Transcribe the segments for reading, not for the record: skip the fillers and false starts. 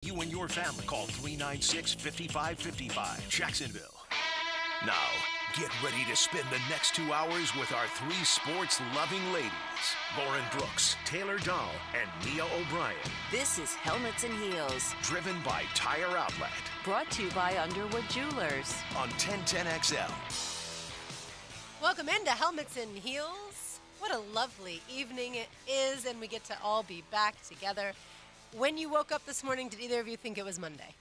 You and your family. Call 396-5555. Jacksonville. Now, get ready to spend the next 2 hours with our three sports-loving ladies. Lauren Brooks, Taylor Dahl, and Mia O'Brien. This is Helmets and Heels. Driven by Tire Outlet. Brought to you by Underwood Jewelers. On 1010XL. Welcome into Helmets and Heels. What a lovely evening it is, and we get to all be back together. When you woke up this morning, did either of you think it was Monday?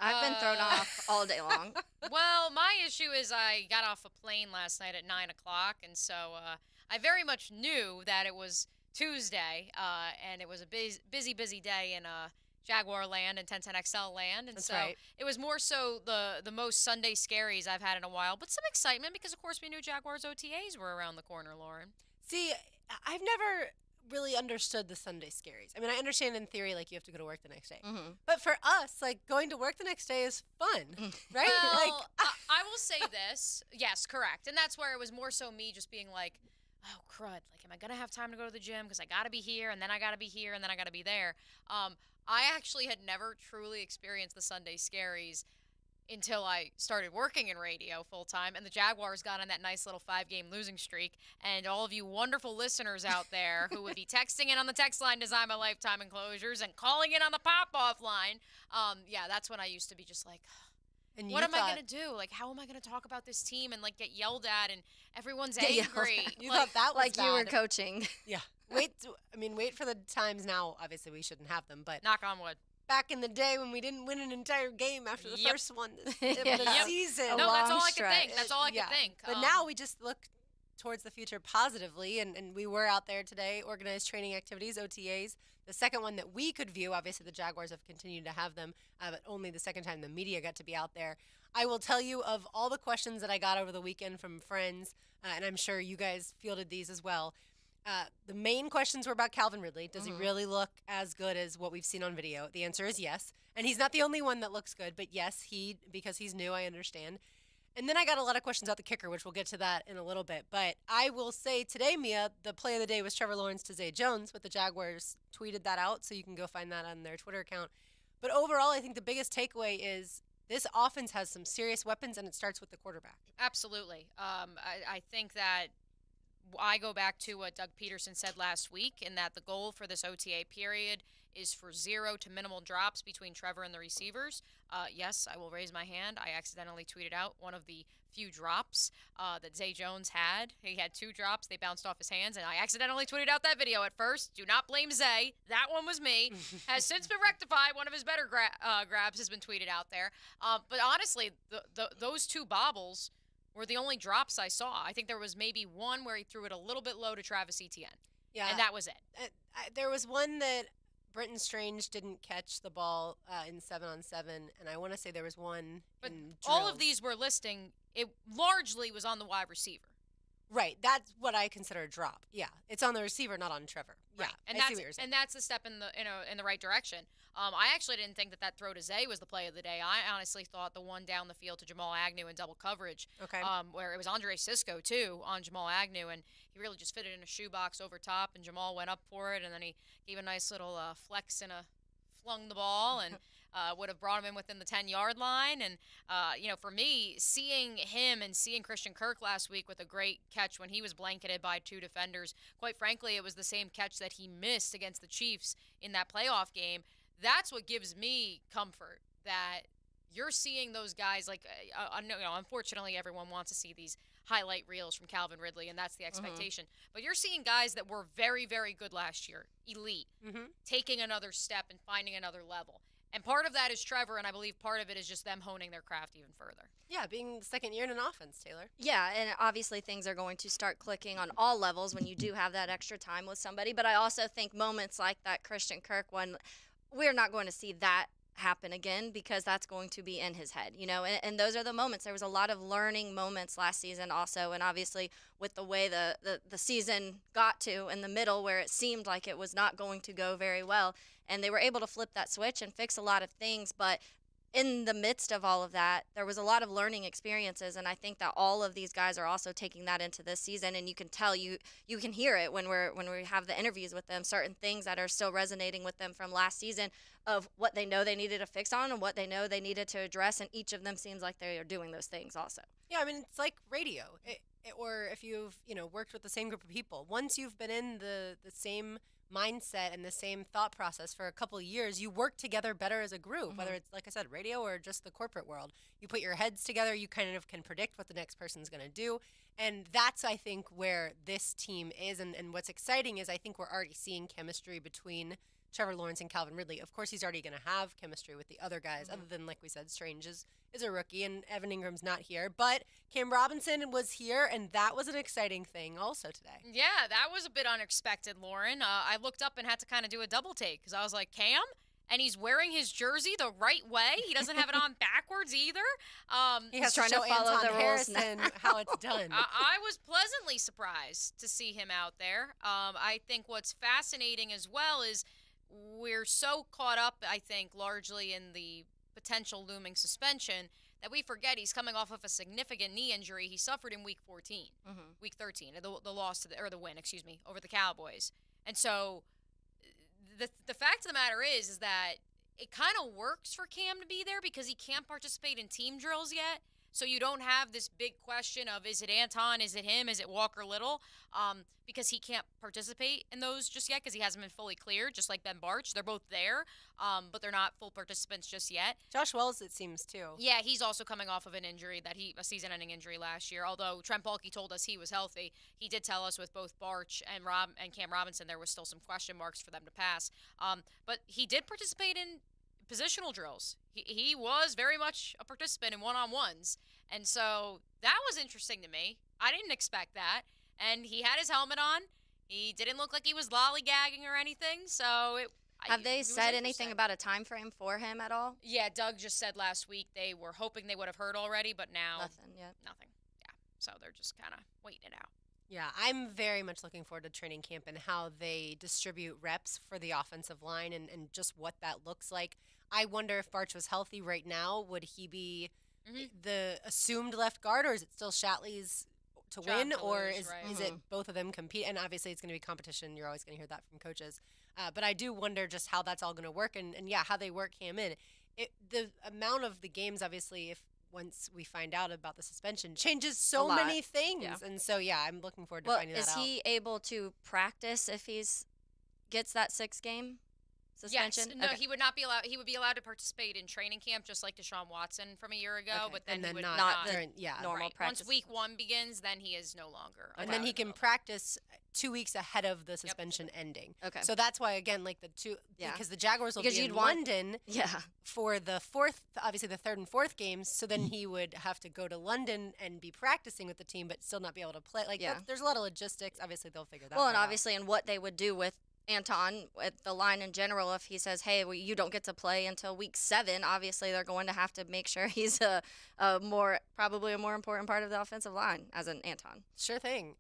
I've been thrown off all day long. Well, my issue is I got off a plane last night at 9 o'clock, and so I very much knew that it was Tuesday, and it was a busy day in Jaguar land and 1010XL land, and That's so right. it was more so the most Sunday scaries I've had in a while, but some excitement because, of course, we knew Jaguars OTAs were around the corner, Lauren. See, I've never really understood the Sunday scaries. I mean, I understand in theory, like, you have to go to work the next day. Mm-hmm. But for us, like, going to work the next day is fun, right? Well, like, I will say this. Yes, correct. And that's where it was more so me just being like, oh, crud. Like, am I going to have time to go to the gym? Because I got to be here, and then I got to be here, and then I got to be there. I actually had never truly experienced the Sunday scaries until I started working in radio full-time, and the Jaguars got on that nice little 5-game losing streak. And all of you wonderful listeners out there who would be texting in on the text line, Design My Lifetime Enclosures, and calling in on the pop-off line, that's when I used to be just like, and what you am I thought- going to do? Like, how am I going to talk about this team and, like, get yelled at and everyone's Get yelled angry? at. You Like, thought that was Like you were bad. coaching. Yeah. Wait for the times now. Obviously, we shouldn't have them, but knock on wood. back in the day when we didn't win an entire game after the Yep. first one of the Yep. season. A No, that's all long I could think. stretch. That's all I could Yeah. think. But now we just look towards the future positively, and we were out there today, organized training activities, OTAs. The second one that we could view, obviously the Jaguars have continued to have them, but only the second time the media got to be out there. I will tell you, of all the questions that I got over the weekend from friends, and I'm sure you guys fielded these as well, the main questions were about Calvin Ridley. Does he really look as good as what we've seen on video? The answer is yes. And he's not the only one that looks good, but yes, because he's new, I understand. And then I got a lot of questions about the kicker, which we'll get to that in a little bit. But I will say today, Mia, the play of the day was Trevor Lawrence to Zay Jones, but the Jaguars tweeted that out, so you can go find that on their Twitter account. But overall, I think the biggest takeaway is this offense has some serious weapons, and it starts with the quarterback. Absolutely. I think that I go back to what Doug Peterson said last week, in that the goal for this OTA period is for 0 to minimal drops between Trevor and the receivers. Yes, I will raise my hand. I accidentally tweeted out one of the few drops that Zay Jones had. He had 2 drops. They bounced off his hands, and I accidentally tweeted out that video at first. Do not blame Zay. That one was me. Has since been rectified. One of his better grabs has been tweeted out there. But honestly, those 2 bobbles were the only drops I saw. I think there was maybe one where he threw it a little bit low to Travis Etienne. Yeah. And that was it. There was one that Brenton Strange didn't catch the ball in 7-on-7, and I want to say there was one But in all drills. of these we're listing, it largely was on the wide receiver. Right, that's what I consider a drop. Yeah, it's on the receiver, not on Trevor. Right. Yeah, And I that's see what you're saying. and that's the step in the right direction. I actually didn't think that throw to Zay was the play of the day. I honestly thought the one down the field to Jamal Agnew in double coverage, Okay. where it was Andre Sisco too on Jamal Agnew, and he really just fit it in a shoebox over top, and Jamal went up for it, and then he gave a nice little flex and flung the ball and would have brought him in within the 10-yard line. And, for me, seeing him and seeing Christian Kirk last week with a great catch when he was blanketed by 2 defenders, quite frankly, it was the same catch that he missed against the Chiefs in that playoff game. That's what gives me comfort, that you're seeing those guys. Like, unfortunately, everyone wants to see these highlight reels from Calvin Ridley, and that's the expectation. But you're seeing guys that were very, very good last year, elite, taking another step and finding another level. And part of that is Trevor, and I believe part of it is just them honing their craft even further. Yeah, being the second year in an offense, Taylor. Yeah, and obviously things are going to start clicking on all levels when you do have that extra time with somebody. But I also think moments like that Christian Kirk one, we're not going to see that happen again, because that's going to be in his head, and those are the moments. There was a lot of learning moments last season also, and obviously with the way the season got to in the middle, where it seemed like it was not going to go very well, and they were able to flip that switch and fix a lot of things. But in the midst of all of that, there was a lot of learning experiences, and I think that all of these guys are also taking that into this season. And you can tell, you can hear it when we have the interviews with them. Certain things that are still resonating with them from last season of what they know they needed to fix on and what they know they needed to address, and each of them seems like they are doing those things also. Yeah, I mean, it's like radio, or if you've worked with the same group of people. Once you've been in the same mindset and the same thought process for a couple of years, you work together better as a group, whether it's, like I said, radio or just the corporate world. You put your heads together, you kind of can predict what the next person's going to do. And that's, I think, where this team is. And what's exciting is I think we're already seeing chemistry between Trevor Lawrence and Calvin Ridley. Of course, he's already going to have chemistry with the other guys, other than, like we said, Strange is a rookie and Evan Ingram's not here. But Cam Robinson was here, and that was an exciting thing also today. Yeah, that was a bit unexpected, Lauren. I looked up and had to kind of do a double take because I was like, Cam? And he's wearing his jersey the right way. He doesn't have it on backwards either. He has trying to show to follow Anton the rules Harrison how it's done. I was pleasantly surprised to see him out there. I think what's fascinating as well is we're so caught up, I think, largely in the potential looming suspension that we forget he's coming off of a significant knee injury he suffered in week 14, week 13, the loss to the win, over the Cowboys. And so the fact of the matter is that it kind of works for Cam to be there because he can't participate in team drills yet. So you don't have this big question of, is it Anton, is it him, is it Walker Little? Because he can't participate in those just yet because he hasn't been fully cleared, just like Ben Barch. They're both there, but they're not full participants just yet. Josh Wells, it seems, too. Yeah, he's also coming off of an injury, a season-ending injury last year. Although Trent Baalke told us he was healthy, he did tell us with both Barch and Cam Robinson there was still some question marks for them to pass. But he did participate in positional drills. He was very much a participant in one-on-ones. And so that was interesting to me. I didn't expect that. And he had his helmet on. He didn't look like he was lollygagging or anything. So have they it was said anything interesting. about a time frame for him at all? Yeah, Doug just said last week they were hoping they would have heard already, but now Nothing yet. Nothing. Yeah. So they're just kind of waiting it out. Yeah, I'm very much looking forward to training camp and how they distribute reps for the offensive line and just what that looks like. I wonder if Barch was healthy right now, would he be the assumed left guard, or is it still Shatley's to Job win, to or lose, is right. it both of them compete? And obviously it's going to be competition. You're always going to hear that from coaches. But I do wonder just how that's all going to work and how they work him in. The amount of the games, obviously, once we find out about the suspension, changes so many things. Yeah. And so, I'm looking forward to finding that out. Is he able to practice if gets that 6-game suspension? Yes. No, Okay. he would not be allowed. He would be allowed to participate in training camp just like Deshaun Watson from a year ago, Okay. but then, and then he would not the during, normal right. practice. Once week 1 begins, then he is no longer. And allowed then he to can go. practice 2 weeks ahead of the suspension ending. Okay. So that's why, again, because the Jaguars will Because be you'd in want- London Yeah. for the obviously the third and fourth games. So then he would have to go to London and be practicing with the team, but still not be able to play. There's a lot of logistics. Obviously, they'll figure that out. Well, and obviously, and what they would do with Anton at the line in general, if he says, "Hey, you don't get to play until week 7," obviously they're going to have to make sure he's probably a more important part of the offensive line as an Anton. Sure thing.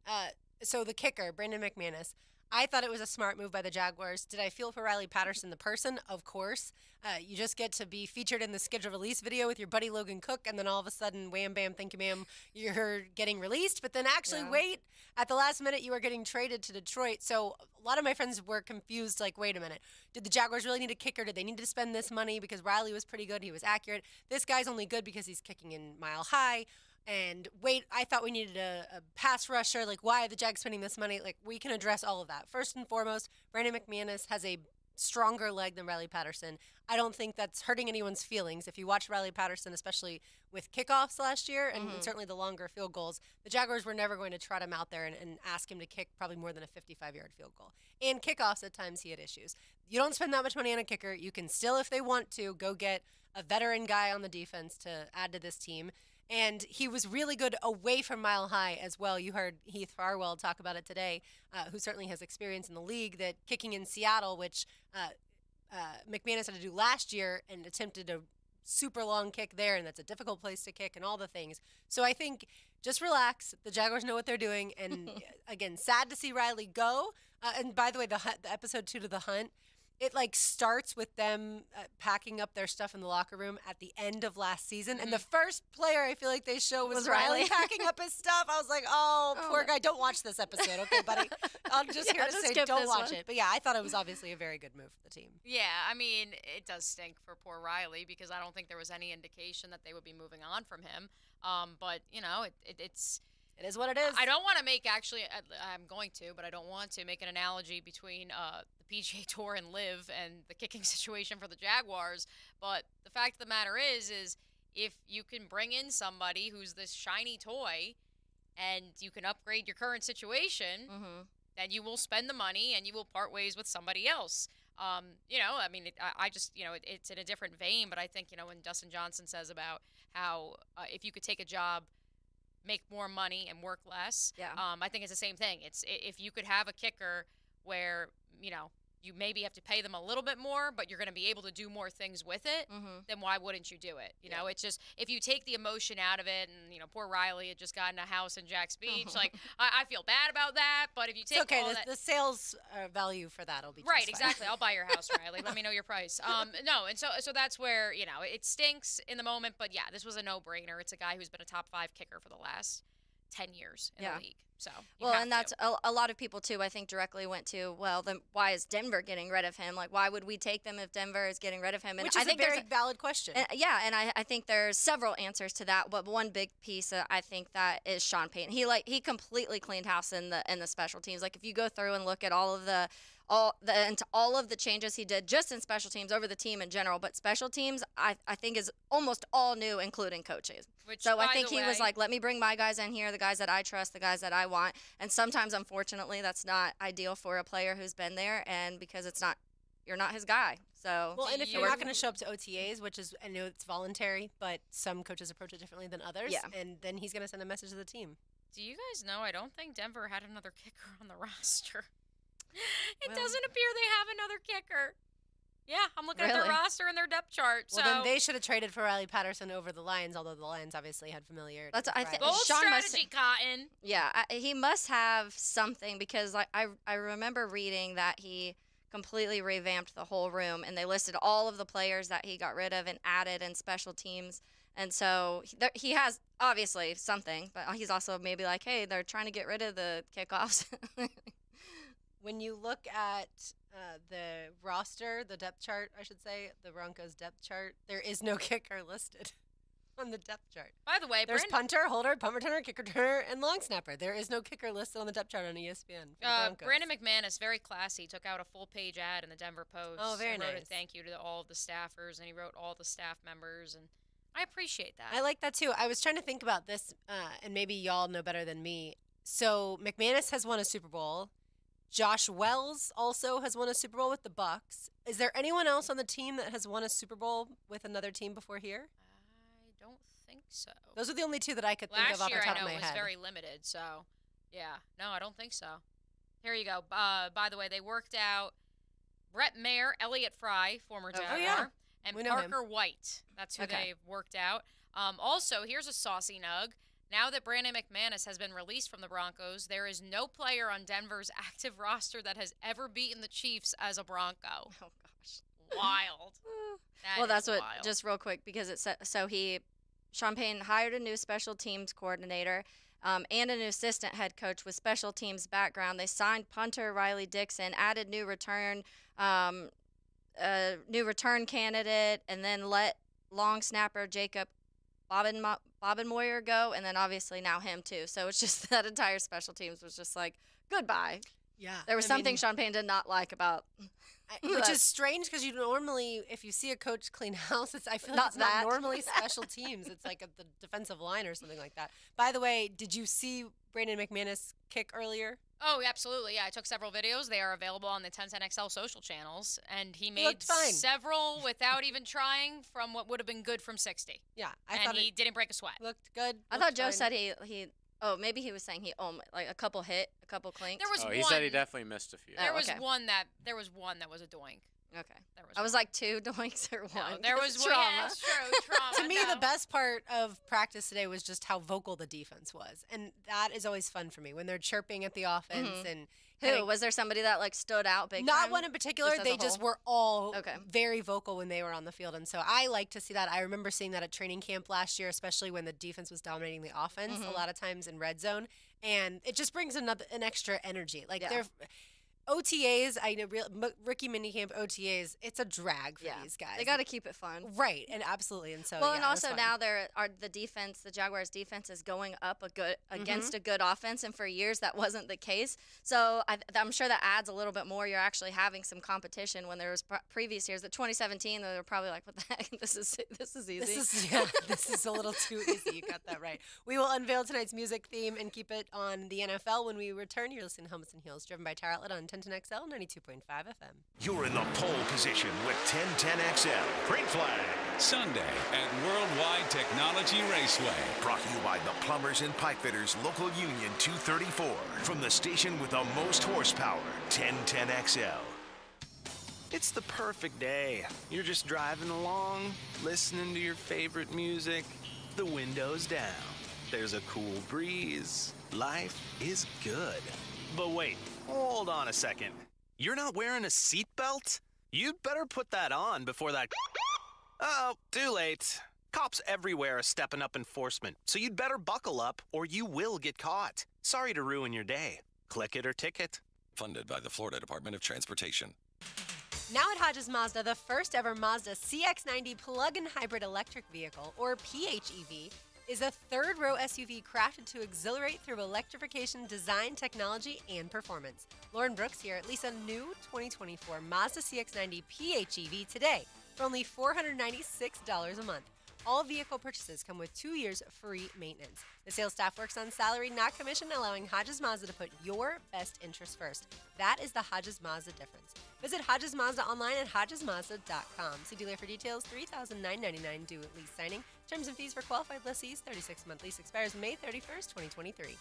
So the kicker, Brandon McManus, I thought it was a smart move by the Jaguars. Did I feel for Riley Patterson, the person? Of course. You just get to be featured in the schedule release video with your buddy Logan Cook, and then all of a sudden, wham, bam, thank you, ma'am, you're getting released. But then actually, wait, at the last minute, you are getting traded to Detroit. So a lot of my friends were confused, like, wait a minute. Did the Jaguars really need a kicker? Did they need to spend this money? Because Riley was pretty good. He was accurate. This guy's only good because he's kicking in Mile High. And wait, I thought we needed a pass rusher. Like, why are the Jags spending this money? Like, we can address all of that. First and foremost, Brandon McManus has a stronger leg than Riley Patterson. I don't think that's hurting anyone's feelings. If you watch Riley Patterson, especially with kickoffs last year and certainly the longer field goals, the Jaguars were never going to trot him out there and ask him to kick probably more than a 55-yard field goal. And kickoffs, at times, he had issues. You don't spend that much money on a kicker. You can still, if they want to, go get a veteran guy on the defense to add to this team. And he was really good away from Mile High as well. You heard Heath Farwell talk about it today, who certainly has experience in the league, that kicking in Seattle, which McManus had to do last year and attempted a super long kick there, and that's a difficult place to kick and all the things. So I think just relax. The Jaguars know what they're doing. And again, sad to see Riley go. And by the way, the episode 2 to The Hunt, it like starts with them packing up their stuff in the locker room at the end of last season. And the first player I feel like they show was Riley Riley. packing up his stuff. I was like, oh, poor guy. Don't watch this episode, okay, buddy? I'm just here to just say skip don't this watch one. it. But yeah, I thought it was obviously a very good move for the team. Yeah, I mean, it does stink for poor Riley because I don't think there was any indication that they would be moving on from him. But, you know, it's It is what it is. I don't want to make I'm going to, but I don't want to make an analogy between the PGA Tour and Live and the kicking situation for the Jaguars. But the fact of the matter is if you can bring in somebody who's this shiny toy and you can upgrade your current situation, then you will spend the money and you will part ways with somebody else. You know, I mean, I just, you know, it's in a different vein, but I think, you know, when Dustin Johnson says about how if you could take a job, make more money and work less. Yeah. I think it's the same thing. It's if you could have a kicker where, you know, you maybe have to pay them a little bit more, but you're going to be able to do more things with it, then why wouldn't you do it? You know, it's just, if you take the emotion out of it, and, you know, poor Riley had just gotten a house in Jack's Beach, like, I feel bad about that, but if you take It's okay. all The, that... the sales value for that will be just Right, fine. exactly. I'll buy your house, Riley. Let me know your price. No, and so that's where, you know, it stinks in the moment, but yeah, this was a no-brainer. It's a guy who's been a top 5 kicker for the last 10 years in the league. So well, and that's a lot of people too, I think, directly went to, well, then why is Denver getting rid of him? Like, why would we take them if Denver is getting rid of him? And Which I is think a very there's valid question. yeah, and I think there's several answers to that, but one big piece I think that is Sean Payton. He completely cleaned house in the special teams. Like, if you go through and look at all of the changes he did just in special teams over the team in general, but special teams I think is almost all new, including coaches. Which, So I by think the he was way- like, let me bring my guys in here, the guys that I trust, the guys that I want. And sometimes, unfortunately, that's not ideal for a player who's been there, and because you're not his guy. So Well, and if you're you- not going to show up to OTAs, which is, I know it's voluntary, but some coaches approach it differently than others. Yeah. And then he's going to send a message to the team. Do you guys know, I don't think Denver had another kicker on the roster. It Well- doesn't appear they have another kicker. Yeah, I'm looking at their Really? roster and their depth chart. Well, so then they should have traded for Riley Patterson over the Lions, although the Lions obviously had familiarity. That's- with I think- Riley. bold Sean must- strategy, Cotton. yeah, he must have something, because I remember reading that he completely revamped the whole room, and they listed all of the players that he got rid of and added in special teams. And so he has obviously something, but he's also maybe like, hey, they're trying to get rid of the kickoffs. When you look at the roster, the depth chart, I should say, the Broncos depth chart, there is no kicker listed on the depth chart. By the way, There's punter, holder, punt returner, kick returner, and long snapper. There is no kicker listed on the depth chart on ESPN. for the Broncos. Brandon McManus, very classy, took out a full-page ad in the Denver Post. Oh, very and wrote nice. a thank you to all of the staffers, and he wrote all the staff members, and I appreciate that. I like that too. I was trying to think about this, and maybe y'all know better than me. So McManus has won a Super Bowl. Josh Wells also has won a Super Bowl with the Bucks. Is there anyone else on the team that has won a Super Bowl with another team before here? I don't think so. Those are the only two that I could think of Last off year, the top I know of my it was head. very limited, so yeah. No, I don't think so. Here you go. By the way, they worked out Brett Mayer, Elliott Fry, former Oh, Jaguar, yeah. and We know him. Parker White. That's who Okay. they've worked out. Also, here's a saucy nug. Now that Brandon McManus has been released from the Broncos, there is no player on Denver's active roster that has ever beaten the Chiefs as a Bronco. Oh gosh. Wild. Well, that's is what. wild. Just real quick, because it said so. Sean Payton hired a new special teams coordinator and a new assistant head coach with special teams background. They signed punter Riley Dixon, added new return candidate, and then let long snapper Jacob Bobenmoyer go, and then obviously now him too. So it's just that entire special teams was just like goodbye. Yeah. There was something Sean Payton did not like about. Which that. is strange because you normally, if you see a coach clean house, I feel like Not it's not that. normally special teams. It's like the defensive line or something like that. By the way, did you see Brandon McManus kick earlier? Oh, absolutely. Yeah, I took several videos. They are available on the 1010XL social channels, and he made looked fine. several without even trying from what would have been good from 60. Yeah, I And thought he it didn't break a sweat. looked good. I thought looked Joe fine. said he. Oh, maybe he was saying he like a couple clinks. There was Oh, one. he said he definitely missed a few. There Oh, was okay. one that was a doink. Okay. There was I was one. like 2 doinks or No, one. there was one. trauma. Yeah, it's true. Trauma. To me, no. the best part of practice today was just how vocal the defense was. And that is always fun for me when they're chirping at the offense Mhm. and, Who? Was there somebody that like stood out big Not time? one in particular. Just as a They just whole? were all Okay. very vocal when they were on the field. And so I like to see that. I remember seeing that at training camp last year, especially when the defense was dominating the offense Mm-hmm. a lot of times in red zone. And it just brings an extra energy. Like Yeah. they're OTAs, I know rookie minicamp OTAs, it's a drag for Yeah. these guys. They got to keep it fun. Right, and absolutely. And so Well, yeah, and it was also fun. now the Jaguars defense is going up against Mm-hmm. a good offense, and for years that wasn't the case. So I'm sure that adds a little bit more. You're actually having some competition when there was previous years. That 2017, they were probably like, "What the heck? This is easy." This is a little too easy. You got that right. We will unveil tonight's music theme and keep it on the NFL when we return. You're listening to Helmets and Heels, driven by Tire Outlet on 1010XL 92.5 FM. You're in the pole position with 1010XL. Green flag. Sunday at Worldwide Technology Raceway. Brought to you by the Plumbers and Pipefitters Local Union 234. From the station with the most horsepower, 1010XL. It's the perfect day. You're just driving along, listening to your favorite music, the windows down. There's a cool breeze. Life is good. But wait, hold on a second. You're not wearing a seatbelt? You'd better put that on before that... Oh, too late. Cops everywhere are stepping up enforcement, so you'd better buckle up or you will get caught. Sorry to ruin your day. Click it or ticket. Funded by the Florida Department of Transportation. Now at Hodges Mazda, the first ever Mazda CX-90 plug-in hybrid electric vehicle, or PHEV, is a third-row SUV crafted to exhilarate through electrification, design, technology, and performance. Lauren Brooks here. Lease a new 2024 Mazda CX-90 PHEV today for only $496 a month. All vehicle purchases come with 2 years free maintenance. The sales staff works on salary, not commission, allowing Hodges Mazda to put your best interests first. That is the Hodges Mazda difference. Visit Hodges Mazda online at hodgesmazda.com. See dealer for details. $3,999 due at lease signing. Terms and fees for qualified lessees. 36-month lease expires May 31st, 2023.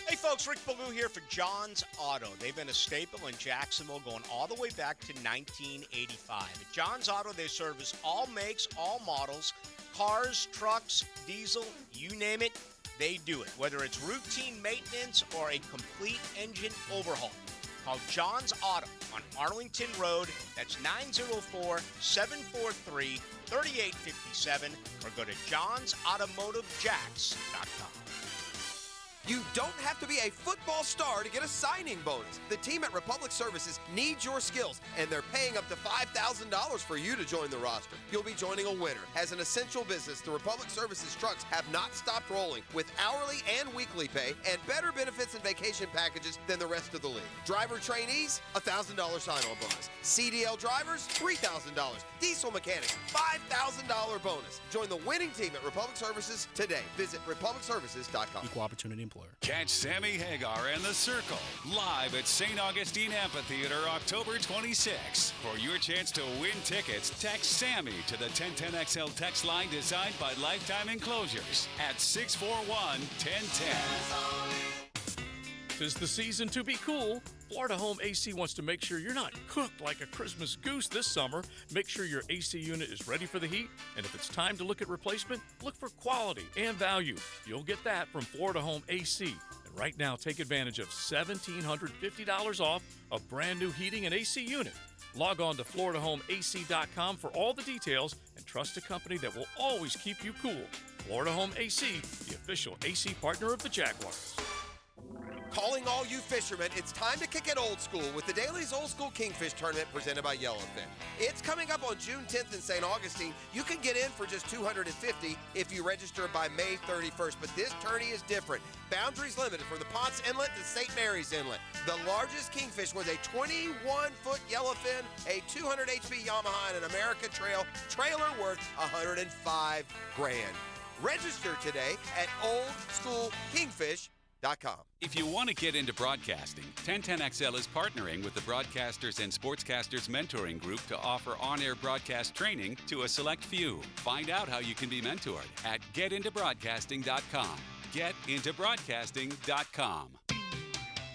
Hey folks, Rick Ballou here for John's Auto. They've been a staple in Jacksonville going all the way back to 1985. At John's Auto, they service all makes, all models, cars, trucks, diesel, you name it, they do it. Whether it's routine maintenance or a complete engine overhaul. Call John's Auto on Arlington Road. That's 904-743-3857 or go to johnsautomotivejacks.com. You don't have to be a football star to get a signing bonus. The team at Republic Services needs your skills, and they're paying up to $5,000 for you to join the roster. You'll be joining a winner. As an essential business, the Republic Services trucks have not stopped rolling with hourly and weekly pay and better benefits and vacation packages than the rest of the league. Driver trainees, $1,000 sign-on bonus. CDL drivers, $3,000. Diesel mechanics, $5,000 bonus. Join the winning team at Republic Services today. Visit republicservices.com. Equal opportunity employer. Catch Sammy Hagar and The Circle live at St. Augustine Amphitheater October 26. For your chance to win tickets, text Sammy to the 1010XL text line designed by Lifetime Enclosures at 641-1010. 'Tis the season to be cool. Florida Home AC wants to make sure you're not cooked like a Christmas goose this summer. Make sure your AC unit is ready for the heat, and if it's time to look at replacement, look for quality and value. You'll get that from Florida Home AC. And right now, take advantage of $1,750 off a brand new heating and AC unit. Log on to FloridaHomeAC.com for all the details and trust a company that will always keep you cool. Florida Home AC, the official AC partner of the Jaguars. Calling all you fishermen, it's time to kick it old school with the Daly's Old School Kingfish Tournament presented by Yellowfin. It's coming up on June 10th in St. Augustine. You can get in for just $250 if you register by May 31st, but this tourney is different. Boundaries limited from the Ponce Inlet to St. Mary's Inlet. The largest kingfish was a 21-foot yellowfin, a 200 HP Yamaha, and an American Trail trailer worth $105 grand. Register today at oldschoolkingfish.com. If you want to get into broadcasting, 1010XL is partnering with the Broadcasters and Sportscasters Mentoring Group to offer on-air broadcast training to a select few. Find out how you can be mentored at getintobroadcasting.com. Getintobroadcasting.com.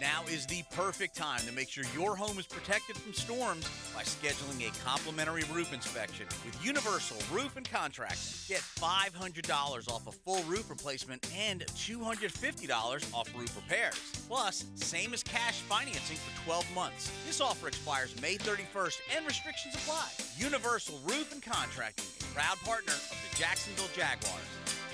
Now is the perfect time to make sure your home is protected from storms by scheduling a complimentary roof inspection with Universal Roof and Contracting. Get $500 off a full roof replacement and $250 off roof repairs. Plus, same as cash financing for 12 months. This offer expires May 31st and restrictions apply. Universal Roof and Contracting, a proud partner of the Jacksonville Jaguars.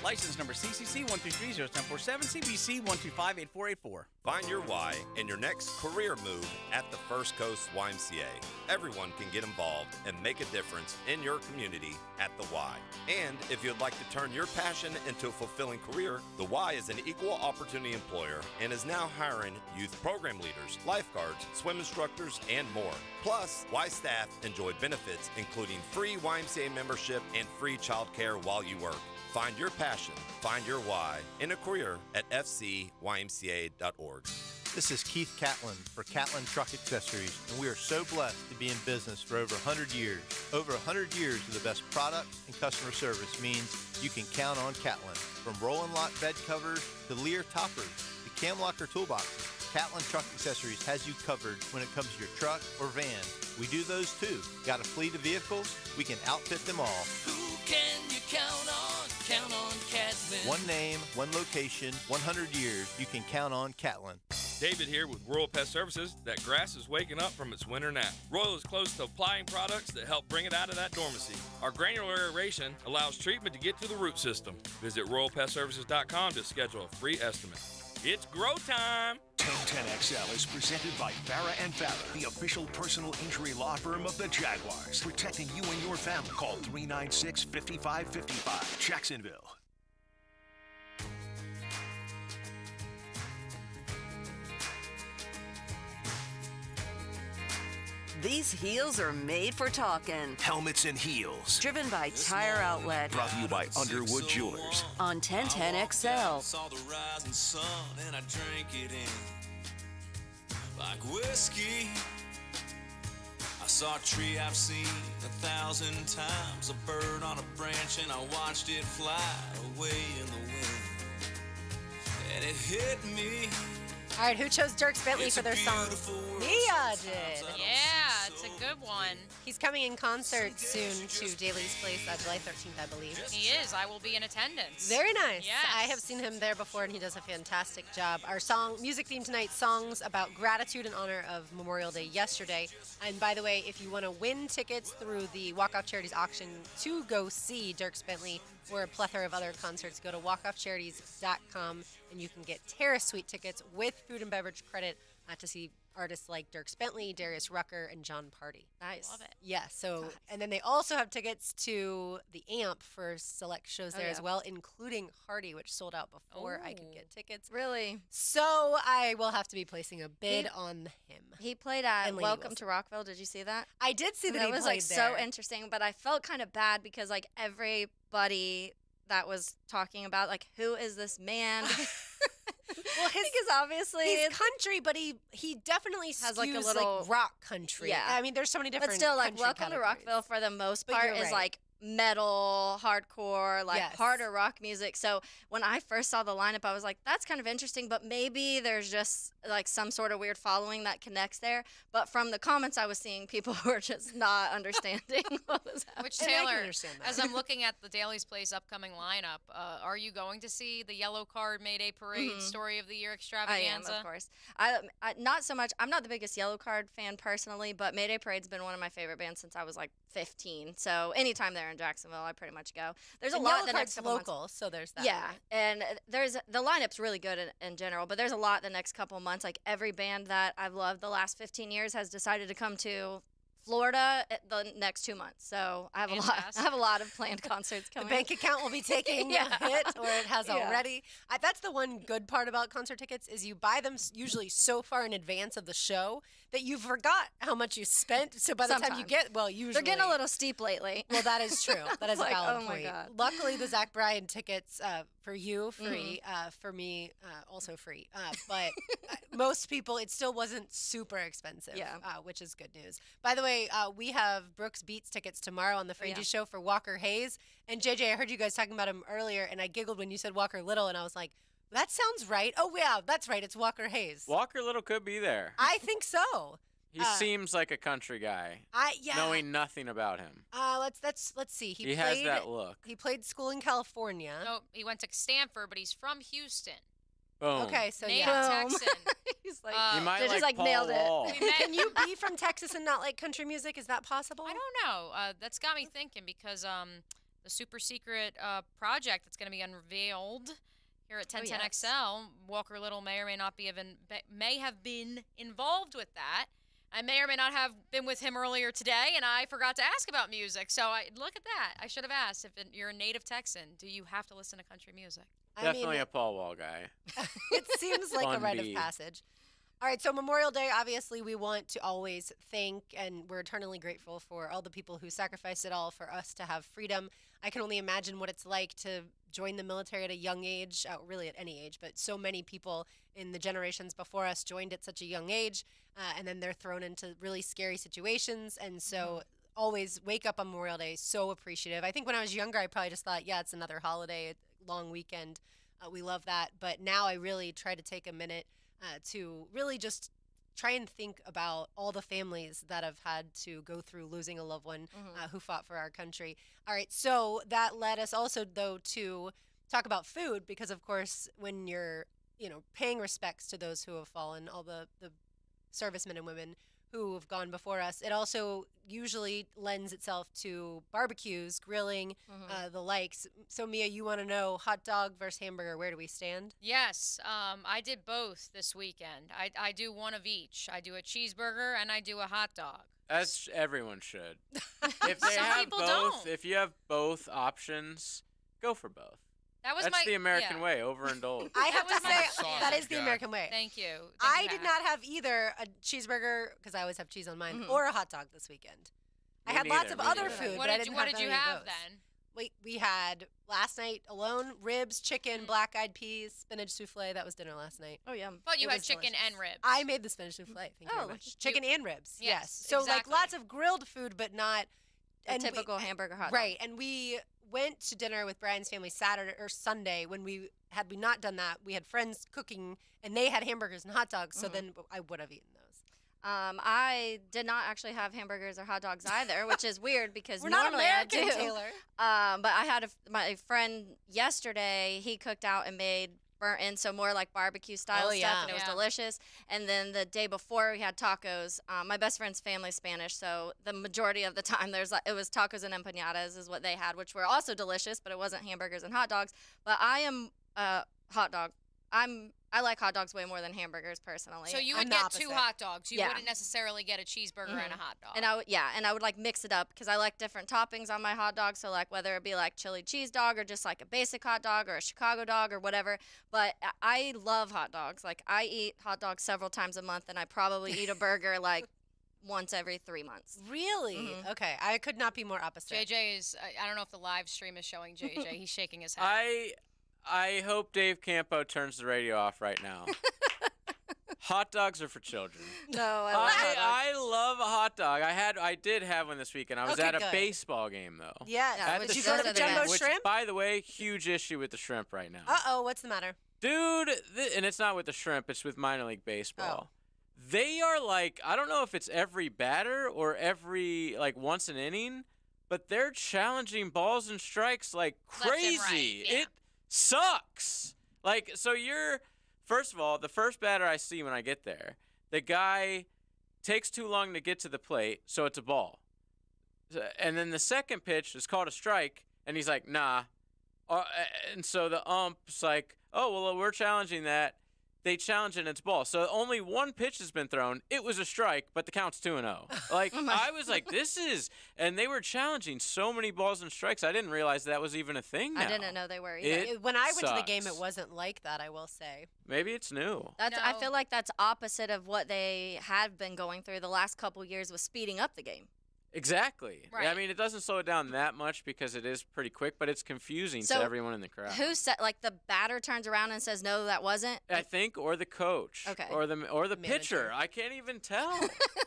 License number CCC 123-0147, CBC 125-8484. Find your why in your next career move at the First Coast YMCA. Everyone can get involved and make a difference in your community at the Y. And if you'd like to turn your passion into a fulfilling career, the Y is an equal opportunity employer and is now hiring youth program leaders, lifeguards, swim instructors, and more. Plus, Y staff enjoy benefits including free YMCA membership and free childcare while you work. Find your passion, find your why in a career at fcymca.org. This is Keith Catlin for Catlin Truck Accessories, and we are so blessed to be in business for over 100 years. Over 100 years of the best products and customer service means you can count on Catlin. From Roll and Lock bed covers to Lear toppers to Cam Locker toolboxes, Catlin Truck Accessories has you covered when it comes to your truck or van. We do those too. Got a fleet of vehicles? We can outfit them all. Who can you count on? Count on Catlin. One name, one location, 100 years. You can count on Catlin. David here with Royal Pest Services. That grass is waking up from its winter nap. Royal is close to applying products that help bring it out of that dormancy. Our granular aeration allows treatment to get to the root system. Visit RoyalPestServices.com to schedule a free estimate. It's grow time! 1010XL is presented by Farah and Farah, the official personal injury law firm of the Jaguars. Protecting you and your family. Call 396-5555. Jacksonville. These heels are made for talking. Helmets and Heels. Driven by Tire Outlet. Brought to you by Underwood Jewelers. On 1010XL. Saw the rising sun and I drank it in like whiskey. I saw a tree I've seen 1,000 times, a bird on a branch, and I watched it fly away in the wind. And it hit me. All right, who chose Dierks Bentley for their song? Mia did. Yeah, it's a good one. He's coming in concert soon to Daly's Place, July 13th, I believe. He is. I will be in attendance. Very nice. Yes. I have seen him there before, and he does a fantastic job. Our music theme tonight, songs about gratitude in honor of Memorial Day yesterday. And by the way, if you want to win tickets through the Walk-Off Charities auction to go see Dierks Bentley or a plethora of other concerts, go to walkoffcharities.com, and you can get Terrace Suite tickets with food and beverage credit to see artists like Dierks Bentley, Darius Rucker, and John Party. Nice. Love it. Yeah, so, and then they also have tickets to the AMP for select shows there as well, including Hardy, which sold out before I could get tickets. Really? So I will have to be placing a bid on him. He played at And Lady Welcome Wilson. to Rockville. Did you see that? I did see that he was played like there. so interesting, but I felt kind of bad because like everybody that was talking about like who is this man? Well, because obviously he's it's- country, but he definitely Has, like, a skews, little- rock country. Yeah. I mean, there's so many different. But still, like country Welcome to categories. Rockville for the most But part you're is right. like metal, hardcore, like Yes. harder rock music. So when I first saw the lineup, I was like, that's kind of interesting, but maybe there's just like some sort of weird following that connects there. But from the comments I was seeing, people were just not understanding what was happening. Which, And I can Taylor, understand that. as I'm looking at the Daly's Place upcoming lineup, are you going to see the Yellow Card Mayday Parade Story of the Year I am, extravaganza? of course. I not so much. I'm not the biggest Yellow Card fan personally, but Mayday Parade's been one of my favorite bands since I was like 15. So anytime they're in Jacksonville, I pretty much go. There's a And lot Yellow the Card's next couple months. local, so there's that. Yeah, and there's the lineup's really good in general, but there's a lot the next couple months. Like every band that I've loved the last 15 years has decided to come to Florida the next 2 months. So I have Fantastic. I have a lot of planned concerts The coming. bank account will be taking Yeah. a hit, or it has Yeah. already. That's the one good part about concert tickets is you buy them usually so far in advance of the show that you forgot how much you spent. So by the time you Sometimes. get, well, usually They're getting a little steep lately. Well, that is true. That is Like, a valid oh my point. God. Luckily, the Zach Bryan tickets for you free, Mm-hmm. for me also free. But most people, it still wasn't super expensive. Yeah. Which is good news. By the way, we have Brooks Beats tickets tomorrow on the Frangie yeah. Show for Walker Hayes and JJ. I heard you guys talking about him earlier, and I giggled when you said Walker Little, and I was like, That sounds right. Oh, yeah, that's right. It's Walker Hayes. Walker Little could be there. I think so. He seems like a country guy. Yeah. Knowing nothing about him. Let's see. He has that look. He played school in California. No, he went to Stanford, but he's from Houston. Boom. Okay, so Native yeah. Texan. He's like, You might they just like Paul nailed Wall. it. Can you be from Texas and not like country music? Is that possible? I don't know. That's got me thinking because the super secret project that's going to be unveiled here at 1010XL, Walker Little may or may not may have been involved with that. I may or may not have been with him earlier today, and I forgot to ask about music. So look at that. I should have asked if you're a native Texan, do you have to listen to country music? Definitely a Paul Wall guy. It seems like a Fun rite bee. of passage. All right, so Memorial Day, obviously, we want to always thank, and we're eternally grateful for all the people who sacrificed it all for us to have freedom. I can only imagine what it's like to join the military at a young age, really at any age, but so many people in the generations before us joined at such a young age, and then they're thrown into really scary situations. And so always wake up on Memorial Day, so appreciative. I think when I was younger, I probably just thought, yeah, it's another holiday, long weekend. We love that. But now I really try to take a minute to really just try and think about all the families that have had to go through losing a loved one who fought for our country. All right, so that led us also, though, to talk about food because, of course, when you're, paying respects to those who have fallen, all the servicemen and women who have gone before us, it also usually lends itself to barbecues, grilling, the likes. So, Mia, you want to know hot dog versus hamburger, where do we stand? Yes, I did both this weekend. I do one of each. I do a cheeseburger and I do a hot dog. As everyone should. If they Some have people both, don't. if you have both options, go for both. That's the American way, overindulge. I have to was my say, that is the American way. Thank you. I did not have either a cheeseburger, because I always have cheese on mine, or a hot dog this weekend. I had lots of other food, but I didn't What have did you any of have those. then? We had last night alone ribs, chicken, black-eyed peas, spinach souffle. That was dinner last night. Oh, yeah. But you It had was chicken delicious. and ribs. I made the spinach souffle. Thank you very Oh, much. Chicken and ribs. Yes, So exactly. like lots of grilled food, but not A and we- typical hamburger hot dog. Right, and we went to dinner with Brian's family Saturday or Sunday. When we not done that, we had friends cooking, and they had hamburgers and hot dogs. So then I would have eaten those. I did not actually have hamburgers or hot dogs either, which is weird because We're not normally American, I do. Taylor. But I had my friend yesterday. He cooked out and made burnt in, so more like barbecue style Oh, stuff, yeah. and it was delicious. And then the day before we had tacos. My best friend's family's Spanish, so the majority of the time it was tacos and empanadas is what they had, which were also delicious, but it wasn't hamburgers and hot dogs. But I am hot dog. I like hot dogs way more than hamburgers personally. So you I'm would the get two opposite. hot dogs. You Yeah. wouldn't necessarily get a cheeseburger and a hot dog. And I would like mix it up because I like different toppings on my hot dog. So like whether it be like chili cheese dog or just like a basic hot dog or a Chicago dog or whatever. But I love hot dogs. Like I eat hot dogs several times a month, and I probably eat a burger like once every 3 months. Really? Okay, I could not be more opposite. JJ is, I don't know if the live stream is showing JJ. He's shaking his head. I hope Dave Campo turns the radio off right now. Hot dogs are for children. No, I love hot dogs. I love a hot dog. I did have one this weekend. I was Okay, at a good. baseball game though. Yes. At Did the you go to the shrimp Jumbo game, which, Shrimp? by the way, huge issue with the shrimp right now. Uh-oh, what's the matter? Dude, and it's not with the shrimp, it's with minor league baseball. Oh. They are like, I don't know if it's every batter or every, like, once an inning, but they're challenging balls and strikes like Left and crazy. right, yeah. It sucks. Like, so first of all, the first batter I see when I get there, the guy takes too long to get to the plate, so it's a ball. And then the second pitch is called a strike, and he's like, nah. And so the ump's like, oh, well, we're challenging that. They challenge it and it's ball. So only one pitch has been thrown. It was a strike, but the count's 2-0. Like, I was like, and they were challenging so many balls and strikes. I didn't realize that was even a thing now. I didn't know they were either. When I went to the game, sucks. it wasn't like that, I will say. Maybe it's new. I feel like that's opposite of what they have been going through the last couple years with speeding up the game. Exactly. Right. I mean, it doesn't slow it down that much because it is pretty quick, but it's confusing So, to everyone in the crowd. Who said like the batter turns around and says no, that wasn't? I think, or the coach, Okay. or the pitcher. Manager. I can't even tell.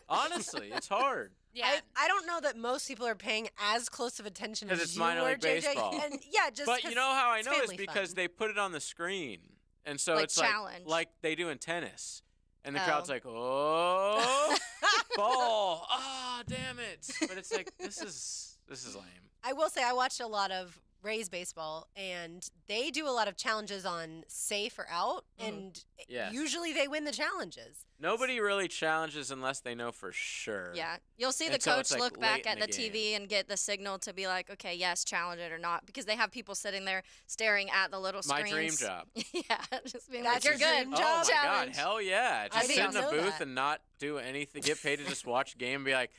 Honestly, it's hard. yeah. I don't know that most people are paying as close of attention as 'Cause it's you minor were, league JJ. baseball. And yeah, just But you know how I it's know is family because fun. they put it on the screen. And so Like it's challenge. like they do in tennis. And the Oh. crowd's like, oh, ball. Ah, damn it. But it's like, this is lame. I will say I watched a lot of Rays baseball, and they do a lot of challenges on safe or out, and Yes. usually they win the challenges. Nobody really challenges unless they know for sure. Yeah, you'll see the And so coach it's, like, look late back in at the the game. TV and get the signal to be like, okay, yes, challenge it or not, because they have people sitting there staring at the little My screens. dream job. Yeah, just being That's like, you're your good. dream Oh job? my Challenge. God, hell yeah. I Just sit in didn't the know booth that. and not do anything. Get paid to just watch a game and be like,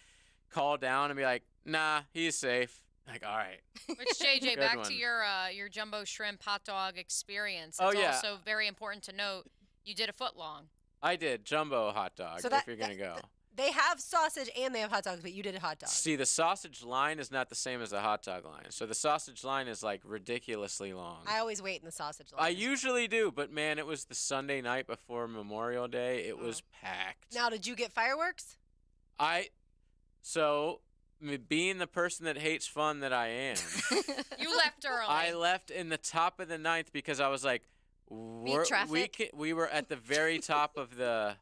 call down and be like, nah, he's safe. Like, all right. Which JJ, Good back one. to your jumbo shrimp hot dog experience. Oh, It's yeah. also very important to note you did a foot long. I did jumbo hot dog So if that- you're going to go. They have sausage and they have hot dogs, but you did a hot dog. See, the sausage line is not the same as the hot dog line. So the sausage line is like ridiculously long. I always wait in the sausage line. I usually do, but man, it was the Sunday night before Memorial Day. It was packed. Now, did you get fireworks? Being the person that hates fun that I am, You left early. I left in the top of the ninth because I was like, we were at the very top of the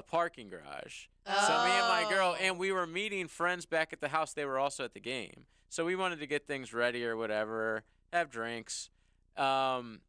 parking garage. So me and my girl, and we were meeting friends back at the house. They were also at the game. So we wanted to get things ready or whatever, have drinks. And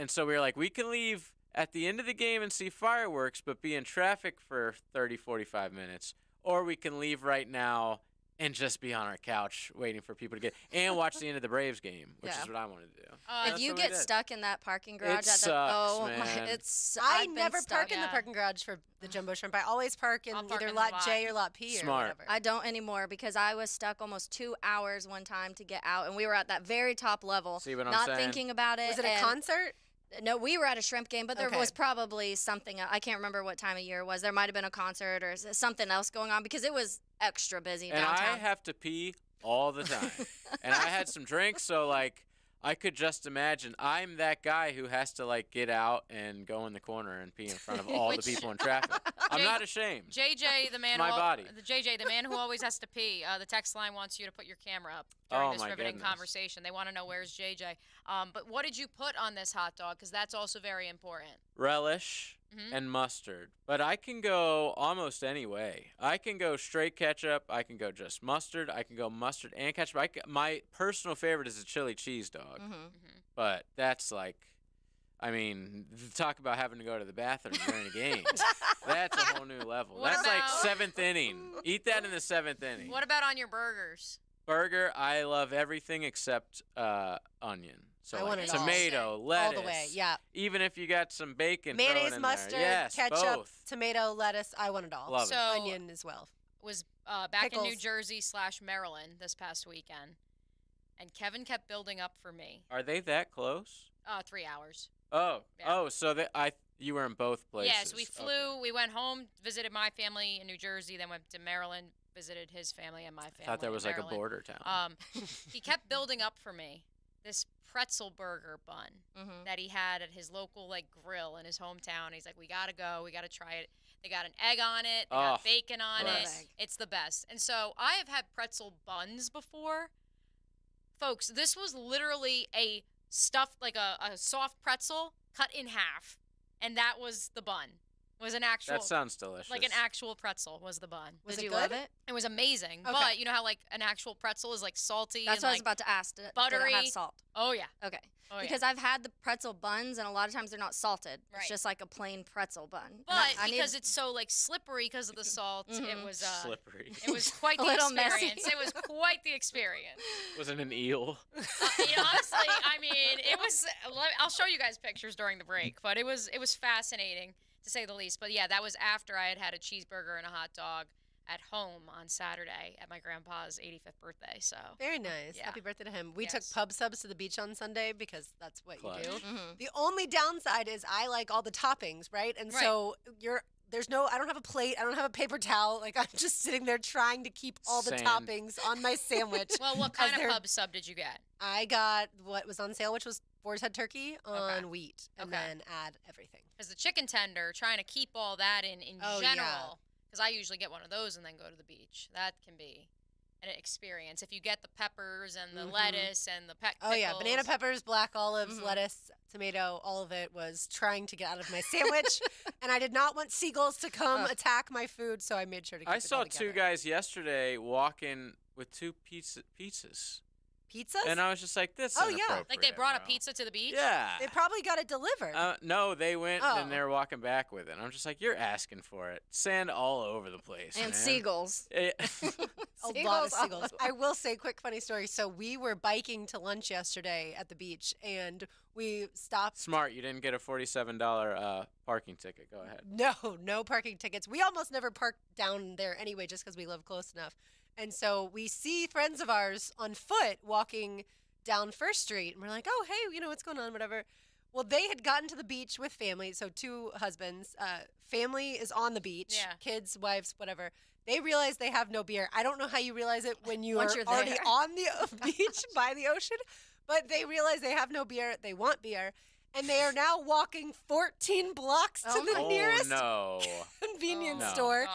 so we were like, we can leave at the end of the game and see fireworks, but be in traffic for 30, 45 minutes. Or we can leave right now and just be on our couch waiting for people to get and watch the end of the Braves game, which Yeah. is what I wanted to do. If That's you what we get did. stuck in that parking garage It at the sucks, my, man. it's I I've been never stuck. park in the parking garage for the jumbo shrimp. I always park in I'll park either in the lot lot. J or lot P Smart. or whatever. I don't anymore because I was stuck almost 2 hours one time to get out, and we were at that very top level, See what I'm not saying? thinking about it. Was it a and- concert? No, we were at a shrimp game, but there Okay. was probably something. I can't remember what time of year it was. There might have been a concert or something else going on because it was extra busy And downtown. I have to pee all the time. And I had some drinks, so like I could just imagine I'm that guy who has to like get out and go in the corner and pee in front of all the people in traffic. I'm not ashamed. JJ, the man My who body. the man who always has to pee. The text line wants you to put your camera up during Oh, this my riveting goodness. conversation. They want to know where's JJ. But what did you put on this hot dog? Because that's also very important. Relish Mhm. and mustard. But I can go almost any way. I can go straight ketchup. I can go just mustard. I can go mustard and ketchup. My personal favorite is a chili cheese dog. Mhm. But that's like, I mean, talk about having to go to the bathroom during a game. That's a whole new level. What That's like about- 7th inning. Eat that in the 7th inning. What about on your burgers? Burger, I love everything except onion. So I like want it all. tomato, All lettuce. the way, yeah. Even if you got some bacon, throw it Mayonnaise, in mustard, there. Yes, ketchup, both. tomato, lettuce. I want it all. Love it. So- Onion as well. Was back in New Pickles. Jersey / Maryland this past weekend, and Kevin kept building up for me. Are they that close? 3 hours. Oh, Yeah. so you were in both places. Yes, we flew. Okay. We went home, visited my family in New Jersey, then went to Maryland, visited his family and my family. I thought there was in like a Maryland. border town. He kept building up for me this pretzel burger bun Mhm. that he had at his local like grill in his hometown. He's like, we gotta go, we gotta try it. They got an egg on it, they got Oh, bacon on bless. it. It's the best. And so I have had pretzel buns before. Folks, this was literally a stuffed like a soft pretzel cut in half, and that was the bun. Was an actual That sounds delicious. like an actual pretzel was the bun. Was Did it you good? love it? It was amazing. Okay. But you know how like an actual pretzel is like salty That's and what I was like about to ask. Did it have buttery. salt? Oh yeah. Okay. Oh, Because I've had the pretzel buns, and a lot of times they're not salted. Right. It's just like a plain pretzel bun. And But I because need- it's so like slippery because of the salt, it Mhm. was slippery. It was quite A the little messy. experience. It was quite the experience. Was it an eel? Honestly, I mean, it was. I'll show you guys pictures during the break, but it was fascinating to say the least. But yeah, that was after I had had a cheeseburger and a hot dog at home on Saturday at my grandpa's 85th birthday. So Very nice. Yeah. Happy birthday to him. We Yes. took pub subs to the beach on Sunday because that's what Clutch. you do. Mhm. The only downside is I like all the toppings, right? And Right. so I don't have a plate, I don't have a paper towel. Like I'm just sitting there trying to keep all the Same. toppings on my sandwich. well, what as kind of they're- pub sub did you get? I got what was on sale, which was Boar's Head turkey on wheat, and Okay. then add everything. Because the chicken tender, trying to keep all that in Oh, yeah. general. Because I usually get one of those and then go to the beach. That can be an experience. If you get the peppers and the lettuce and the Oh yeah, banana pickles. peppers, black olives, lettuce, tomato, all of it was trying to get out of my sandwich, and I did not want seagulls to come attack my food, so I made sure to keep I it saw all two together. guys yesterday walking with two pizzas. Pizzas? And I was just like, this Oh, yeah. Like they brought a pizza to the beach? Yeah. They probably got it delivered. No, they went Oh. and they were walking back with it. And I'm just like, you're asking for it. Sand all over the place. And man. seagulls. A lot of Seagulls all seagulls. I will say, quick funny story. So we were biking to lunch yesterday at the beach, and we stopped. Smart, you didn't get a $47 parking ticket. Go ahead. No parking tickets. We almost never parked down there anyway, just because we live close enough. And so we see friends of ours on foot walking down First Street, and we're like, oh, hey, what's going on, whatever. Well, they had gotten to the beach with family, so two husbands. Family is on the beach, kids, wives, whatever. They realize they have no beer. I don't know how you realize it when you Once are you're already there. on the beach by the ocean, but they realize they have no beer. They want beer, and they are now walking 14 blocks to the nearest convenience store.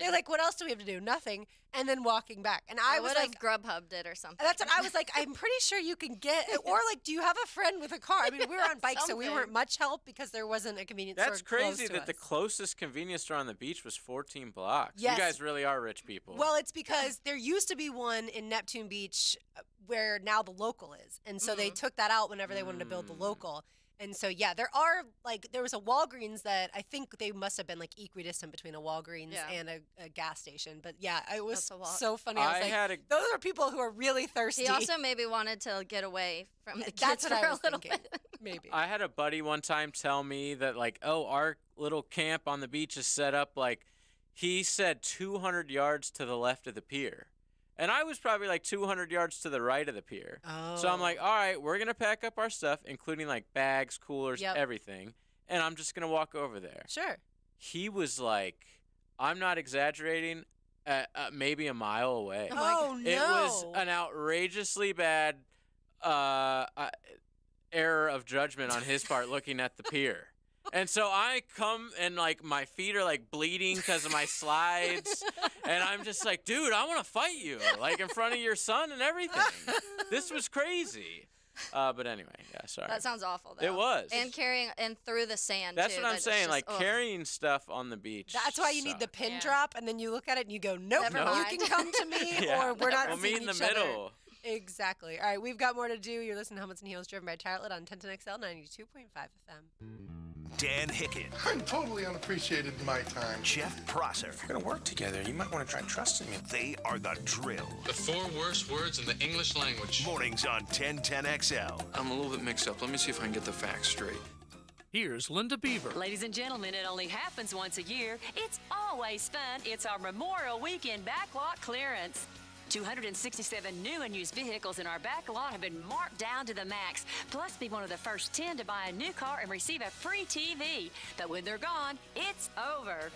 They're like, what else do we have to do? Nothing. And then walking back. And I was would like, have Grubhubbed it or something. that's what I was like, I'm pretty sure you can get, or like, do you have a friend with a car? I mean, we were on bikes, so we Something. weren't much help because there wasn't a convenience That's store close crazy to that us. the closest convenience store on the beach was 14 blocks. Yes. You guys really are rich people. Well, it's because there used to be one in Neptune Beach where now the local is. And so they took that out whenever they wanted to build the local. And so, yeah, there was a Walgreens that I think they must have been like equidistant between a Walgreens and a gas station. But yeah, it was That's a lot. so funny. I was like, those are people who are really thirsty. He also maybe wanted to get away from the kids That's what for I was a little thinking. bit. Maybe. I had a buddy one time tell me that, like, our little camp on the beach is set up like, he said 200 yards to the left of the pier. And I was probably like 200 yards to the right of the pier. So I'm like, all right, we're going to pack up our stuff, including like bags, coolers, everything. And I'm just going to walk over there. Sure. He was like, I'm not exaggerating, maybe a mile away. Oh, no. It was an outrageously bad error of judgment on his part looking at the pier. And so I come and like my feet are like bleeding because of my slides. And I'm just like, dude, I want to fight you like in front of your son and everything. This was crazy. But anyway, yeah, sorry. That sounds awful, though. It was. And carrying and through the sand, That's too. what I'm It's saying. just, Like ugh. carrying stuff on the beach. That's why you need the pin drop, and then you look at it and you go, nope, Never you mind. can come to me, Yeah. or we're not We'll seeing meet in the each other. middle. Exactly. All right, we've got more to do. You're listening to Helmets and Heels, driven by Tartlet on 1010XL 92.5 FM. Dan Hicken. I'm totally unappreciated in my time. Jeff Prosser. If we're gonna work together, you might want to try trusting me. They are the drill. The 4 worst words in the English language. Mornings on 1010XL. I'm a little bit mixed up. Let me see if I can get the facts straight. Here's Linda Beaver. Ladies and gentlemen, it only happens once a year. It's always fun. It's our Memorial Weekend backlot clearance. 267 new and used vehicles in our back lot have been marked down to the max. Plus, be one of the first 10 to buy a new car and receive a free TV. But when they're gone, it's over.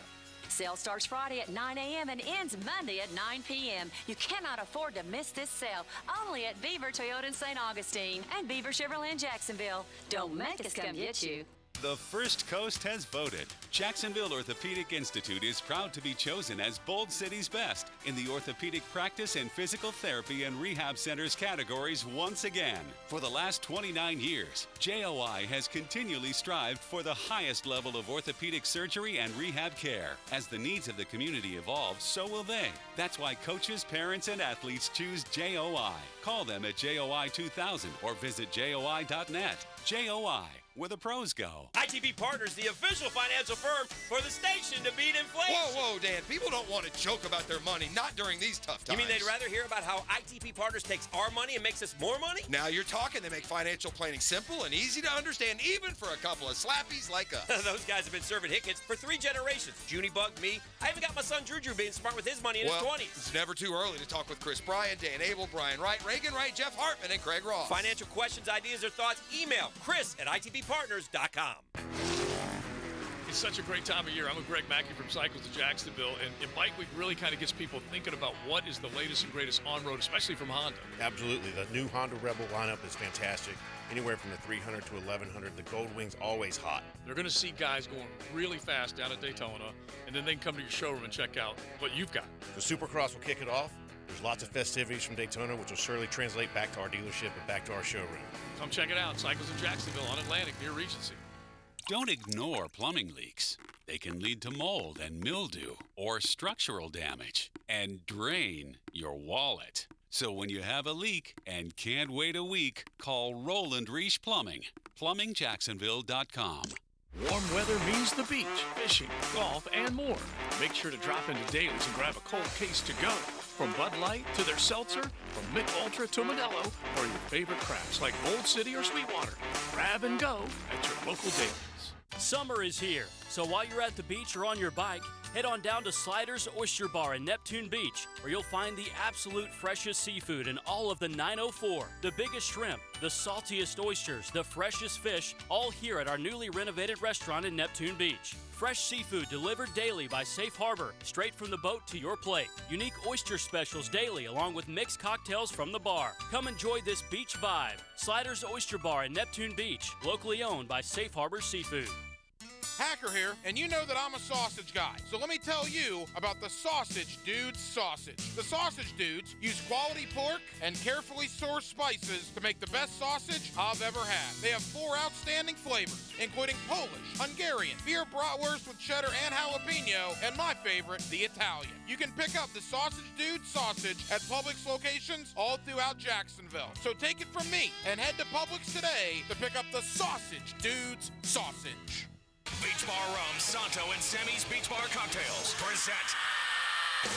Sale starts Friday at 9 a.m. and ends Monday at 9 p.m. You cannot afford to miss this sale. Only at Beaver Toyota in St. Augustine and Beaver Chevrolet in Jacksonville. Don't make us come get you. The First Coast has voted. Jacksonville Orthopedic Institute is proud to be chosen as Bold City's best in the orthopedic practice and physical therapy and rehab centers categories once again. For the last 29 years, JOI has continually strived for the highest level of orthopedic surgery and rehab care. As the needs of the community evolve, so will they. That's why coaches, parents, and athletes choose JOI. Call them at JOI 2000 or visit JOI.net. JOI, where the pros go. ITP Partners, the official financial firm for the station to beat inflation. Whoa, Dan. People don't want to joke about their money, not during these tough times. You mean they'd rather hear about how ITP Partners takes our money and makes us more money? Now you're talking. They make financial planning simple and easy to understand, even for a couple of slappies like us. Those guys have been serving Hickets for 3 generations. Junie Bug, me. I even got my son Juju being smart with his money in his 20s. It's never too early to talk with Chris Bryan, Dan Abel, Brian Wright, Reagan Wright, Jeff Hartman, and Craig Ross. Financial questions, ideas, or thoughts, email chris@itbpartners.com. It's such a great time of year. I'm with Greg Mackey from Cycles of Jacksonville, and Bike Week really kind of gets people thinking about what is the latest and greatest on-road, especially from Honda. Absolutely. The new Honda Rebel lineup is fantastic. Anywhere from the 300 to 1100, the Gold Wing's always hot. They're going to see guys going really fast down at Daytona, and then they can come to your showroom and check out what you've got. The Supercross will kick it off. There's lots of festivities from Daytona, which will surely translate back to our dealership and back to our showroom. Come check it out. Cycles in Jacksonville on Atlantic near Regency. Don't ignore plumbing leaks. They can lead to mold and mildew or structural damage and drain your wallet. So when you have a leak and can't wait a week, call Roland Reich Plumbing. PlumbingJacksonville.com. Warm weather means the beach, fishing, golf, and more. Make sure to drop into Daly's and grab a cold case to go. From Bud Light to their seltzer, from Mick Ultra to Modelo, or your favorite crafts like Bold City or Sweetwater. Grab and go at your local Daly's. Summer is here, so while you're at the beach or on your bike, head on down to Sliders Oyster Bar in Neptune Beach, where you'll find the absolute freshest seafood in all of the 904, the biggest shrimp, the saltiest oysters, the freshest fish, all here at our newly renovated restaurant in Neptune Beach. Fresh seafood delivered daily by Safe Harbor, straight from the boat to your plate. Unique oyster specials daily, along with mixed cocktails from the bar. Come enjoy this beach vibe. Sliders Oyster Bar in Neptune Beach, locally owned by Safe Harbor Seafood. Hacker here, and you know that I'm a sausage guy. So let me tell you about the Sausage Dudes sausage. The Sausage Dudes use quality pork and carefully sourced spices to make the best sausage I've ever had. They have 4 outstanding flavors, including Polish, Hungarian, beer bratwurst with cheddar and jalapeno, and my favorite, the Italian. You can pick up the Sausage Dudes sausage at Publix locations all throughout Jacksonville. So take it from me and head to Publix today to pick up the Sausage Dudes sausage. Beach Bar Rum, Santo, and Sammy's Beach Bar Cocktails present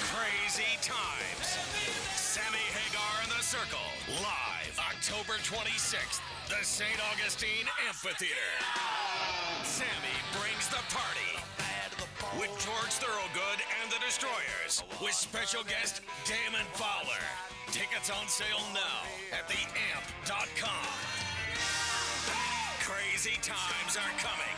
Crazy Times. Sammy Hagar and the Circle, live October 26th, the St. Augustine Amphitheater. Sammy brings the party with George Thorogood and the Destroyers, with special guest Damon Fowler. Tickets on sale now at theamp.com. Crazy times are coming.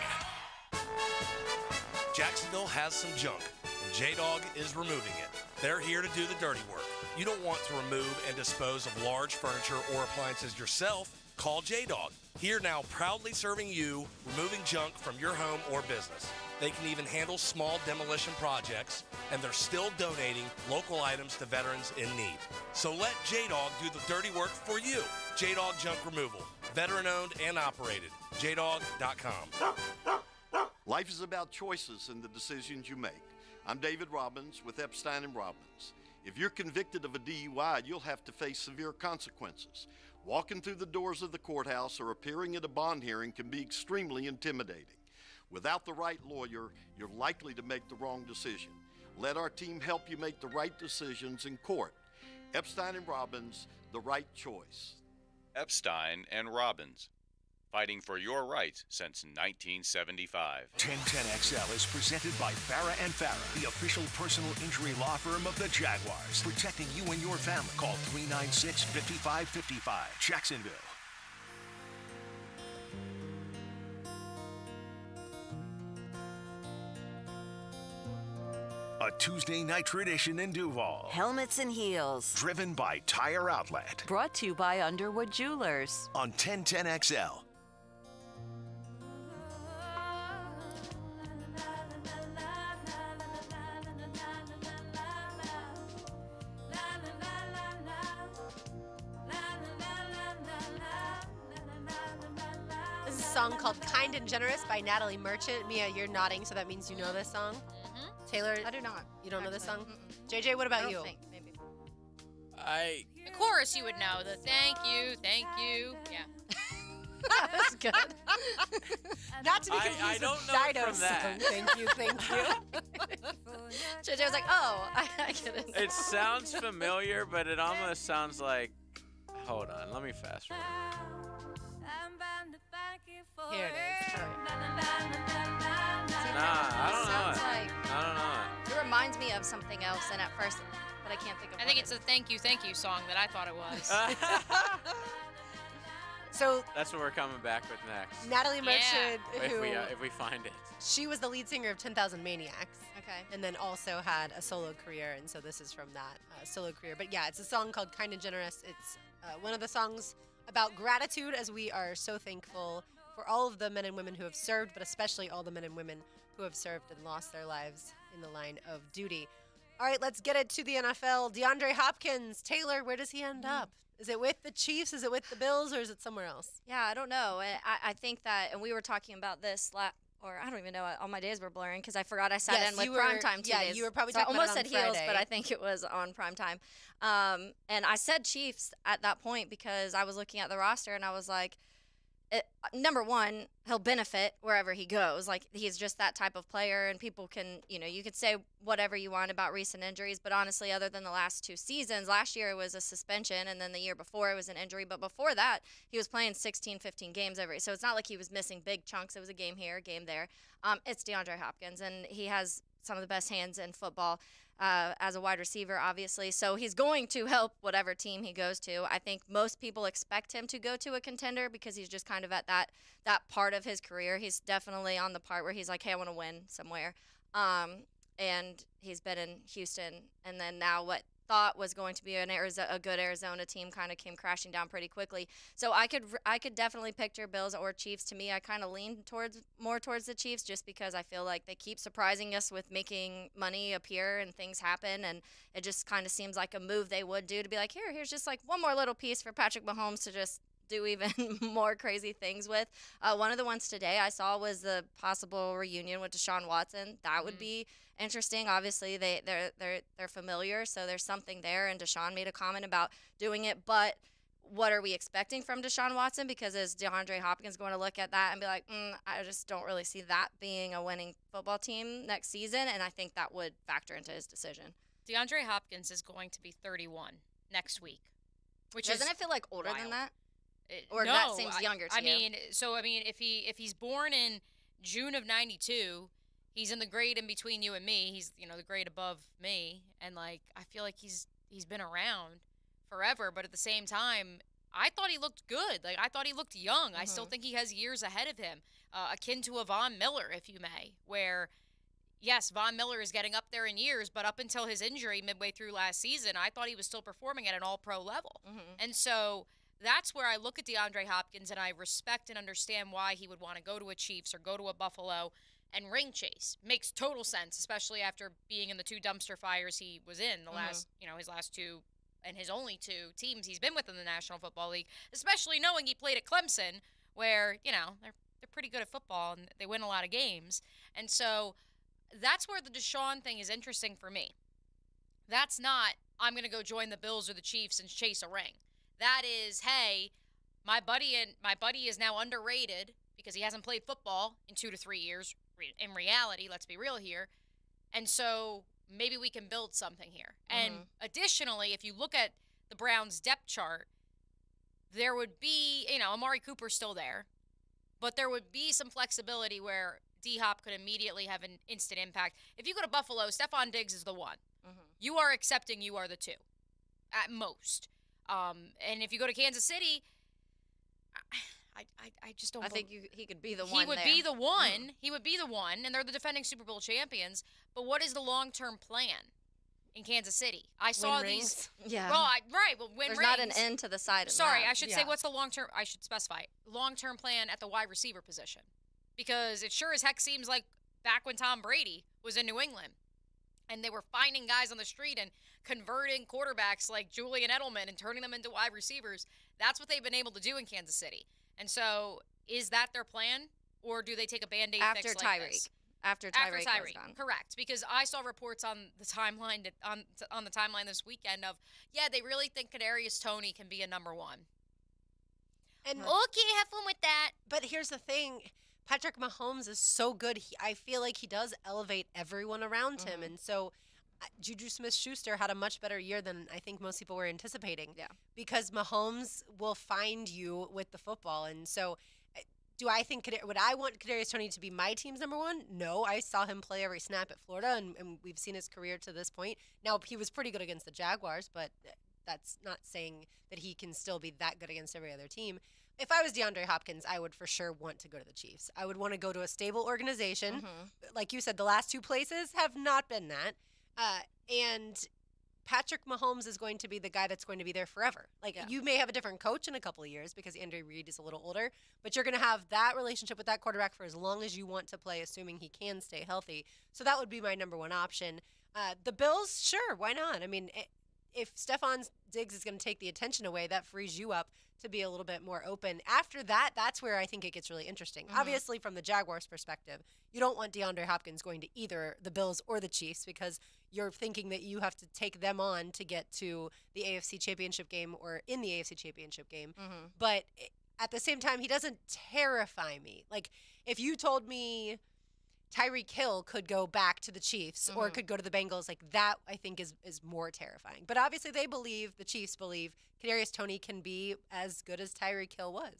Jacksonville has some junk, and J-Dog is removing it. They're here to do the dirty work. You don't want to remove and dispose of large furniture or appliances yourself? Call J-Dog. Here now, proudly serving you, removing junk from your home or business. They can even handle small demolition projects, and they're still donating local items to veterans in need. So let J-Dog do the dirty work for you. J-Dog Junk Removal. Veteran-owned and operated. JDog.com. Life is about choices and the decisions you make. I'm David Robbins with Epstein & Robbins. If you're convicted of a DUI, you'll have to face severe consequences. Walking through the doors of the courthouse or appearing at a bond hearing can be extremely intimidating. Without the right lawyer, you're likely to make the wrong decision. Let our team help you make the right decisions in court. Epstein & Robbins, the right choice. Epstein & Robbins, fighting for your rights since 1975. 1010XL is presented by Farah & Farah, the official personal injury law firm of the Jaguars, protecting you and your family. Call 396-5555, Jacksonville. A Tuesday night tradition in Duval. Helmets and Heels. Driven by Tire Outlet. Brought to you by Underwood Jewelers. On 1010XL. This is a song called Kind and Generous by Natalie Merchant. Mia, you're nodding, so that means you know this song. Taylor? I do not. You don't know this song? JJ, what about you? Maybe. The chorus you would know. The thank you. Yeah. That's good. Not to be confused I don't with know it Dido's from that. song. Thank you. JJ was like, oh, I get it. It sounds familiar, but it almost sounds like. Hold on, let me fast forward. Here it is. I don't know Sounds it. like- I don't know It reminds me of something else, and at first, but I can't think of I what think it it's a thank you song that I thought it was. So That's what we're coming back with next. Natalie Merchant, who If we find it. she was the lead singer of 10,000 Maniacs. Okay. And then also had a solo career, and so this is from that solo career. But yeah, it's a song called Kind and Generous. It's one of the songs about gratitude, as we are so thankful for all of the men and women who have served, but especially all the men and women who have served and lost their lives in the line of duty. All right, let's get it to the NFL. DeAndre Hopkins, Taylor, where does he end up? Is it with the Chiefs? Is it with the Bills? Or is it somewhere else? Yeah, I don't know. I think that, and we were talking about this or I don't even know. All my days were blurring because I forgot I sat in with primetime 2 days. You were probably so talking I almost about it said on Heels, Friday. but I think it was on primetime. And I said Chiefs at that point because I was looking at the roster and I was like, number one, he'll benefit wherever he goes. Like, he's just that type of player, and people can, you could say whatever you want about recent injuries, but honestly, other than the last 2 seasons, last year it was a suspension, and then the year before it was an injury, but before that, he was playing 16, 15 games so it's not like he was missing big chunks. It was a game here, a game there. It's DeAndre Hopkins, and he has some of the best hands in football. As a wide receiver, obviously. So he's going to help whatever team he goes to. I think most people expect him to go to a contender because he's just kind of at that part of his career. He's definitely on the part where he's like, hey, I want to win somewhere. And he's been in Houston. And then now what thought was going to be a good Arizona team kind of came crashing down pretty quickly. So I could definitely picture Bills or Chiefs. To me, I kind of lean more towards the Chiefs just because I feel like they keep surprising us with making money appear and things happen, and it just kind of seems like a move they would do to be like, here's just like one more little piece for Patrick Mahomes to just do even more crazy things with. One of the ones today I saw was the possible reunion with Deshaun Watson. That would be interesting. Obviously, they're familiar, so there's something there. And Deshaun made a comment about doing it, but what are we expecting from Deshaun Watson? Because is DeAndre Hopkins going to look at that and be like, I just don't really see that being a winning football team next season, and I think that would factor into his decision. DeAndre Hopkins is going to be 31 next week, which doesn't it feel like older than wild. that? Or no, that seems younger to you? I mean, if he's born in June of '92, he's in the grade in between you and me. He's the grade above me, and like I feel like he's been around forever. But at the same time, I thought he looked good. Like I thought he looked young. I still think he has years ahead of him, akin to a Von Miller, if you may, where. Yes, Von Miller is getting up there in years, but up until his injury midway through last season, I thought he was still performing at an all-pro level. And so that's where I look at DeAndre Hopkins, and I respect and understand why he would want to go to a Chiefs or go to a Buffalo and ring chase. Makes total sense, especially after being in the 2 dumpster fires he was in the last, his last 2 and his only 2 teams he's been with in the National Football League, especially knowing he played at Clemson where, they're pretty good at football and they win a lot of games. And so that's where the Deshaun thing is interesting for me. That's not, I'm going to go join the Bills or the Chiefs and chase a ring. That is, hey, my buddy is now underrated because he hasn't played football in 2 to 3 years. In reality, let's be real here. And so maybe we can build something here. And additionally, if you look at the Browns' depth chart, there would be, Amari Cooper's still there, but there would be some flexibility where D-Hop could immediately have an instant impact. If you go to Buffalo, Stephon Diggs is the one. You are accepting you are the 2 at most. And if you go to Kansas City, I just don't. I think he could be the one. He would be the one. He would be the one, and they're the defending Super Bowl champions. But what is the long-term plan in Kansas City? I saw Win these. rings? Yeah. Well, win There's rings. not an end to the side of Sorry, that. I should say what's the long-term. I should specify long-term plan at the wide receiver position, because it sure as heck seems like back when Tom Brady was in New England, and they were finding guys on the street and converting quarterbacks like Julian Edelman and turning them into wide receivers. That's what they've been able to do in Kansas City. And so, is that their plan, or do they take a Band-Aid After fix like this? After Tyreek goes down. Correct. Because I saw reports on the timeline on the timeline this weekend of, they really think Kadarius Toney can be a number 1. And okay, have fun with that. But here's the thing. Patrick Mahomes is so good. I feel like he does elevate everyone around him. And so Juju Smith-Schuster had a much better year than I think most people were anticipating. Yeah. Because Mahomes will find you with the football. And so would I want Kadarius Toney to be my team's number 1? No. I saw him play every snap at Florida, and we've seen his career to this point. Now, he was pretty good against the Jaguars, but that's not saying that he can still be that good against every other team. If I was DeAndre Hopkins, I would for sure want to go to the Chiefs. I would want to go to a stable organization. Like you said, the last 2 places have not been that. And Patrick Mahomes is going to be the guy that's going to be there forever. You may have a different coach in a couple of years because Andy Reid is a little older, but you're going to have that relationship with that quarterback for as long as you want to play, assuming he can stay healthy. So that would be my number 1 option. The Bills, sure, why not? I mean, if Stephon Diggs is going to take the attention away, that frees you up to be a little bit more open. After that, that's where I think it gets really interesting. Obviously, from the Jaguars' perspective, you don't want DeAndre Hopkins going to either the Bills or the Chiefs because you're thinking that you have to take them on to get to the AFC Championship game or in the AFC Championship game. But at the same time, he doesn't terrify me. Like, if you told me Tyreek Hill could go back to the Chiefs or could go to the Bengals, like that I think is more terrifying. But obviously the Chiefs believe Kadarius Toney can be as good as Tyreek Hill was.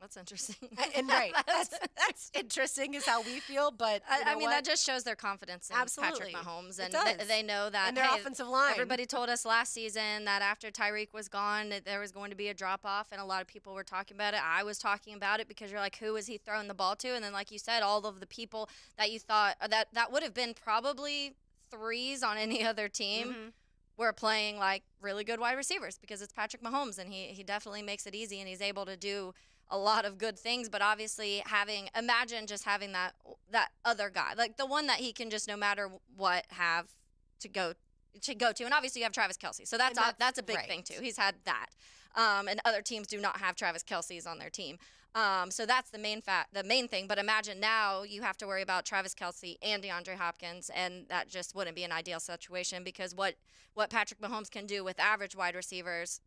That's interesting. And right, that's interesting is how we feel. But I mean, that just shows their confidence in Absolutely. Patrick Mahomes, It and does. they know that. And their offensive line. Everybody told us last season that after Tyreek was gone, that there was going to be a drop off, and a lot of people were talking about it. I was talking about it because you're like, who is he throwing the ball to? And then, like you said, all of the people that you thought that would have been probably threes on any other team. We're playing like really good wide receivers because it's Patrick Mahomes, and he definitely makes it easy, and he's able to do a lot of good things. But obviously imagine just having that other guy, like the one that he can just no matter what have to go to. And obviously you have Travis Kelce, so that's a big thing too. He's had that, and other teams do not have Travis Kelce's on their team. So that's the main thing. But imagine now you have to worry about Travis Kelce and DeAndre Hopkins, and that just wouldn't be an ideal situation because what Patrick Mahomes can do with average wide receivers,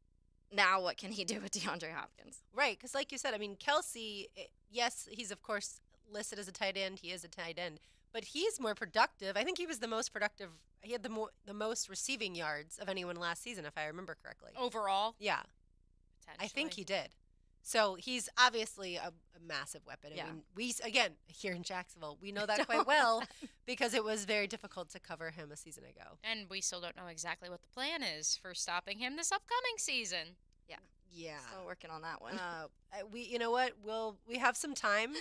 now what can he do with DeAndre Hopkins? Right, because like you said, I mean, Kelce, yes, he's of course listed as a tight end. He is a tight end, but he's more productive. I think he was the most productive. He had the most receiving yards of anyone last season, if I remember correctly. Overall? Yeah. I think he did. So he's obviously a massive weapon. I mean, we, again, here in Jacksonville, we know that quite well because it was very difficult to cover him a season ago. And we still don't know exactly what the plan is for stopping him this upcoming season. Yeah. Still working on that one. You know what? We have some time.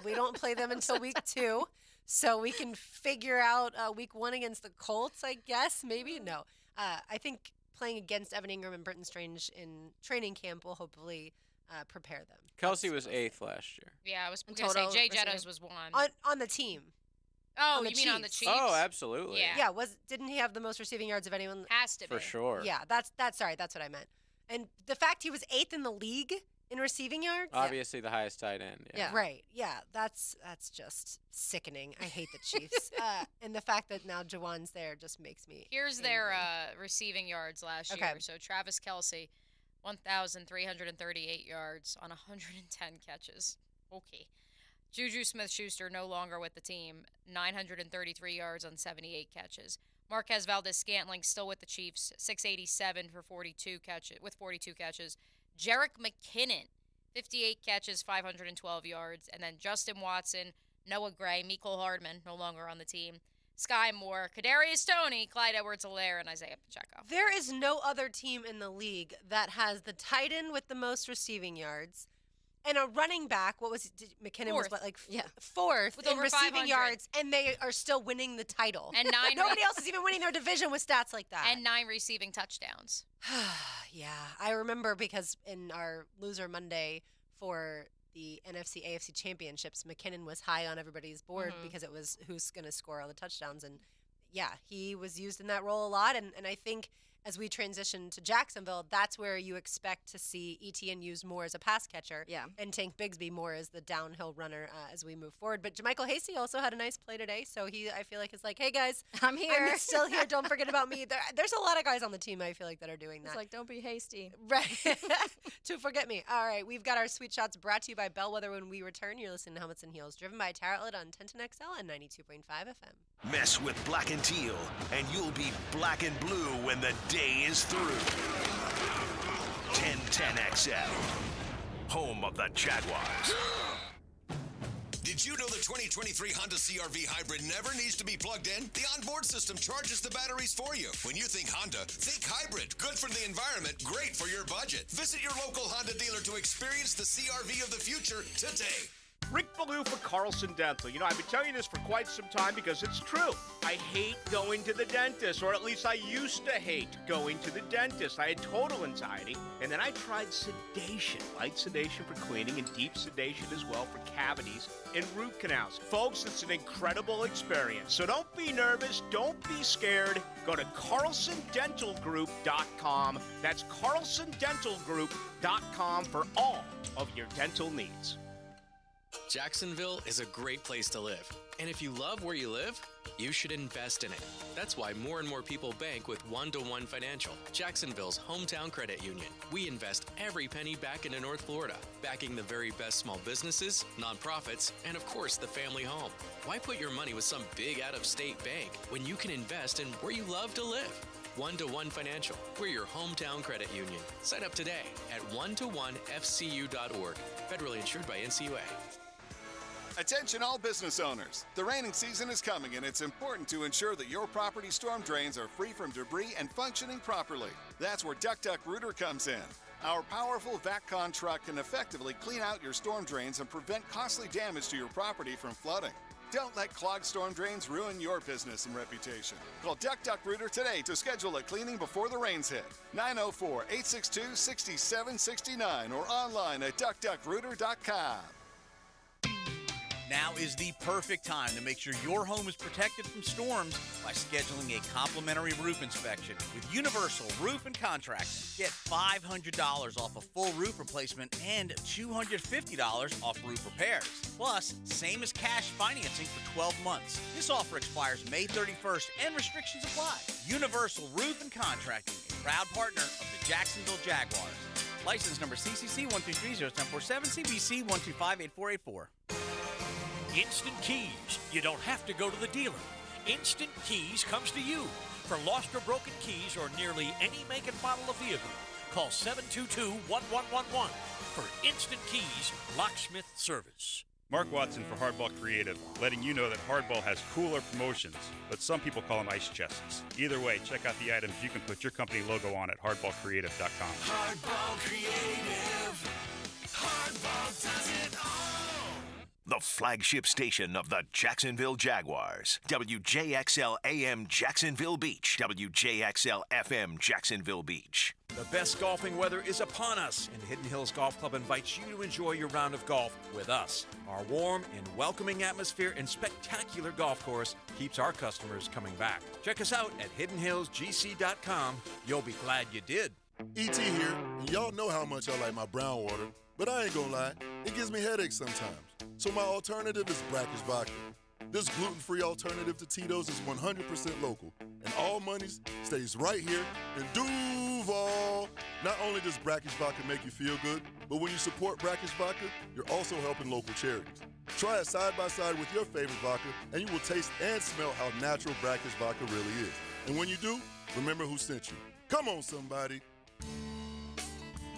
We don't play them until week 2, so we can figure out week 1 against the Colts, I guess. Maybe. No. I think playing against Evan Ingram and Britton Strange in training camp will hopefully prepare them. Kelsey was 8th last year. Yeah, I was going to say Jay Jettos was 1. On the team. Oh, on the you mean on the Chiefs? Oh, absolutely. Yeah. Didn't he have the most receiving yards of anyone? Has to be. For sure. Yeah, that's sorry, that's what I meant. And the fact he was 8th in the league in receiving yards. Obviously the highest tight end. Yeah. Right. Yeah, that's just sickening. I hate the Chiefs. And the fact that now Jawan's there just makes me Here's angry. their receiving yards last year. So Travis Kelce, 1,338 yards on 110 catches. Okay. Juju Smith-Schuster no longer with the team, 933 yards on 78 catches. Marquez Valdes-Scantling still with the Chiefs, 687 for 42 catches. Jerick McKinnon, 58 catches, 512 yards. And then Justin Watson, Noah Gray, Mecole Hardman, no longer on the team. Sky Moore, Kadarius Toney, Clyde Edwards-Helaire, and Isaiah Pacheco. There is no other team in the league that has the tight end with the most receiving yards and a running back. What was it? McKinnon was fourth with in over receiving 500 yards, and they are still winning the title. And 9 Nobody else is even winning their division with stats like that. And 9 receiving touchdowns. Yeah, I remember because in our Loser Monday for the NFC AFC championships, McKinnon was high on everybody's board because it was who's going to score all the touchdowns. And yeah, he was used in that role a lot. And I think as we transition to Jacksonville, that's where you expect to see Etienne used more as a pass catcher and Tank Bigsby more as the downhill runner as we move forward. But JaMychal Hasty also had a nice play today, so I feel like is like, hey guys, I'm here. I'm still here. Don't forget about me. There's a lot of guys on the team I feel like that are doing that. It's like, don't be hasty. Right. To forget me. All right, we've got our Sweet Shots brought to you by Bellwether when we return. You're listening to Helmets and Heels, driven by Tower Outlet on 1010XL and 92.5 FM. Mess with black and teal, and you'll be black and blue when the day is through. 1010XL, home of the Jaguars. Did you know the 2023 Honda CR-V Hybrid never needs to be plugged in? The onboard system charges the batteries for you. When you think Honda, think hybrid. Good for the environment, great for your budget. Visit your local Honda dealer to experience the CR-V of the future today. Rick Ballou for Carlson Dental. You know, I've been telling you this for quite some time because it's true. I hate going to the dentist, or at least I used to hate going to the dentist. I had total anxiety, and then I tried sedation, light sedation for cleaning and deep sedation as well for cavities and root canals. Folks, it's an incredible experience. So don't be nervous, don't be scared. Go to CarlsonDentalGroup.com. That's CarlsonDentalGroup.com for all of your dental needs. Jacksonville is a great place to live. And if you love where you live, you should invest in it. That's why more and more people bank with One-to-One Financial, Jacksonville's hometown credit union. We invest every penny back into North Florida, backing the very best small businesses, nonprofits, and of course the family home. Why put your money with some big out-of-state bank when you can invest in where you love to live? One-to-One Financial. We're your hometown credit union. Sign up today at one-to-one-fcu.org. Federally insured by NCUA. Attention all business owners. The raining season is coming and it's important to ensure that your property storm drains are free from debris and functioning properly. That's where Duck Duck Rooter comes in. Our powerful VACCON truck can effectively clean out your storm drains and prevent costly damage to your property from flooding. Don't let clogged storm drains ruin your business and reputation. Call Duck Duck Rooter today to schedule a cleaning before the rains hit. 904-862-6769 or online at duckduckrooter.com. Now is the perfect time to make sure your home is protected from storms by scheduling a complimentary roof inspection with Universal Roof and Contracting. Get $500 off a full roof replacement and $250 off roof repairs. Plus, same as cash financing for 12 months. This offer expires May 31st and restrictions apply. Universal Roof and Contracting, a proud partner of the Jacksonville Jaguars. License number CCC 123-0147, CBC 125-8484. Instant Keys. You don't have to go to the dealer. Instant Keys comes to you. For lost or broken keys or nearly any make and model of vehicle, call 722-1111 for Instant Keys locksmith service. Mark Watson for Hardball Creative, letting you know that Hardball has cooler promotions, but some people call them ice chests. Either way, check out the items you can put your company logo on at hardballcreative.com. Hardball Creative. Hardball does it all. The flagship station of the Jacksonville Jaguars. WJXL AM Jacksonville Beach. WJXL FM Jacksonville Beach. The best golfing weather is upon us, and Hidden Hills Golf Club invites you to enjoy your round of golf with us. Our warm and welcoming atmosphere and spectacular golf course keeps our customers coming back. Check us out at hiddenhillsgc.com. You'll be glad you did. E.T. here, and y'all know how much I like my brown water, but I ain't gonna lie, it gives me headaches sometimes. So my alternative is Brackish Vodka. This gluten-free alternative to Tito's is 100% local, and all monies stays right here in Duval. Not only does Brackish Vodka make you feel good, but when you support Brackish Vodka, you're also helping local charities. Try it side by side with your favorite vodka, and you will taste and smell how natural Brackish Vodka really is. And when you do, remember who sent you. Come on, somebody.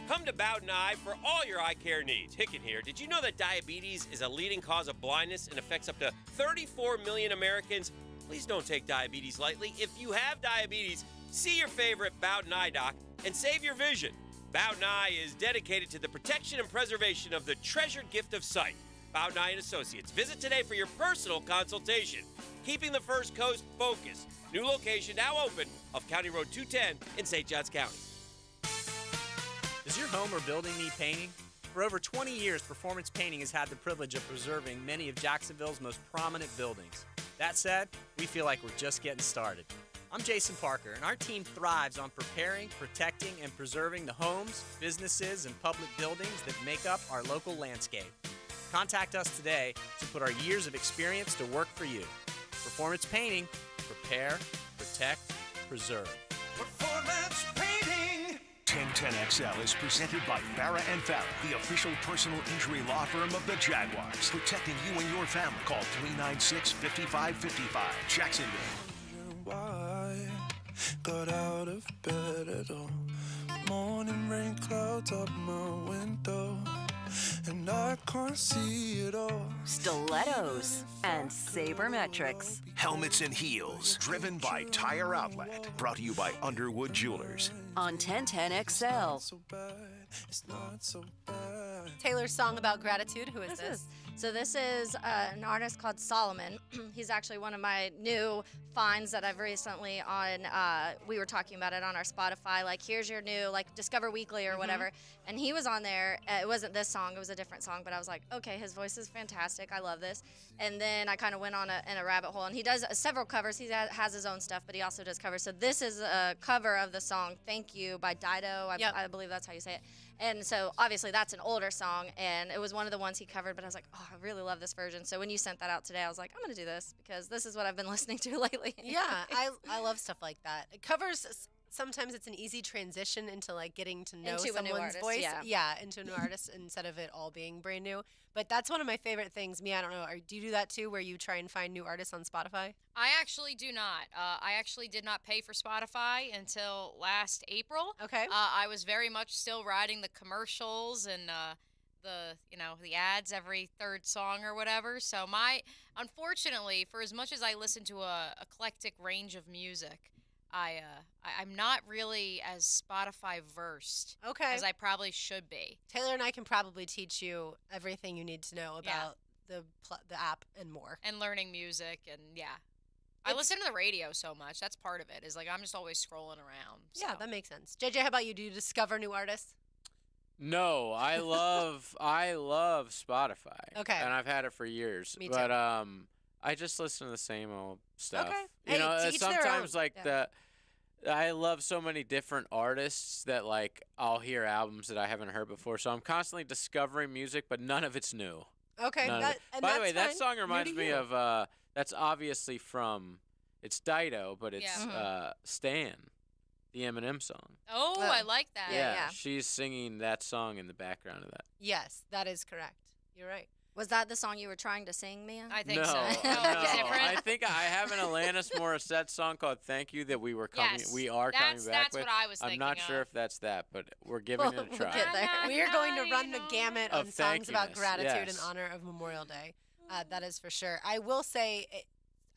Come to Bowden Eye for all your eye care needs. Hicken here. Did you know that diabetes is a leading cause of blindness and affects up to 34 million Americans? Please don't take diabetes lightly. If you have diabetes, see your favorite Bowden Eye doc and save your vision. Bowden Eye is dedicated to the protection and preservation of the treasured gift of sight. Bowden Eye & Associates. Visit today for your personal consultation. Keeping the First Coast focused. New location now open off County Road 210 in St. Johns County. Does your home or building need painting? For over 20 years, Performance Painting has had the privilege of preserving many of Jacksonville's most prominent buildings. That said, we feel like we're just getting started. I'm Jason Parker, and our team thrives on preparing, protecting, and preserving the homes, businesses, and public buildings that make up our local landscape. Contact us today to put our years of experience to work for you. Performance Painting. Prepare, protect, preserve. Performance Painting. 1010XL is presented by Farah & Farah, the official personal injury law firm of the Jaguars. Protecting you and your family. Call 396-5555. Jacksonville. Why got out of bed at all? Morning rain clouds up my window, and I can't see it all. Stilettos and Sabermetrics. Helmets and Heels, driven by Tire Outlet. Brought to you by Underwood Jewelers. On 1010XL. Taylor's song about gratitude. Who is this? So this is an artist called Solomon. He's actually one of my new finds that I've recently on. We were talking about it on our Spotify. Like, here's your new Discover Weekly or whatever. And he was on there. It wasn't this song. It was a different song. But I was like, okay, his voice is fantastic. I love this. And then I kind of went on in a rabbit hole. And he does several covers. He has his own stuff, but he also does covers. So this is a cover of the song "Thank You" by Dido. I believe that's how you say it. And so obviously that's an older song, and it was one of the ones he covered, but I was like, oh, I really love this version. So when you sent that out today, I was like, I'm going to do this because this is what I've been listening to lately. Yeah, I love stuff like that. Covers, sometimes it's an easy transition into getting to know Into a new someone's artist, voice. yeah. Into a new artist instead of it all being brand new. But that's one of my favorite things. Mia, I don't know, do you do that too, where you try and find new artists on Spotify? I actually do not. I actually did not pay for Spotify until last April. Okay. I was very much still riding the commercials and the ads every third song or whatever. So unfortunately, for as much as I listen to a eclectic range of music, I'm not really as Spotify versed as I probably should be. Taylor and I can probably teach you everything you need to know about the app and more. And learning music and I listen to the radio so much. That's part of it. Is I'm just always scrolling around. So. Yeah, that makes sense. JJ, how about you? Do you discover new artists? No, I love Spotify. Okay. And I've had it for years. Me too. But I just listen to the same old stuff. Okay. You Hey, know, to each their sometimes own. I love so many different artists that I'll hear albums that I haven't heard before. So I'm constantly discovering music, but none of it's new. Okay. None of it. And By the that's way, that fine. song New reminds to me you. of that's obviously from it's Dido, but it's Stan, the Eminem song. Oh, I like that. Yeah. She's singing that song in the background of that. Yes, that is correct. You're right. Was that the song you were trying to sing, Mia? I think no, so. no. Different. I think I have an Alanis Morissette song called "Thank You" that we are coming That's back with. what I was I'm thinking not sure of. if that's that, but we're giving it a try. Get there. We are going to run the gamut Of on songs about thankiness, gratitude yes. in honor of Memorial Day. That is for sure. I will say,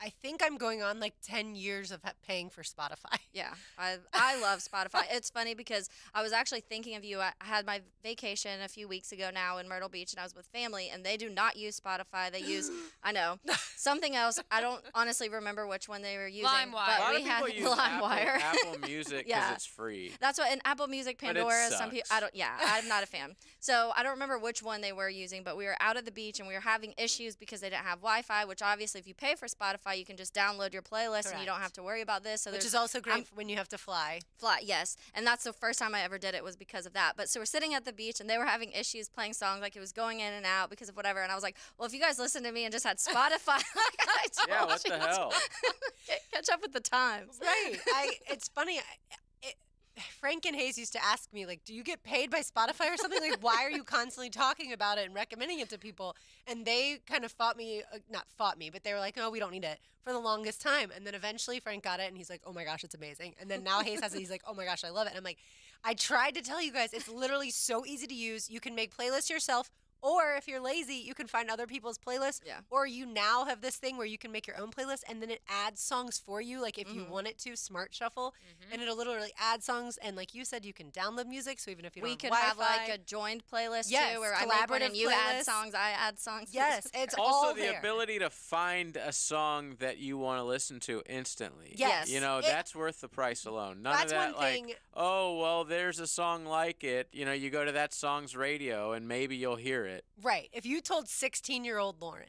I think I'm going on 10 years of paying for Spotify. Yeah, I love Spotify. It's funny because I was actually thinking of you. I had my vacation a few weeks ago now in Myrtle Beach, and I was with family, and they do not use Spotify. They use, I know, something else. I don't honestly remember which one they were using. LimeWire. But A lot we of people had use LimeWire. Apple Music because Yeah. it's free. That's what, and Apple Music, But it Pandora, some people, sucks. I'm not a fan. So I don't remember which one they were using, but we were out at the beach and we were having issues because they didn't have Wi-Fi, which obviously if you pay for Spotify, you can just download your playlist and you don't Correct. have to worry about this. So Which there's- is also great I'm- for when you have to fly. yes. And that's the first time I ever did it was because of that. But so we're sitting at the beach and they were having issues playing songs, like it was going in and out because of whatever. And I was like, well, if you guys listened to me and just had Spotify, Yeah, what the hell? catch up with the times. Right. It's funny. Frank and Hayes used to ask me, do you get paid by Spotify or something? Why are you constantly talking about it and recommending it to people? And they kind of not fought me, but they were like, no, we don't need it for the longest time. And then eventually Frank got it and he's like, oh my gosh, it's amazing. And then now Hayes has it. He's like, oh my gosh, I love it. And I'm like, I tried to tell you guys, it's literally so easy to use. You can make playlists yourself. Or if you're lazy, you can find other people's playlists. Yeah. Or you now have this thing where you can make your own playlist and then it adds songs for you. Like if you want it to, Smart Shuffle. And it'll literally add songs. And like you said, you can download music. So even if you don't We have could Wi-Fi, have a joined playlist Yes, too, where I make one collaborative and you add playlist. songs, I add songs. Yes, it's Also, all the there. ability to find a song that you want to listen to instantly. Yes. You know, It- that's worth the price alone. None of That's that, one thing- oh, well, there's a song like it. You know, you go to that song's radio and maybe you'll hear it. Right. If you told 16-year-old Lauren,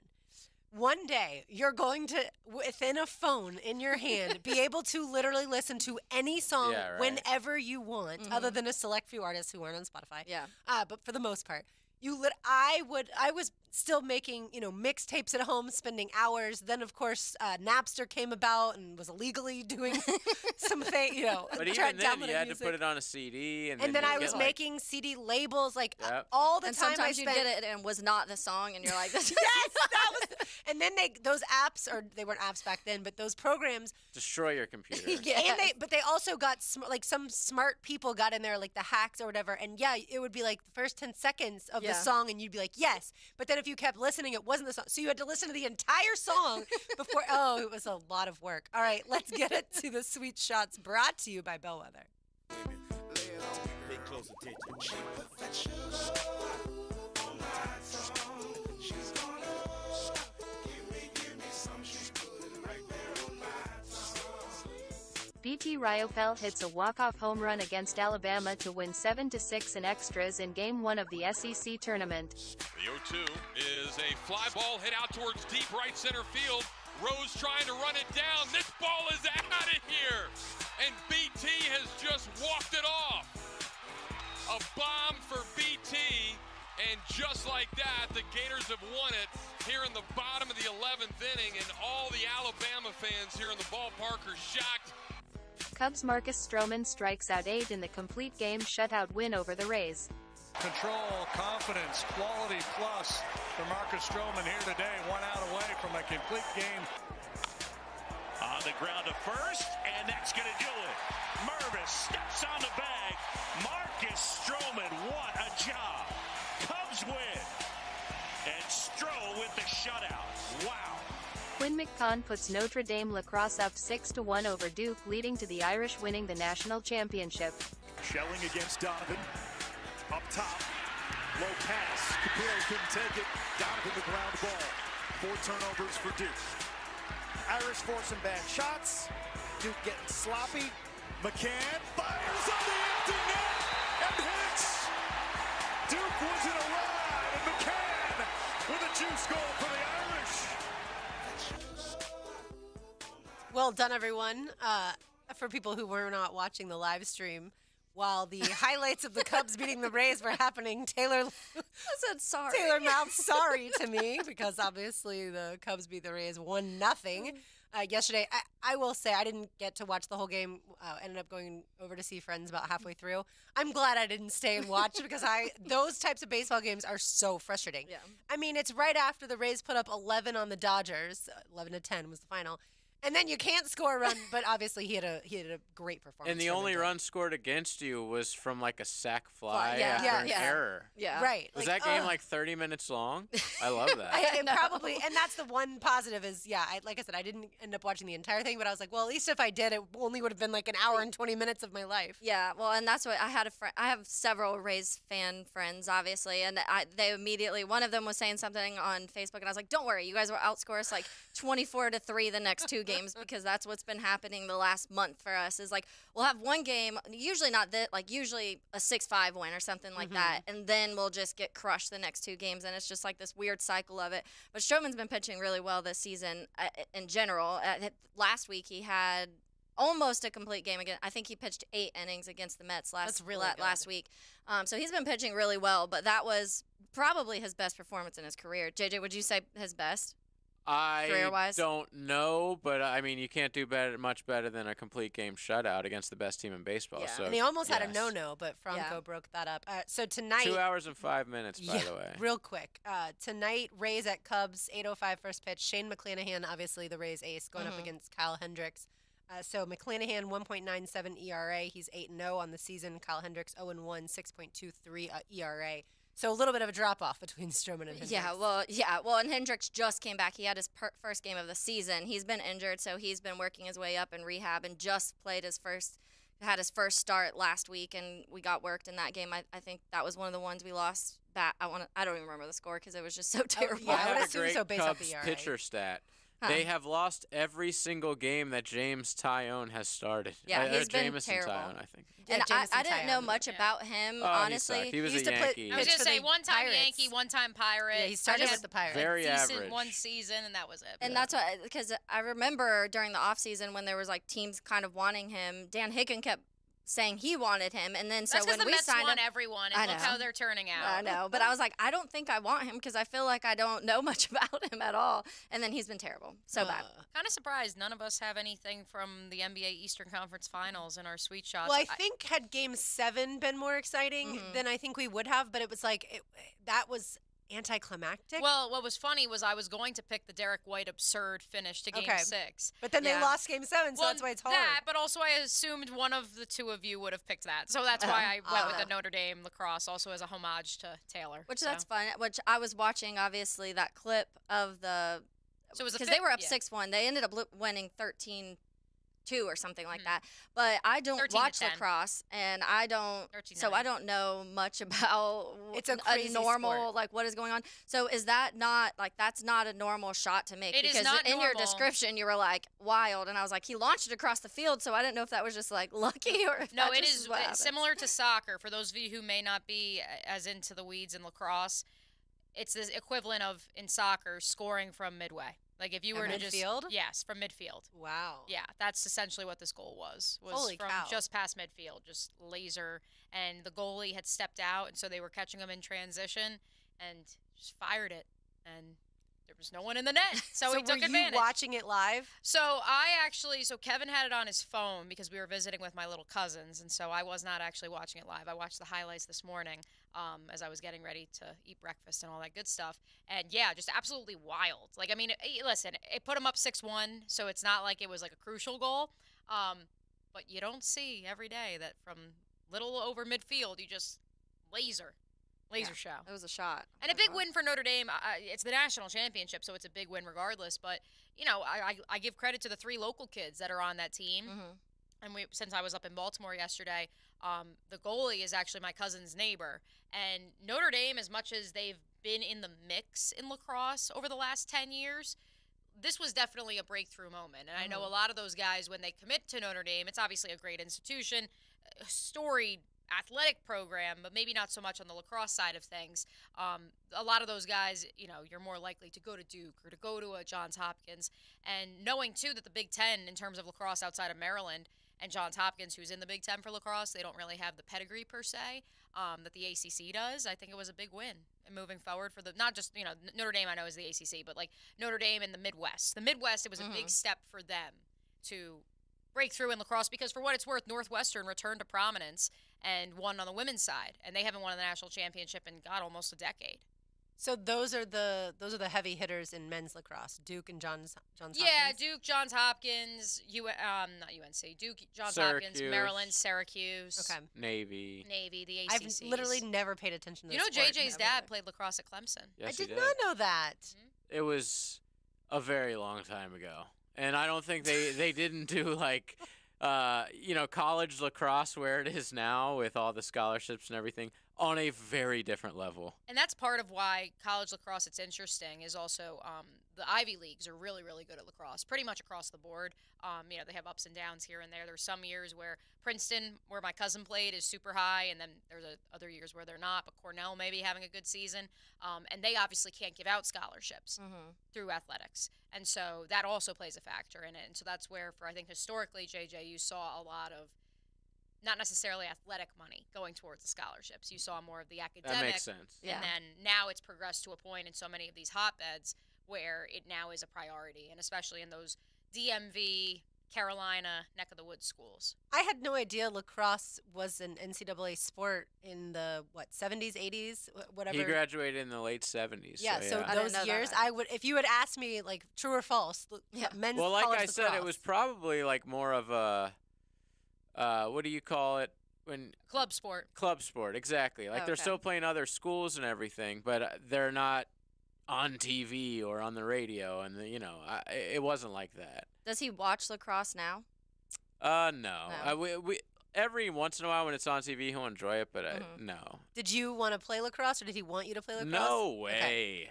one day you're going to, within a phone in your hand, be able to literally listen to any song Yeah, right. whenever you want, other than a select few artists who aren't on Spotify. Yeah. But for the most part, I was still making, mixtapes at home, spending hours. Then, of course, Napster came about and was illegally doing something, But even then, downloading you had music. to put it on a CD. And And then you I get, was like, making CD labels, Yep. all the And time I sometimes you spent. get it and was not the song, and you're like, this Yes, that was. And then those apps, or they weren't apps back then, but those programs. destroy your computer. And they also got some smart people got in there, like the hacks or whatever. And yeah, it would be like the first 10 seconds of the Yeah. song, and you'd be like, yes. But then if you kept listening, it wasn't the song, so you had to listen to the entire song before. Oh, it was a lot of work. All right, let's get it to the Sweet Shots, brought to you by Bellwether. Pay close attention. She's gonna JT Ryopel hits a walk-off home run against Alabama to win 7-6 in extras in Game 1 of the SEC tournament. The 0-2 is a fly ball hit out towards deep right center field. Rose trying to run it down. This ball is out of here. And BT has just walked it off. A bomb for BT. And just like that, the Gators have won it here in the bottom of the 11th inning. And all the Alabama fans here in the ballpark are shocked. Cubs' Marcus Stroman strikes out 8 in the complete game shutout win over the Rays. Control, confidence, quality plus for Marcus Stroman here today. 1 out away from a complete game. On the ground to first, and that's going to do it. Mervis steps on the bag. Marcus Stroman, what a job. Cubs win. And Stro with the shutout. Wow. Quinn McCon puts Notre Dame lacrosse up 6-1 over Duke, leading to the Irish winning the national championship. Shelling against Donovan. Up top. Low pass. Capillo couldn't take it. Donovan the ground ball. 4 turnovers for Duke. Irish forcing bad shots. Duke getting sloppy. McCann fires on the empty net and hits. Duke was in a ride, and McCann with a juice goal for the Irish. Well done, everyone. For people who were not watching the live stream, while the highlights of the Cubs beating the Rays were happening, Taylor said sorry. Taylor mouthed sorry to me because obviously the Cubs beat the Rays 1-0 yesterday. I will say I didn't get to watch the whole game. Ended up going over to see friends about halfway through. I'm glad I didn't stay and watch because those types of baseball games are so frustrating. Yeah. I mean, it's right after the Rays put up 11 on the Dodgers. 11-10 was the final. And then you can't score a run, but obviously he had a great performance. And the only run scored against you was from like a sack fly Yeah. after an error. Yeah. Right. Was that game like 30 minutes long? I love that. I probably, and that's the one positive is, like I said, I didn't end up watching the entire thing, but I was like, well, at least if I did, it only would have been like an hour and 20 minutes of my life. Yeah, well, and that's what I had I have several Rays fan friends, obviously, and they immediately, one of them was saying something on Facebook, and I was like, don't worry, you guys will outscore us like 24-3 the next 2 games, because that's what's been happening the last month for us, is like, we'll have one game, usually not that, like usually a 6-5 win or something like that, and then we'll just get crushed the next 2 games, and it's just like this weird cycle of it. But Stroman's been pitching really well this season in general. Last week he had almost a complete game again. I think he pitched 8 innings against the Mets last week. So he's been pitching really well, but that was probably his best performance in his career. JJ, would you say his best? I Career-wise? don't know, but I mean, you can't do much better than a complete game shutout against the best team in baseball. Yeah. So, and he almost had a yes. no-no, but Franco broke that up. So tonight, 2 hours and 5 minutes, by the way. Real quick. Tonight, Rays at Cubs, 8:05 first pitch. Shane McClanahan, obviously the Rays ace, going up against Kyle Hendricks. So McClanahan, 1.97 ERA. He's 8-0 on the season. Kyle Hendricks, 0-1, 6.23 ERA. So a little bit of a drop-off between Stroman and Hendricks. Well, and Hendricks just came back. He had his first game of the season. He's been injured, so he's been working his way up in rehab and just had his first start last week, and we got worked in that game. I think that was one of the ones we lost. I don't even remember the score because it was just so terrible. I have a great Cubs pitcher stat. They have lost every single game that James Tyone has started. Yeah, he's been Jamison terrible. Tyone, I think. And I didn't know much about him, honestly. He was a Yankee. I was going to say, one-time Pirates. Yankee, one-time Pirate. Yeah, he started Just with the Pirates. Very decent average. one season, and that was it. And that's why, because I remember during the offseason when there was like teams kind of wanting him, Dan Hicken kept saying he wanted him, and then That's when the we Mets signed won him, everyone, and look how they're turning out. I know, but I was like, I don't think I want him because I feel like I don't know much about him at all. And then he's been terrible, so bad. Kind of surprised none of us have anything from the NBA Eastern Conference Finals in our sweet shots. Well, I think had Game 7 been more exciting, then I think we would have. But it was like that was anticlimactic. Well, what was funny was I was going to pick the Derek White absurd finish to Game 6. But then they lost Game 7, so that's why it's hard. That, but also I assumed one of the two of you would have picked that. So that's why I went with the Notre Dame lacrosse, also as a homage to Taylor. That's fun. Which I was watching, obviously, that clip of the... So it was because they were up 6-1. They ended up winning 13 2 or something like that. But I don't 13 to watch 10. lacrosse, and I don't, 13 to so 9. I don't know much about It's a crazy normal, sport. like what is going on. So is that not, like, that's not a normal shot to make? It is because not in your normal. description, you were like, wild, and I was like, he launched it across the field, so I didn't know if that was just like lucky or if No, that it just is what happened. similar to soccer. For those of you who may not be as into the weeds in lacrosse, it's the equivalent of, in soccer, scoring from midway. Like if you At were to midfield? yes, from midfield. Wow. Yeah, that's essentially what this goal was Holy from cow. just past midfield, just laser. And the goalie had stepped out, and so they were catching him in transition and just fired it. And there was no one in the net, so he took were advantage. you watching it live? So Kevin had it on his phone because we were visiting with my little cousins, and so I was not actually watching it live. I watched the highlights this morning as I was getting ready to eat breakfast and all that good stuff. And yeah, just absolutely wild. Like, I mean, listen, it put him up 6-1, so it's not like it was like a crucial goal. But you don't see every day that from little over midfield, you just laser show. It was a shot. And a big win for Notre Dame. It's the national championship, so it's a big win regardless. But, you know, I give credit to the 3 local kids that are on that team. And since I was up in Baltimore yesterday, the goalie is actually my cousin's neighbor. And Notre Dame, as much as they've been in the mix in lacrosse over the last 10 years, this was definitely a breakthrough moment. And I know a lot of those guys, when they commit to Notre Dame, it's obviously a great institution, storied athletic program, but maybe not so much on the lacrosse side of things. A lot of those guys, you know, you're more likely to go to Duke or to go to a Johns Hopkins. And knowing, too, that the Big Ten, in terms of lacrosse outside of Maryland, and Johns Hopkins, who's in the Big Ten for lacrosse, they don't really have the pedigree per se that the ACC does. I think it was a big win. And moving forward for not just, you know, Notre Dame I know is the ACC, but like Notre Dame in the Midwest. The Midwest, it was a big step for them to break through in lacrosse because, for what it's worth, Northwestern returned to prominence and won on the women's side, and they haven't won the national championship in, God, almost a decade. So those are the heavy hitters in men's lacrosse. Duke and Johns Hopkins. Yeah, Duke, Johns Hopkins, not UNC. Duke, Johns Hopkins, Syracuse. Maryland, Syracuse. Okay. Navy. The ACC. I've literally never paid attention to You know, the sport JJ's ever. dad played lacrosse at Clemson. Yes, I he did not know that. It was a very long time ago, and I don't think they didn't do like, you know, college lacrosse where it is now with all the scholarships and everything on a very different level. And that's part of why college lacrosse, it's interesting, is also the Ivy Leagues are really, really good at lacrosse, pretty much across the board. You know, they have ups and downs here and there. There's some years where Princeton, where my cousin played, is super high, and then there's other years where they're not, but Cornell may be having a good season. And they obviously can't give out scholarships through athletics. And so that also plays a factor in it. And so that's where, I think historically, JJ, you saw a lot of not necessarily athletic money going towards the scholarships. You saw more of the academic. That makes sense. And then now it's progressed to a point in so many of these hotbeds where it now is a priority, and especially in those DMV, Carolina, neck of the woods schools. I had no idea lacrosse was an NCAA sport in the 70s, 80s, whatever. He graduated in the late 70s. Yeah, so I didn't those know years, that. I would, if you had asked me like true or false, men's Well, like college I said, it lacrosse. was probably like more of a, what do you call it? When Club sport. Club sport, exactly. Like they're Okay. still playing other schools and everything, but they're not on TV or on the radio, and you know, it wasn't like that. Does he watch lacrosse now? No. We every once in a while when it's on TV, he'll enjoy it, but no. Did you want to play lacrosse, or did he want you to play lacrosse? No way.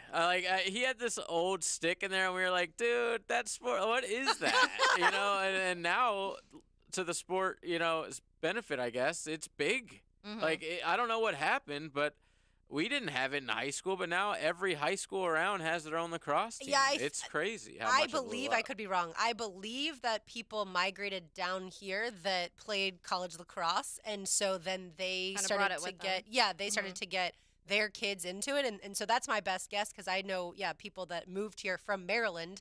He had this old stick in there, and we were like, dude, that sport, what is that? You know, and now to the sport, you know, benefit, I guess, it's big. Like, I don't know what happened, but we didn't have it in high school, but now every high school around has their own lacrosse team. Yeah, it's crazy how I much it blew believe, I up. could be wrong. I believe that people migrated down here that played college lacrosse, and so then they Kinda started brought it to with get, them. they started to get their kids into it, and so that's my best guess because I know, people that moved here from Maryland,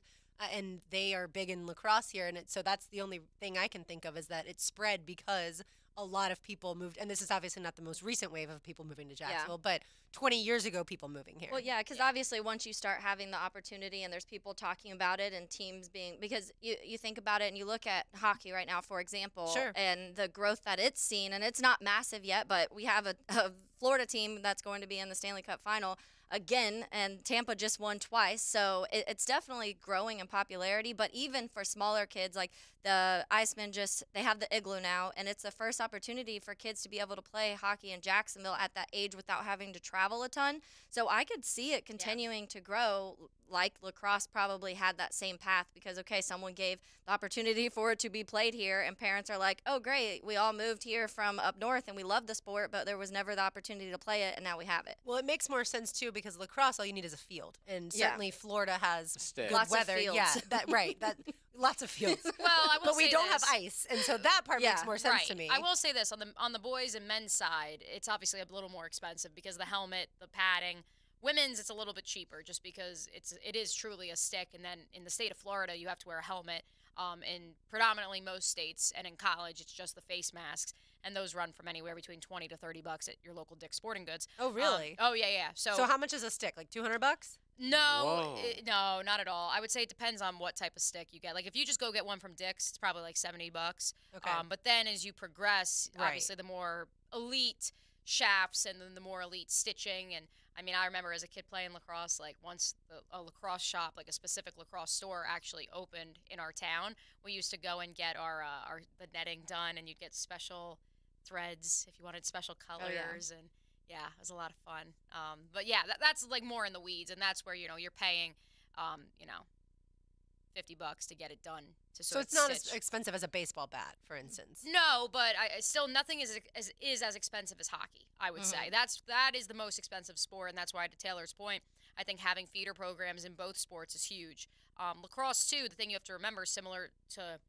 and they are big in lacrosse here, and so that's the only thing I can think of is that it spread because a lot of people moved, and this is obviously not the most recent wave of people moving to Jacksonville, but 20 years ago, people moving here. Well, yeah, because obviously once you start having the opportunity and there's people talking about it and teams being, because you think about it and you look at hockey right now, for example, Sure. and the growth that it's seen, and it's not massive yet, but we have a Florida team that's going to be in the Stanley Cup final again, and Tampa just won twice, so it's definitely growing in popularity. But even for smaller kids, like The Icemen they have the Igloo now, and it's the first opportunity for kids to be able to play hockey in Jacksonville at that age without having to travel a ton. So I could see it continuing to grow, like lacrosse probably had that same path because, okay, someone gave the opportunity for it to be played here, and parents are like, oh, great, we all moved here from up north, and we love the sport, but there was never the opportunity to play it, and now we have it. Well, it makes more sense, too, because lacrosse, all you need is a field. And certainly Florida has good Lots weather. of fields. Yeah, lots of fields. Well, I will but we say don't this. have ice, and so that part makes more sense to me. I will say this on the boys and men's side, it's obviously a little more expensive because of the helmet, the padding. Women's, it's a little bit cheaper just because it is truly a stick, and then in the state of Florida, you have to wear a helmet. In predominantly most states, and in college, it's just the face masks, and those run from anywhere between $20 to $30 at your local Dick's Sporting Goods. Oh, really? Yeah. So how much is a stick? Like $200? No, no, not at all. I would say it depends on what type of stick you get. Like if you just go get one from Dick's, it's probably like $70. Okay. But then as you progress, obviously the more elite shafts and then the more elite stitching. And I mean, I remember as a kid playing lacrosse, like once a lacrosse shop, like a specific lacrosse store actually opened in our town, we used to go and get the netting done, and you'd get special threads if you wanted special colors. And yeah, it was a lot of fun. But yeah, that's like more in the weeds, and that's where, you're paying, $50 to get it done. So it's not as expensive as a baseball bat, for instance. No, but still nothing is as expensive as hockey, I would say. That is the most expensive sport, and that's why, to Taylor's point, I think having feeder programs in both sports is huge. Lacrosse, too, the thing you have to remember, similar to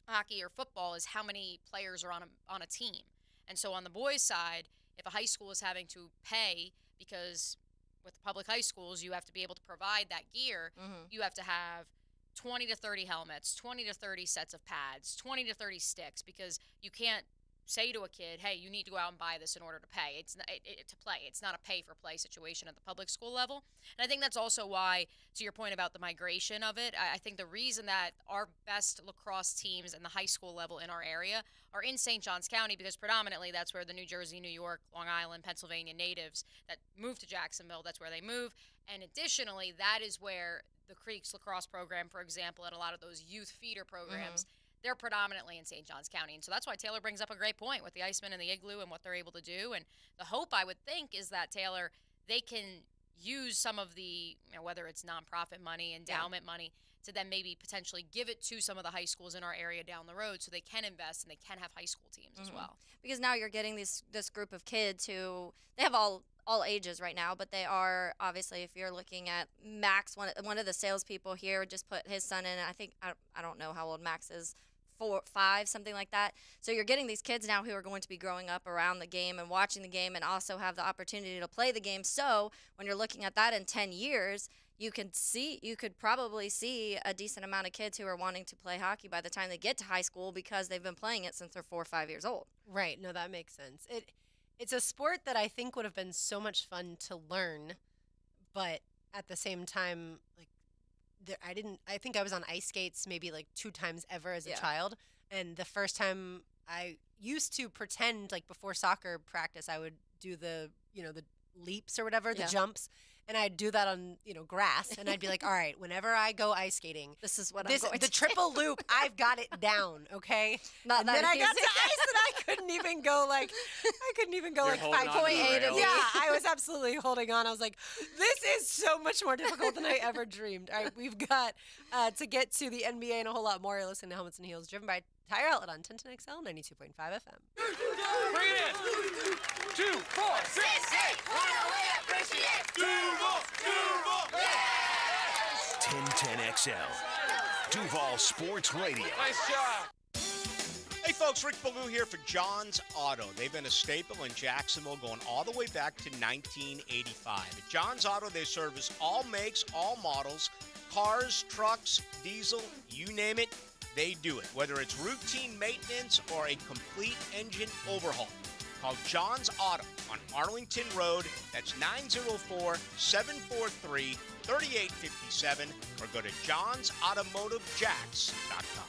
hockey or football, is how many players are on a team. And so on the boys' side, if a high school is having to pay, because with the public high schools, you have to be able to provide that gear, you have to have 20 to 30 helmets, 20 to 30 sets of pads, 20 to 30 sticks, because you can't say to a kid, hey, you need to go out and buy this in order to pay. It's not, to play. It's not a pay-for-play situation at the public school level. And I think that's also why, to your point about the migration of it, I think the reason that our best lacrosse teams in the high school level in our area are in St. Johns County, because predominantly that's where the New Jersey, New York, Long Island, Pennsylvania natives that move to Jacksonville, that's where they move. And additionally, that is where the Creeks lacrosse program, for example, and a lot of those youth feeder programs, they're predominantly in St. Johns County. And so that's why Taylor brings up a great point with the Icemen and the Igloo and what they're able to do. And the hope, I would think, is that, Taylor, they can use some of the, whether it's nonprofit money, endowment money, to then maybe potentially give it to some of the high schools in our area down the road so they can invest and they can have high school teams as well. Because now you're getting this group of kids who, they have all ages right now, but they are, obviously, if you're looking at Max, one of the salespeople here just put his son in, I think, I don't know how old Max is, 4, 5, something like that. So you're getting these kids now who are going to be growing up around the game and watching the game and also have the opportunity to play the game. So when you're looking at that in 10 years, you could probably see a decent amount of kids who are wanting to play hockey by the time they get to high school because they've been playing it since they're 4 or 5 years old. Right. No, that makes sense. It's a sport that I think would have been so much fun to learn, but at the same time, like, I think I was on ice skates maybe like 2 times ever as a child. And the first time I used to pretend, like before soccer practice, I would do the leaps or whatever, the jumps. And I'd do that on, grass. And I'd be like, all right, whenever I go ice skating, this is what I'm going to the triple loop, I've got it down, okay? And then I got to ice and I couldn't even go like 5.8. Yeah, I was absolutely holding on. I was like, this is so much more difficult than I ever dreamed. All right, we've got to get to the NBA and a whole lot more. You're listening to Helmets and Heels, driven by Tire Outlet on 1010XL 92.5 FM. Bring it in. 2, 4, 6, 8. We appreciate Duval. 1010XL, Duval Sports Radio. Nice job. Hey folks, Rick Ballou here for John's Auto. They've been a staple in Jacksonville going all the way back to 1985. At John's Auto, they service all makes, all models, cars, trucks, diesel, you name it, they do it. Whether it's routine maintenance or a complete engine overhaul. Call John's Auto on Arlington Road. That's 904-743-3857 or go to johnsautomotivejacks.com.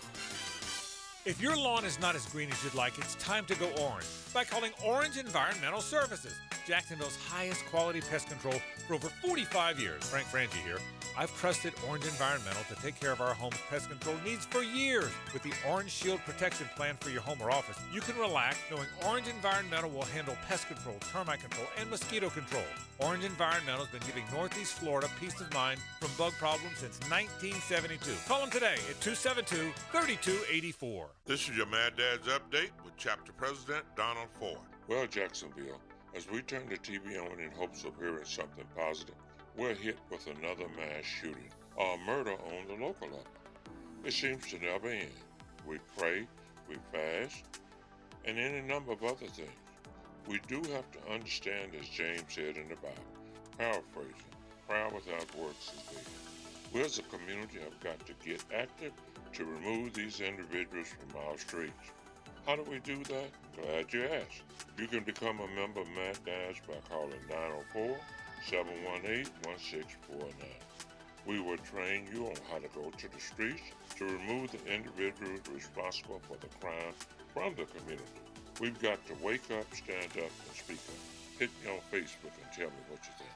If your lawn is not as green as you'd like, it's time to go orange by calling Orange Environmental Services. Jacksonville's highest quality pest control for over 45 years. Frank Frangie here. I've trusted Orange Environmental to take care of our home's pest control needs for years. With the Orange Shield Protection Plan for your home or office, you can relax knowing Orange Environmental will handle pest control, termite control, and mosquito control. Orange Environmental has been giving Northeast Florida peace of mind from bug problems since 1972. Call them today at 272-3284. This is your Mad Dad's Update with Chapter President Donald Ford. Well, Jacksonville, as we turn the TV on in hopes of hearing something positive, we're hit with another mass shooting or murder on the local level. It seems to never end. We pray, we fast, and any number of other things. We do have to understand, as James said in the Bible, paraphrasing, prayer without works is dead. We as a community have got to get active to remove these individuals from our streets. How do we do that? Glad you asked. You can become a member of Mad Dash by calling 904-718-1649. We will train you on how to go to the streets to remove the individuals responsible for the crime from the community. We've got to wake up, stand up, and speak up. Hit me on Facebook and tell me what you think.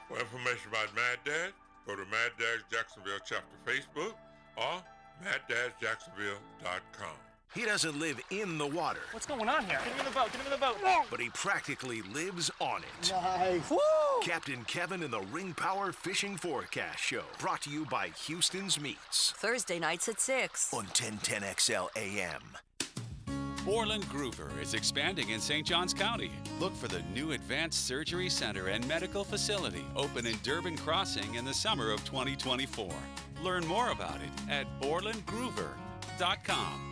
For information about Mad Dad, go to Mad Dad's Jacksonville Chapter Facebook or maddadjacksonville.com. He doesn't live in the water. What's going on here? Get him in the boat. Get him in the boat. But he practically lives on it. Nice. Woo! Captain Kevin in the Ring Power Fishing Forecast Show. Brought to you by Houston's Meats. Thursday nights at 6 on 1010XL AM. Borland Groover is expanding in St. Johns County. Look for the new Advanced Surgery Center and Medical Facility open in Durbin Crossing in the summer of 2024. Learn more about it at borlandgroover.com.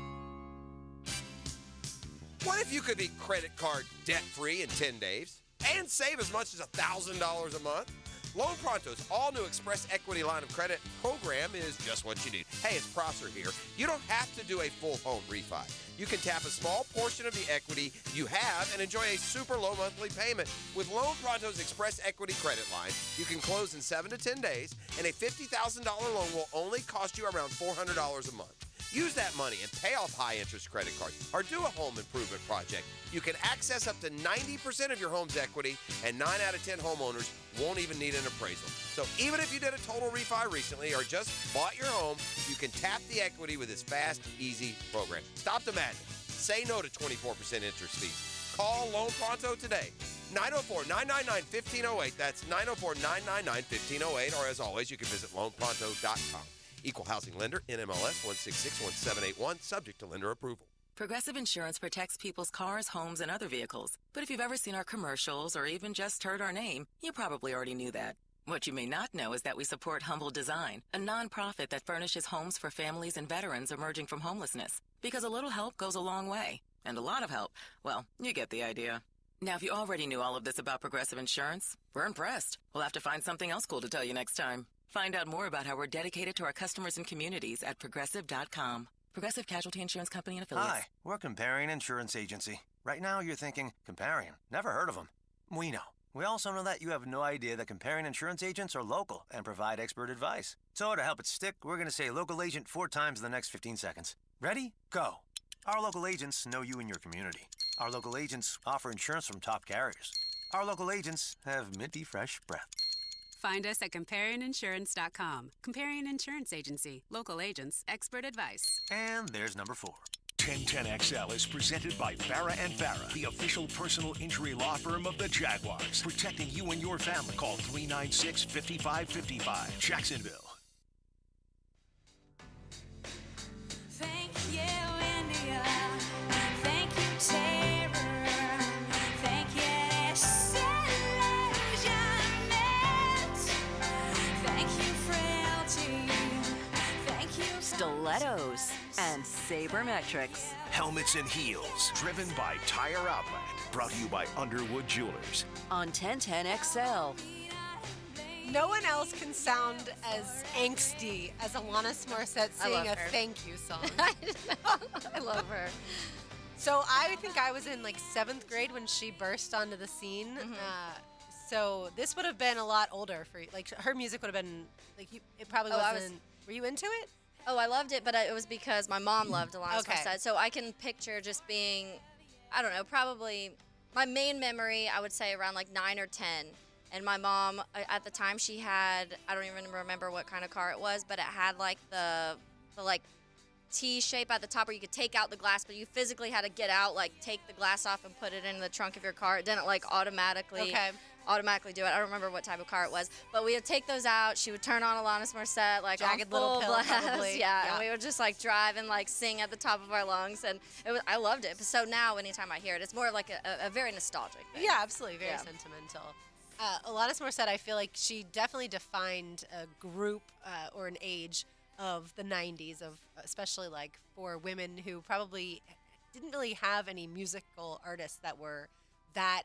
What if you could be credit card debt-free in 10 days and save as much as $1,000 a month? Loan Pronto's all-new Express Equity Line of Credit program is just what you need. Hey, it's Prosser here. You don't have to do a full home refi. You can tap a small portion of the equity you have and enjoy a super low monthly payment. With Loan Pronto's Express Equity Credit Line, you can close in 7 to 10 days, and a $50,000 loan will only cost you around $400 a month. Use that money and pay off high-interest credit cards or do a home improvement project. You can access up to 90% of your home's equity, and 9 out of 10 homeowners won't even need an appraisal. So even if you did a total refi recently or just bought your home, you can tap the equity with this fast, easy program. Stop the madness. Say no to 24% interest fees. Call Loan Pronto today. 904-999-1508. That's 904-999-1508. Or as always, you can visit loanpronto.com. Equal housing lender, NMLS 1661781, subject to lender approval. Progressive Insurance protects people's cars, homes, and other vehicles. But if you've ever seen our commercials or even just heard our name, you probably already knew that. What you may not know is that we support Humble Design, a nonprofit that furnishes homes for families and veterans emerging from homelessness. Because a little help goes a long way. And a lot of help, well, you get the idea. Now, if you already knew all of this about Progressive Insurance, we're impressed. We'll have to find something else cool to tell you next time. Find out more about how we're dedicated to our customers and communities at Progressive.com. Progressive Casualty Insurance Company and Affiliates. Hi, we're Comparion Insurance Agency. Right now you're thinking, Comparion, never heard of them. We know. We also know that you have no idea that Comparion Insurance agents are local and provide expert advice. So to help it stick, we're going to say local agent 4 times in the next 15 seconds. Ready? Go. Our local agents know you and your community. Our local agents offer insurance from top carriers. Our local agents have minty fresh breath. Find us at ComparionInsurance.com. Comparion Insurance Agency. Local agents. Expert advice. And there's number 4. 1010XL is presented by Farah and Farah, the official personal injury law firm of the Jaguars. Protecting you and your family. Call 396-5555. Jacksonville. Thank you, India. Thank you, Terror. Thank you, Disillusionment. Thank you, Frailty. Thank you, Stilettos and Sabermetrics. Helmets and Heels, driven by Tire Outlet. Brought to you by Underwood Jewelers. On 1010XL. No one else can sound as angsty as Alanis Morissette singing a her. thank you song. I love her. So I think I was in like 7th grade when she burst onto the scene. So this would have been a lot older for you. Like her music would have been like it probably wasn't. Were you into it? Oh, I loved it, but it was because my mom loved Alanis Okay. Morissette. So I can picture just being, I don't know, probably My main memory, I would say around like 9 or 10. And my mom, at the time, she had, I don't even remember what kind of car it was, but it had like the like T shape at the top where you could take out the glass, but you physically had to get out, like take the glass off and put it in the trunk of your car. It didn't like automatically do it. I don't remember what type of car it was, but we would take those out. She would turn on Alanis Morissette, like Jagged on Little full Pill, blast. probably. Yeah, and we would just like drive and like sing at the top of our lungs, and I loved it. So now, anytime I hear it, it's more like a very nostalgic thing. Yeah, absolutely. Very sentimental. Alanis Morissette, I feel like she definitely defined a group or an age of the 90s, of especially like for women who probably didn't really have any musical artists that were that,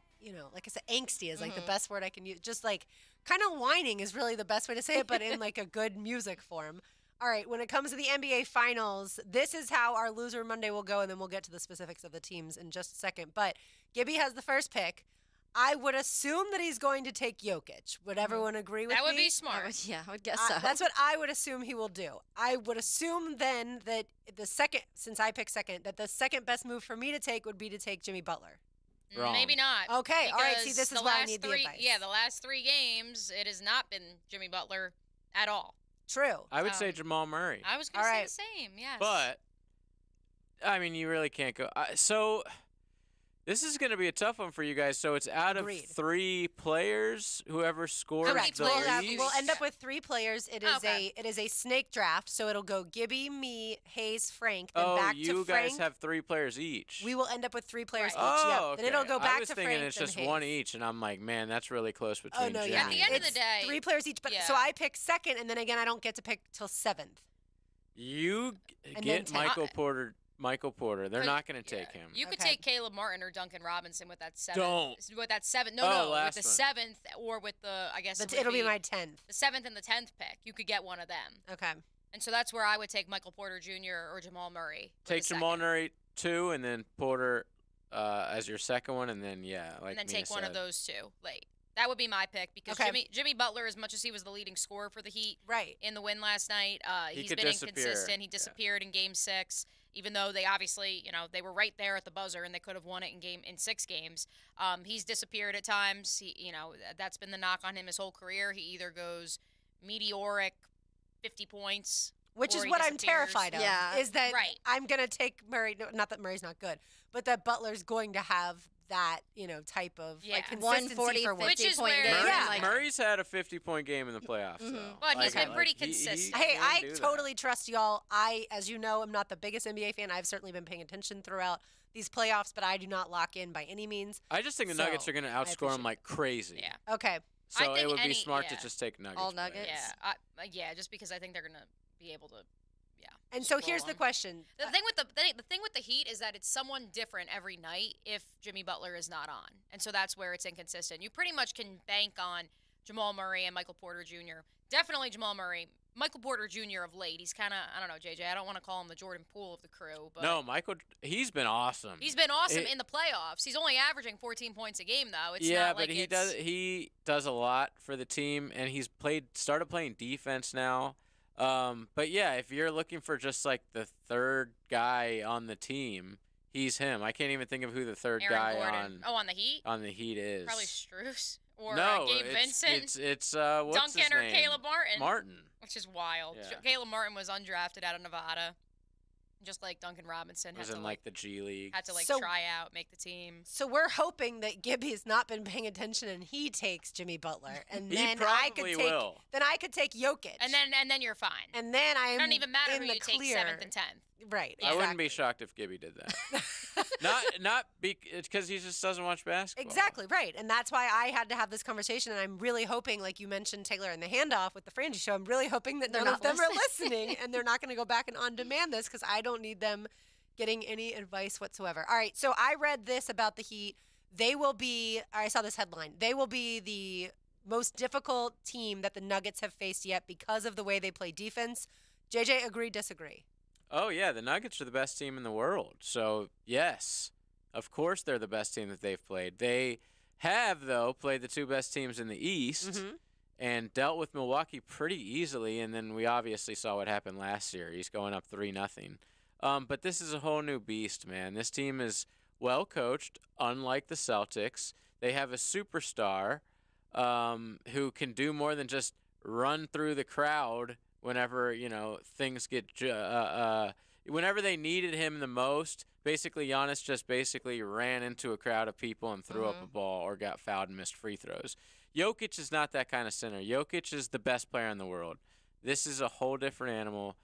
like I said, angsty is like the best word I can use. Just like kind of whining is really the best way to say it, but in like a good music form. All right, when it comes to the NBA Finals, this is how our Loser Monday will go, and then we'll get to the specifics of the teams in just a second. But Gibby has the first pick. I would assume that he's going to take Jokic. Would everyone agree with me? That would be smart. I would guess so. That's what I would assume he will do. I would assume then that since I picked second, that the second best move for me to take would be to take Jimmy Butler. Wrong. Maybe not. Okay, all right. See, because this is the why I last need the three- advice. Yeah, the last 3 games, it has not been Jimmy Butler at all. True. I would say Jamal Murray. I was going to say the same, yes. But, I mean, you really can't go. So, this is going to be a tough one for you guys. So, it's out of 3 players, whoever scores Correct. the least. We'll end up with 3 players. It is a snake draft, so it'll go Gibby, me, Hayes, Frank, then back to you Frank. guys have 3 players each. We will end up with 3 players each. Oh, Yep. okay. Then it'll go back I was to thinking Frank. it's then just Hayes. 1 each, and I'm like, man, that's really close between Oh no, Jimmy. yeah. At the end of It's the day, 3 players each. But so I pick second, and then again, I don't get to pick till 7th. You And get then Michael Porter. They're not going to take him. You could take Caleb Martin or Duncan Robinson with that 7th. Don't. With that 7th. No, Oh, with last the one. 7th or with the, I guess it It'll would be my 10th. The 7th and the 10th pick. You could get one of them. Okay. And so that's where I would take Michael Porter Jr. or Jamal Murray. with Take the Jamal second. Murray 2, and then Porter as your second one, and then like And then Mia take one of said. those 2 late. That would be my pick because Jimmy Butler, as much as he was the leading scorer for the Heat in the win last night, He he's could been disappear. inconsistent. He disappeared in Game 6, even though they obviously, they were right there at the buzzer and they could have won it in 6 games. He's disappeared at times. He, that's been the knock on him his whole career. He either goes meteoric, 50 points, Which or is he what I'm disappears. terrified of. Yeah. Is that Right. I'm going to take Murray. No, not that Murray's not good, but that Butler's going to have that, type of like consistency 140, for 50 Which is point where- game. Murray's, Yeah. Murray's had a 50-point game in the playoffs, though. But he's been pretty he- consistent. Hey, can I do that. totally trust y'all. I, as you know, am not the biggest NBA fan. I've certainly been paying attention throughout these playoffs, but I do not lock in by any means. I just think the So, Nuggets are going to I outscore appreciate them like crazy. Yeah. Okay. So I it think would be smart to yeah. just take Nuggets. All players. Nuggets? Yeah, just because I think they're gonna be able to. Yeah. And so scroll here's the them. question. The thing with the Heat is that it's someone different every night if Jimmy Butler is not on, and so that's where it's inconsistent. You pretty much can bank on Jamal Murray and Michael Porter Jr. Definitely Jamal Murray. Michael Porter Jr. of late, he's kind of, I don't know, JJ. I don't want to call him the Jordan Poole of the crew, but No, Michael, he's been awesome. he's been awesome It- in the playoffs. He's only averaging 14 points a game though. It's yeah, not like but he it's, does a lot for the team, and he's started playing defense now. But yeah, if you're looking for just like the third guy on the team, he's him. I can't even think of who the third Aaron guy Gordon. on the Heat. on the Heat is. Probably Strus or no, Gabe it's, Vincent. It's what's Duncan his or name? Caleb Martin. Martin. Which is wild. Yeah. Caleb Martin was undrafted out of Nevada, just like Duncan Robinson Was had in to like the G League. had to So- try out, make the team. So we're hoping that Gibby's not been paying attention and he takes Jimmy Butler, and He then I could probably take will. then I could take Jokic, And then you're fine. and then I It am doesn't even matter in who the you take clear. 7th and 10th. Right. I wouldn't be shocked if Gibby did that. not because he just doesn't watch basketball. Exactly right, and that's why I had to have this conversation. And I'm really hoping, like you mentioned, Taylor, in the handoff with the Frangie show, I'm really hoping that They're none of not them are listening, and they're not going to go back and on demand this because I don't need them getting any advice whatsoever. All right, so I read this about the Heat. They will be. I saw this headline. They will be the most difficult team that the Nuggets have faced yet because of the way they play defense. JJ, agree, disagree? Oh yeah, the Nuggets are the best team in the world. So yes, of course they're the best team that they've played. They have though played the 2 best teams in the East and dealt with Milwaukee pretty easily. And then we obviously saw what happened last series, going up 3-0. But this is a whole new beast, man. This team is well coached, unlike the Celtics. They have a superstar who can do more than just run through the crowd whenever, things get whenever they needed him the most. Basically, Giannis just basically ran into a crowd of people and threw up a ball or got fouled and missed free throws. Jokic is not that kind of center. Jokic is the best player in the world. This is a whole different animal.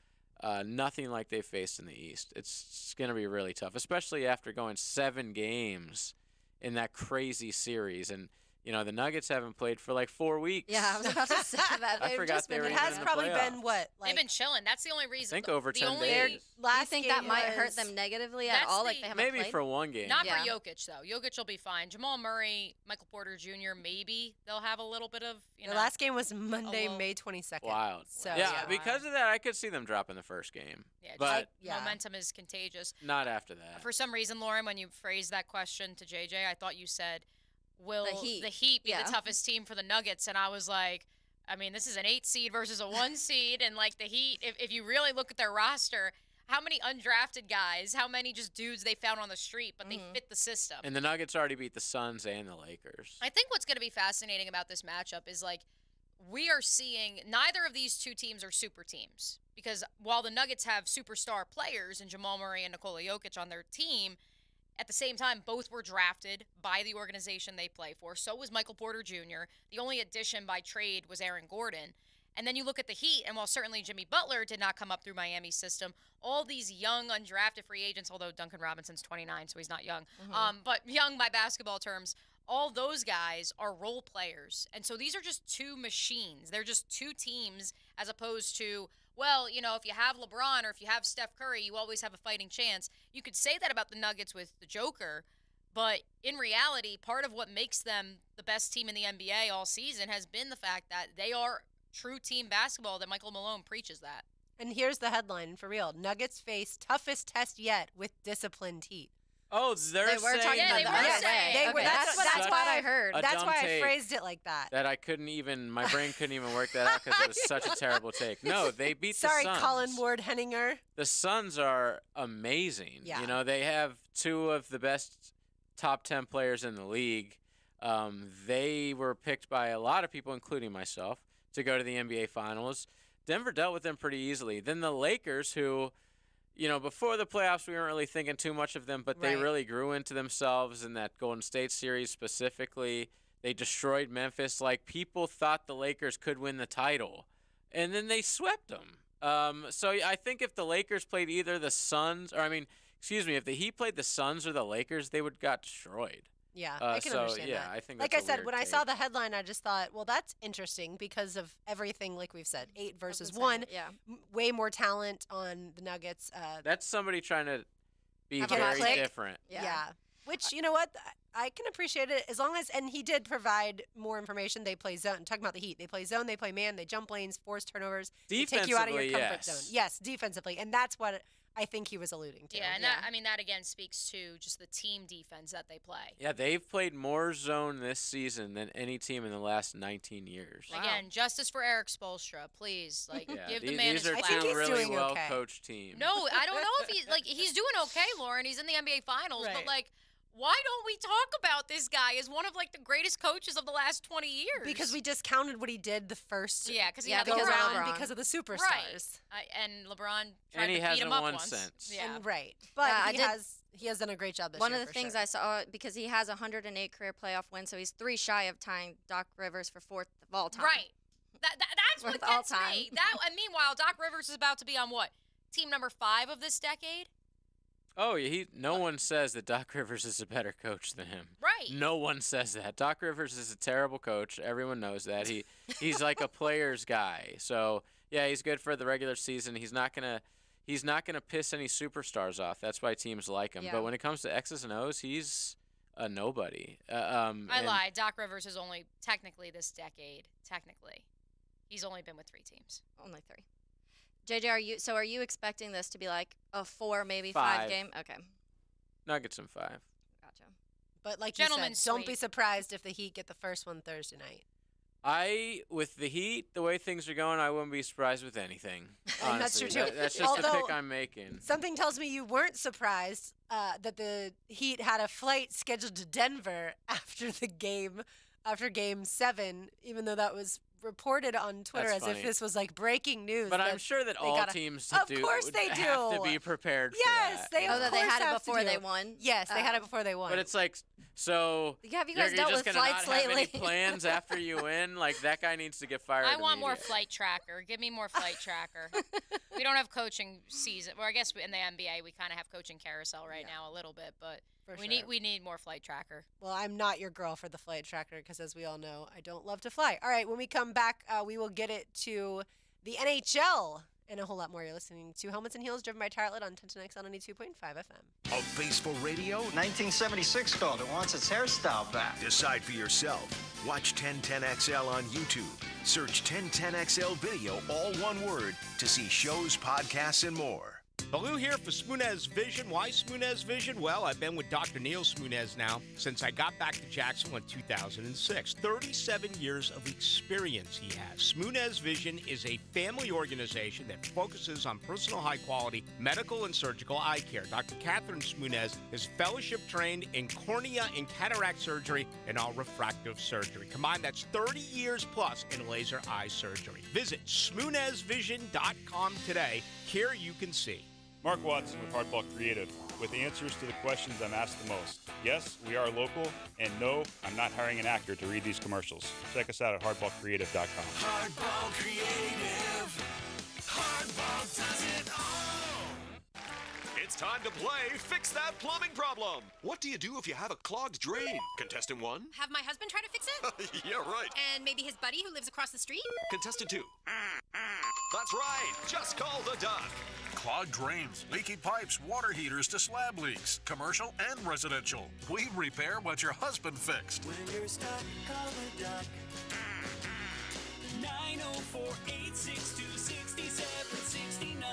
Nothing like they faced in the East. It's going to be really tough, especially after going 7 games in that crazy series. And, the Nuggets haven't played for like 4 weeks. Yeah, I was about to say that. I forgot they were It even has in the probably playoffs. been what? Like, They've been chilling. That's the only reason. I think over the 10 only, days. Do you think that might hurt them negatively at That's all? Like the- they haven't Maybe played? for one game. Not Yeah. for Jokic, though. Jokic will be fine. Jamal Murray, Michael Porter Jr., maybe they'll have a little bit of, the last game was Monday, May 22nd. Wild. So yeah, because of that, I could see them dropping the first game. Yeah, but momentum is contagious. not after that. For some reason, Lauren, when you phrased that question to JJ, I thought you said, will The Heat. be the toughest team for the Nuggets? And I was like, I mean, this is an 8 seed versus a 1 seed. And, like, the Heat, if you really look at their roster, how many undrafted guys, how many just dudes they found on the street, but they fit the system. And the Nuggets already beat the Suns and the Lakers. I think what's going to be fascinating about this matchup is, like, we are seeing neither of these two teams are super teams. Because while the Nuggets have superstar players and Jamal Murray and Nikola Jokic on their team, at the same time, both were drafted by the organization they play for. So was Michael Porter Jr. The only addition by trade was Aaron Gordon. And then you look at the Heat, and while certainly Jimmy Butler did not come up through Miami's system, all these young undrafted free agents, although Duncan Robinson's 29, so he's not young, but young by basketball terms, all those guys are role players. And so these are just two machines. They're just two teams as opposed to, well, if you have LeBron or if you have Steph Curry, you always have a fighting chance. You could say that about the Nuggets with the Joker, but in reality, part of what makes them the best team in the NBA all season has been the fact that they are true team basketball, that Michael Malone preaches that. And here's the headline for real. Nuggets face toughest test yet with disciplined Heat. Oh, They were talking about the other way. They were, Okay, that's what I heard. A That's dumb why I take phrased it like that. That I couldn't even, my brain couldn't even work that out because it was such a terrible take. No, they beat Sorry, the Suns. Colin Ward Henninger. The Suns are amazing. Yeah. They have 2 of the best top 10 players in the league. They were picked by a lot of people, including myself, to go to the NBA Finals. Denver dealt with them pretty easily. Then the Lakers, who, before the playoffs, we weren't really thinking too much of them, but they Right. really grew into themselves in that Golden State series specifically. They destroyed Memphis. Like, people thought the Lakers could win the title, and then they swept them. So I think if the Lakers played either the Suns, if the Heat played the Suns or the Lakers, they would got destroyed. Yeah, I can understand that. I think like that's I a said, weird when I take. saw the headline, I just thought, well, that's interesting because of everything, like we've said, 8 versus 1. Yeah. Way more talent on the Nuggets. That's somebody trying to be Have a very click. different. Yeah. Which, you know what? I can appreciate it as long as, and he did provide more information. They play zone. Talking about the Heat. They play zone, they play man, they jump lanes, force turnovers. They take you out of your Defensively, comfort yes. zone. Yes, defensively. And that's what I think he was alluding to. Yeah, and that again speaks to just the team defense that they play. Yeah, they've played more zone this season than any team in the last 19 years. Again, justice for Eric Spoelstra, please. Like, Yeah, give the man these his are flowers. two really well-coached teams. No, I don't know if he's doing okay, Lauren. He's in the NBA Finals, but Right. why don't we talk about this guy as one of the greatest coaches of the last 20 years? Because we discounted what he did the first because he go had around LeBron. because of the superstars. Right. And LeBron tried And he to beat hasn't him up won once. since. Yeah. And right. But Yeah, I he did- has done a great job this One year. of the for things sure. I saw, because he has 108 career playoff wins, so he's 3 shy of tying Doc Rivers for 4th of all time. Right. That's what With all gets me. time. And meanwhile, Doc Rivers is about to be on what? Team number 5 of this decade? Oh, no one says that Doc Rivers is a better coach than him. Right. No one says that. Doc Rivers is a terrible coach. Everyone knows that. He's like a player's guy. So, yeah, he's good for the regular season. He's not gonna piss any superstars off. That's why teams like him. Yeah. But when it comes to X's and O's, he's a nobody. I lied. Doc Rivers is only technically this decade. Technically. He's only been with 3 teams. Only 3. JJ, are you expecting this to be like a 4, maybe 5. 5 game? Okay. Nuggets in 5. Gotcha. But like Gentlemen's you said, don't be sweep. surprised if the Heat get the first one Thursday night. With the Heat, the way things are going, I wouldn't be surprised with anything. And that's honestly. true, too. That's just the Although- pick I'm making. Something tells me you weren't surprised that the Heat had a flight scheduled to Denver after Game 7, even though that was reported on Twitter That's as if funny. this was like breaking news. But I'm sure that they all gotta- teams Of do course they do. have to be prepared for Yes, that. they of that they course had it have to before do. they won? Yes, they had Oh. it before they won. But it's like, so Have you guys you're dealt just with gonna flights not have any lately? plans after you win? Like, that guy needs to get fired. I want more immediately. flight tracker. Give me more flight tracker. We don't have coaching season. Well, I guess in the NBA we kind of have coaching carousel right now a little bit, but For we sure. need more flight tracker. Well, I'm not your girl for the flight tracker because, as we all know, I don't love to fly. All right, when we come back, we will get it to the NHL and a whole lot more. You're listening to Helmets and Heels, driven by Tire Outlet on 1010X on 92.5 FM. Of baseball radio, 1976 called it wants its hairstyle back. decide for yourself. Watch 1010XL on YouTube. Search 1010XL video, all one word, to see shows, podcasts, and more. Baloo here for Smunez Vision. Why Smunez Vision? Well, I've been with Dr. Neil Smunez now since I got back to Jacksonville in 2006. 37 years of experience he has. Smunez Vision is a family organization that focuses on personal high-quality medical and surgical eye care. Dr. Catherine Smunez is fellowship trained in cornea and cataract surgery and all refractive surgery. Combined, that's 30 years plus in laser eye surgery. Visit SmunezVision.com today. Here you can see. Mark Watson with Hardball Creative, with answers to the questions I'm asked the most. Yes, we are local, and no, I'm not hiring an actor to read these commercials. Check us out at hardballcreative.com. Hardball Creative. Hardball does it all. It's time to play Fix That Plumbing Problem. What do you do if you have a clogged drain? Contestant 1? Have my husband try to fix it? Yeah, right. And maybe his buddy who lives across the street? Contestant 2? That's right. Just call the duck. Clogged drains, leaky pipes, water heaters to slab leaks, commercial and residential. We repair what your husband fixed. When you're stuck, call the duck. 904-862-6769.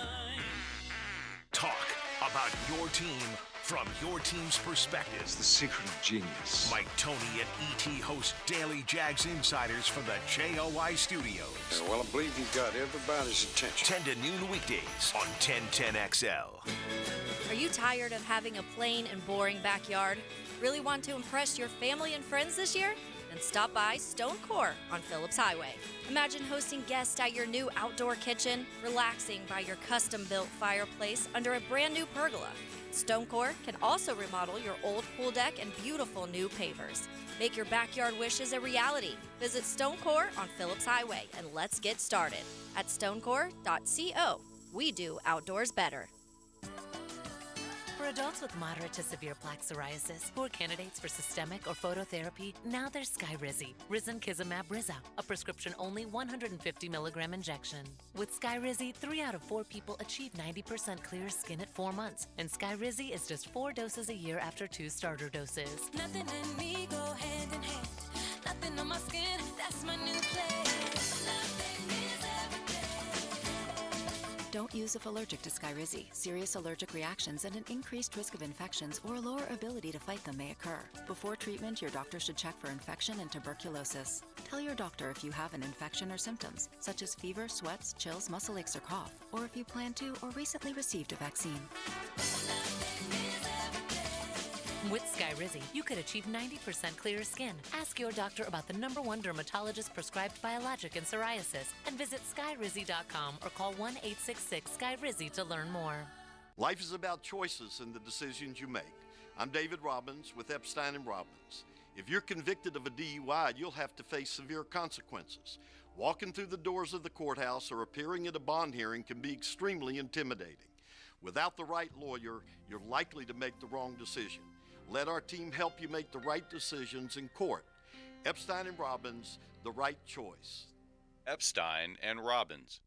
Talk about your team from your team's perspective. It's the secret of genius. Mike Tony and E.T. host Daily Jags Insiders from the JOI Studios. Well, I believe you've got everybody's attention. 10 to noon weekdays on 1010XL. Are you tired of having a plain and boring backyard? Really want to impress your family and friends this year? Then stop by Stone Core on Phillips Highway. Imagine hosting guests at your new outdoor kitchen, relaxing by your custom-built fireplace under a brand new pergola. Stone Core can also remodel your old pool deck and beautiful new pavers. Make your backyard wishes a reality. Visit Stone Core on Phillips Highway and let's get started at stonecore.co. We do outdoors better. For adults with moderate to severe plaque psoriasis who are candidates for systemic or phototherapy, now there's Skyrizi, Risankizumab Riza, a prescription-only 150 milligram injection. With Skyrizi, 3 out of 4 people achieve 90% clear skin at 4 months, and Skyrizi is just 4 doses a year after 2 starter doses. Nothing in me go hand in hand. Nothing on my skin, that's my new place. Nothing is everything. Don't use if allergic to Skyrizi. Serious allergic reactions and an increased risk of infections or a lower ability to fight them may occur. Before treatment, your doctor should check for infection and tuberculosis. Tell your doctor if you have an infection or symptoms, such as fever, sweats, chills, muscle aches, or cough, or if you plan to or recently received a vaccine. With Skyrizi, you could achieve 90% clearer skin. Ask your doctor about the #1 dermatologist prescribed biologic in psoriasis and visit skyrizi.com or call 1-866-SKYRIZI to learn more. Life is about choices and the decisions you make. I'm David Robbins with Epstein & Robbins. If you're convicted of a DUI, you'll have to face severe consequences. Walking through the doors of the courthouse or appearing at a bond hearing can be extremely intimidating. Without the right lawyer, you're likely to make the wrong decision. Let our team help you make the right decisions in court. Epstein & Robbins, the right choice. Epstein and Robbins,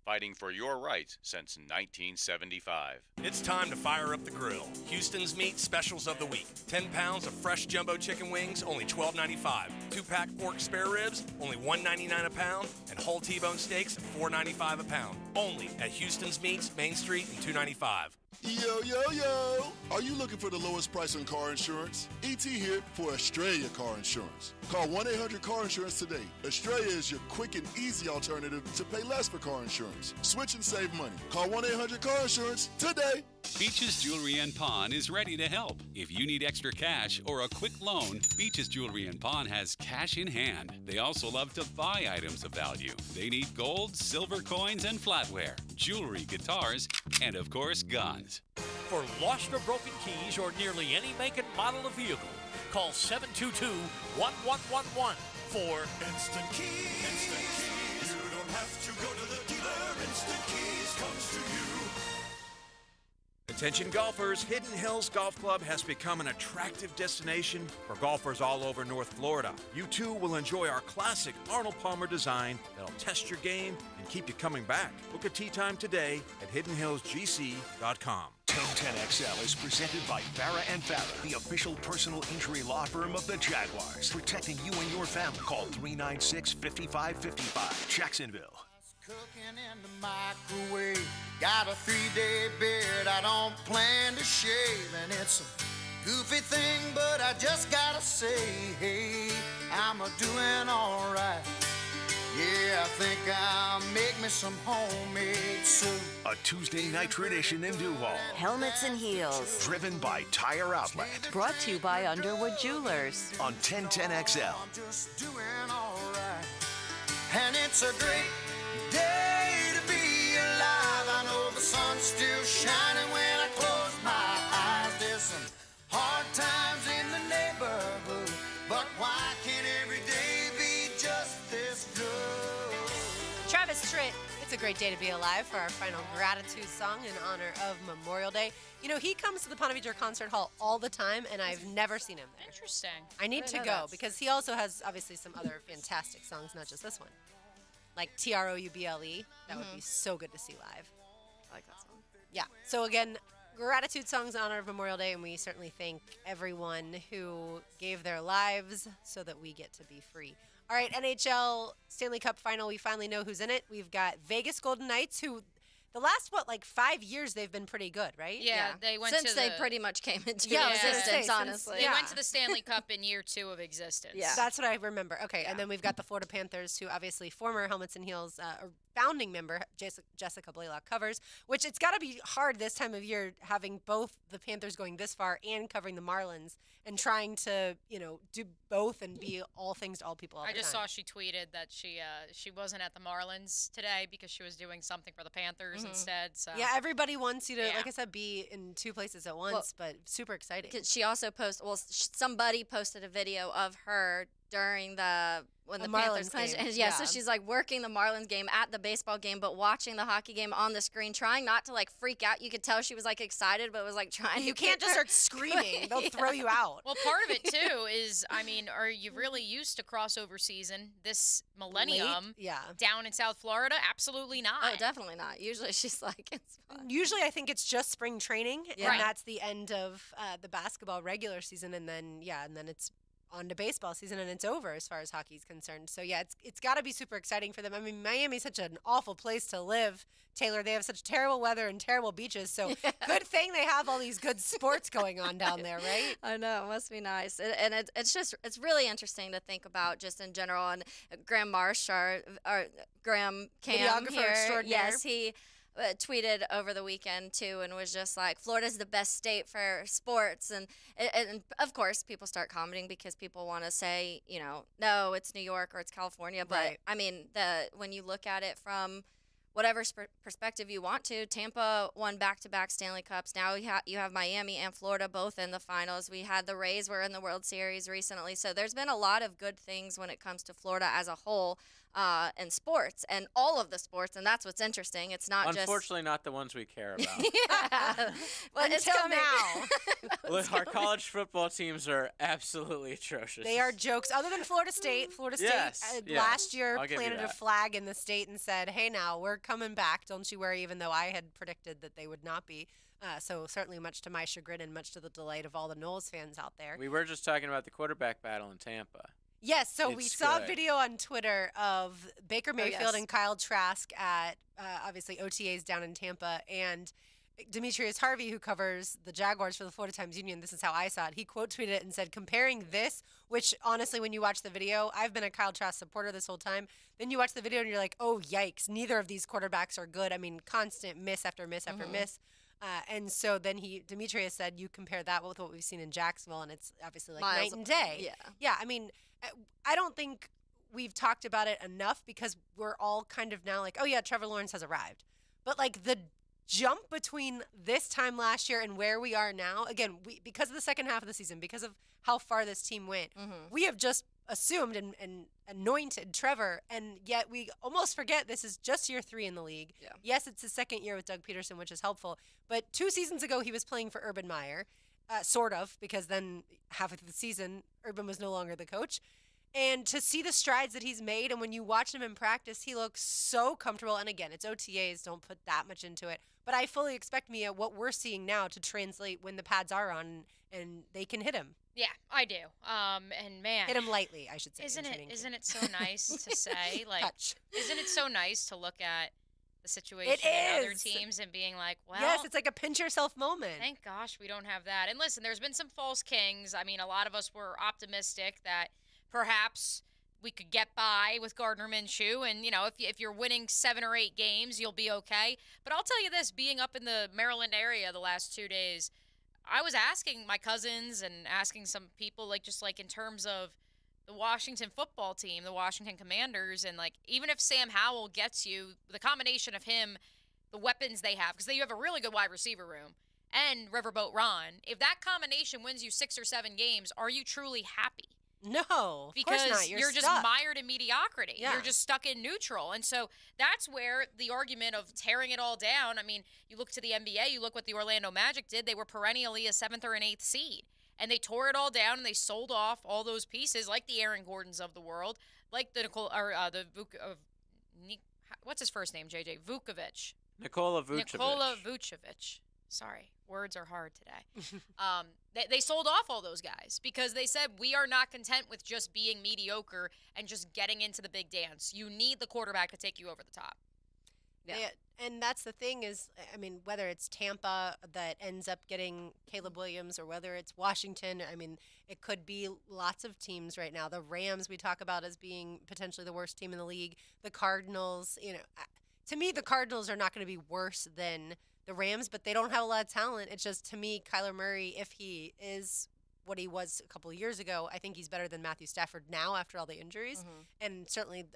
fighting for your rights since 1975. It's time to fire up the grill. Houston's Meat Specials of the Week. 10 pounds of fresh jumbo chicken wings, only $12.95. 2-pack pork spare ribs, only $1.99 a pound. And whole T-bone steaks at $4.95 a pound. Only at Houston's Meats, Main Street and 295. Yo, yo, yo! Are you looking for the lowest price on car insurance? ET here for Australia Car Insurance. Call 1-800-CAR Insurance today. Australia is your quick and easy alternative to pay less for car insurance. Switch and save money. Call 1-800-CAR Insurance today. Beaches Jewelry and Pawn is ready to help. If you need extra cash or a quick loan, Beaches Jewelry and Pawn has cash in hand. They also love to buy items of value. They need gold, silver coins, and flatware, jewelry, guitars, and of course, guns. For lost or broken keys or nearly any make and model of vehicle, call 722-1111 for Instant Keys. Instant Keys. You don't have to go to the dealer. Instant Keys comes to you. Attention golfers, Hidden Hills Golf Club has become an attractive destination for golfers all over North Florida. You too will enjoy our classic Arnold Palmer design that'll test your game and keep you coming back. Book a tee time today at hiddenhillsgc.com. 1010XL is presented by Farah and Farah, the official personal injury law firm of the Jaguars, protecting you and your family. Call 396-5555, Jacksonville. Cooking in the microwave. Got a 3-day beard I don't plan to shave. And it's a goofy thing, but I just gotta say, hey, I'm a-doing alright. Yeah, I think I'll make me some homemade soup. A Tuesday night tradition in Duval. Helmets and Heels. Driven by Tire Outlet. Brought to you by Underwood Jewelers. On 1010XL. I'm just doing alright. And it's a great day to be alive. I know the sun's still shining when I close my eyes. There's some hard times in the neighborhood, but why can't every day be just this good? Travis Tritt, it's a great day to be alive for our final gratitude song in honor of Memorial Day. You know, he comes to the Ponte Vedra Concert Hall all the time, and I've never seen him there. Interesting. I need to go because he also has obviously some other fantastic songs, not just this one. Like Trouble. That would be so good to see live. I like that song. Yeah. So again, gratitude songs in honor of Memorial Day, and we certainly thank everyone who gave their lives so that we get to be free. All right, NHL Stanley Cup Final. We finally know who's in it. We've got Vegas Golden Knights, who the last 5 years they've been pretty good, right? Yeah, they went since to they the, pretty much came into Yeah, existence. Honestly, They went to the Stanley Cup in year 2 of existence. Yeah, that's what I remember. Okay, and then we've got the Florida Panthers, who obviously former Helmets and Heels founding member Jessica Blaylock covers. Which it's got to be hard this time of year having both the Panthers going this far and covering the Marlins and trying to do both and be all things to all people. I just saw she tweeted that she wasn't at the Marlins today because she was doing something for the Panthers instead. So yeah, everybody wants you to, like I said, be in 2 places at once, but super exciting. She also posted. Well, somebody posted a video of her during when the Marlins Panthers clinched. game. And so she's like working the Marlins game at the baseball game, but watching the hockey game on the screen, trying not to like freak out. You could tell she was like excited, but was like trying. You to can't keep just her- start screaming; they'll throw you out. Well, part of it too is, I mean, are you really used to crossover season this millennium? Yeah. Down in South Florida, absolutely not. Oh, definitely not. Usually she's like, it's fun. Usually, I think it's just spring training, Yeah. and that's the end of the basketball regular season, and then it's on to baseball season, and it's over as far as hockey's concerned. So yeah, it's got to be super exciting for them. I mean, Miami's such an awful place to live, Taylor. They have such terrible weather and terrible beaches. So good thing they have all these good sports going on down there, right? I know, it must be nice, and it's really interesting to think about just in general. And Graham Marsh, our Graham Cam Videographer here, extraordinaire. yes, he tweeted over the weekend too, and was just like, Florida's the best state for sports, and of course people start commenting because people want to say, no, it's New York or it's California, but Right. I mean, when you look at it from whatever perspective you want to, Tampa won back-to-back Stanley Cups. Now you have Miami and Florida both in the finals. We had the Rays were in the World Series recently. So there's been a lot of good things when it comes to Florida as a whole in sports and all of the sports. And that's what's interesting. It's not Unfortunately, not the ones we care about. yeah. Well, it's Until coming. now. Look, our college football teams are absolutely atrocious. They are jokes. Other than Florida State, Yes, yeah. last year I'll give you planted a that. flag in the state and said, "Hey, now we're coming back. Don't you worry." Even though I had predicted that they would not be. So certainly, much to my chagrin and much to the delight of all the Knowles fans out there. We were just talking about the quarterback battle in Tampa. Yes, so we It's saw a good. video on Twitter of Baker Mayfield yes. and Kyle Trask at obviously OTAs down in Tampa, and Demetrius Harvey, who covers the Jaguars for the Florida Times Union, this is how I saw it. He quote tweeted it and said, comparing this, which honestly, when you watch the video, I've been a Kyle Trask supporter this whole time. Then you watch the video and you're like, oh, yikes, neither of these quarterbacks are good. I mean, constant miss after miss after miss. And so then Demetrius said, you compare that with what we've seen in Jacksonville, and it's obviously like Miles night and day. Yeah. Yeah, I mean, I don't think we've talked about it enough because we're all kind of now like, oh, yeah, Trevor Lawrence has arrived. But like the jump between this time last year and where we are now, again, because of the second half of the season, because of how far this team went, we have just assumed and anointed Trevor, and yet we almost forget this is just year 3 in the league. Yeah. Yes, it's his second year with Doug Peterson, which is helpful, but 2 seasons ago he was playing for Urban Meyer, sort of, because then half of the season Urban was no longer the coach. And to see the strides that he's made, and when you watch him in practice, he looks so comfortable. And again, it's OTAs, don't put that much into it. But I fully expect, Mia, what we're seeing now to translate when the pads are on and they can hit him. Yeah, I do. And man, hit him lightly, I should say. Isn't it so nice to say? Like, Touch. Isn't it so nice to look at the situation It in other is. teams and being like, well, yes, it's like a pinch yourself moment. Thank gosh we don't have that. And listen, there's been some false kings. I mean, a lot of us were optimistic that perhaps we could get by with Gardner Minshew, and if you're winning 7 or 8 games, you'll be okay. But I'll tell you this: being up in the Maryland area the last 2 days, I was asking my cousins and asking some people, just in terms of the Washington football team, the Washington Commanders, and even if Sam Howell gets you, the combination of him, the weapons they have, because you have a really good wide receiver room, and Riverboat Ron, if that combination wins you 6 or 7 games, are you truly happy? No, because of course not. You're just stuck. mired in mediocrity. Yeah. You're just stuck in neutral. And so that's where the argument of tearing it all down, I mean, you look to the NBA, you look what the Orlando Magic did. They were perennially a 7th or an 8th seed. And they tore it all down, and they sold off all those pieces, like the Aaron Gordons of the world, like the what's his first name, JJ? Vukovic. Nikola Vucevic. Sorry, words are hard today. They sold off all those guys because they said, we are not content with just being mediocre and just getting into the big dance. You need the quarterback to take you over the top. Yeah. And that's the thing is, I mean, whether it's Tampa that ends up getting Caleb Williams or whether it's Washington, I mean, it could be lots of teams right now. The Rams we talk about as being potentially the worst team in the league. The Cardinals, to me, the Cardinals are not going to be worse than the Rams, but they don't have a lot of talent. It's just, to me, Kyler Murray, if he is what he was a couple of years ago, I think he's better than Matthew Stafford now after all the injuries. And certainly,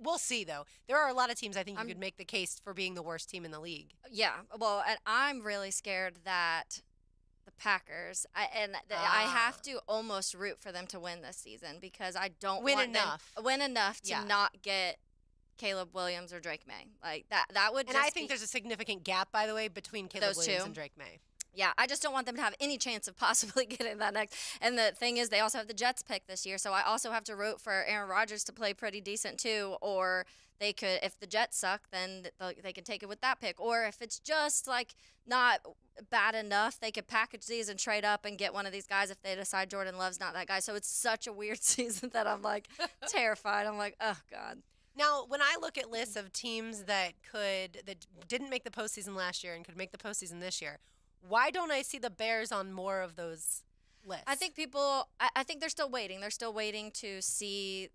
we'll see, though. There are a lot of teams I think you could make the case for being the worst team in the league. Yeah, well, and I'm really scared that the Packers, I have to almost root for them to win this season because I don't win want enough. them win enough to not get Caleb Williams or Drake May. Like that would just And I think there's a significant gap, by the way, between Caleb Those Williams two. and Drake May. Yeah, I just don't want them to have any chance of possibly getting that next. And the thing is, they also have the Jets pick this year, so I also have to root for Aaron Rodgers to play pretty decent too. Or they could, if the Jets suck, then they can take it with that pick. Or if it's just not bad enough, they could package these and trade up and get one of these guys if they decide Jordan Love's not that guy. So it's such a weird season that I'm terrified. I'm like, oh God. Now, when I look at lists of teams that didn't make the postseason last year and could make the postseason this year, why don't I see the Bears on more of those lists? I think I think they're still waiting. They're still waiting to see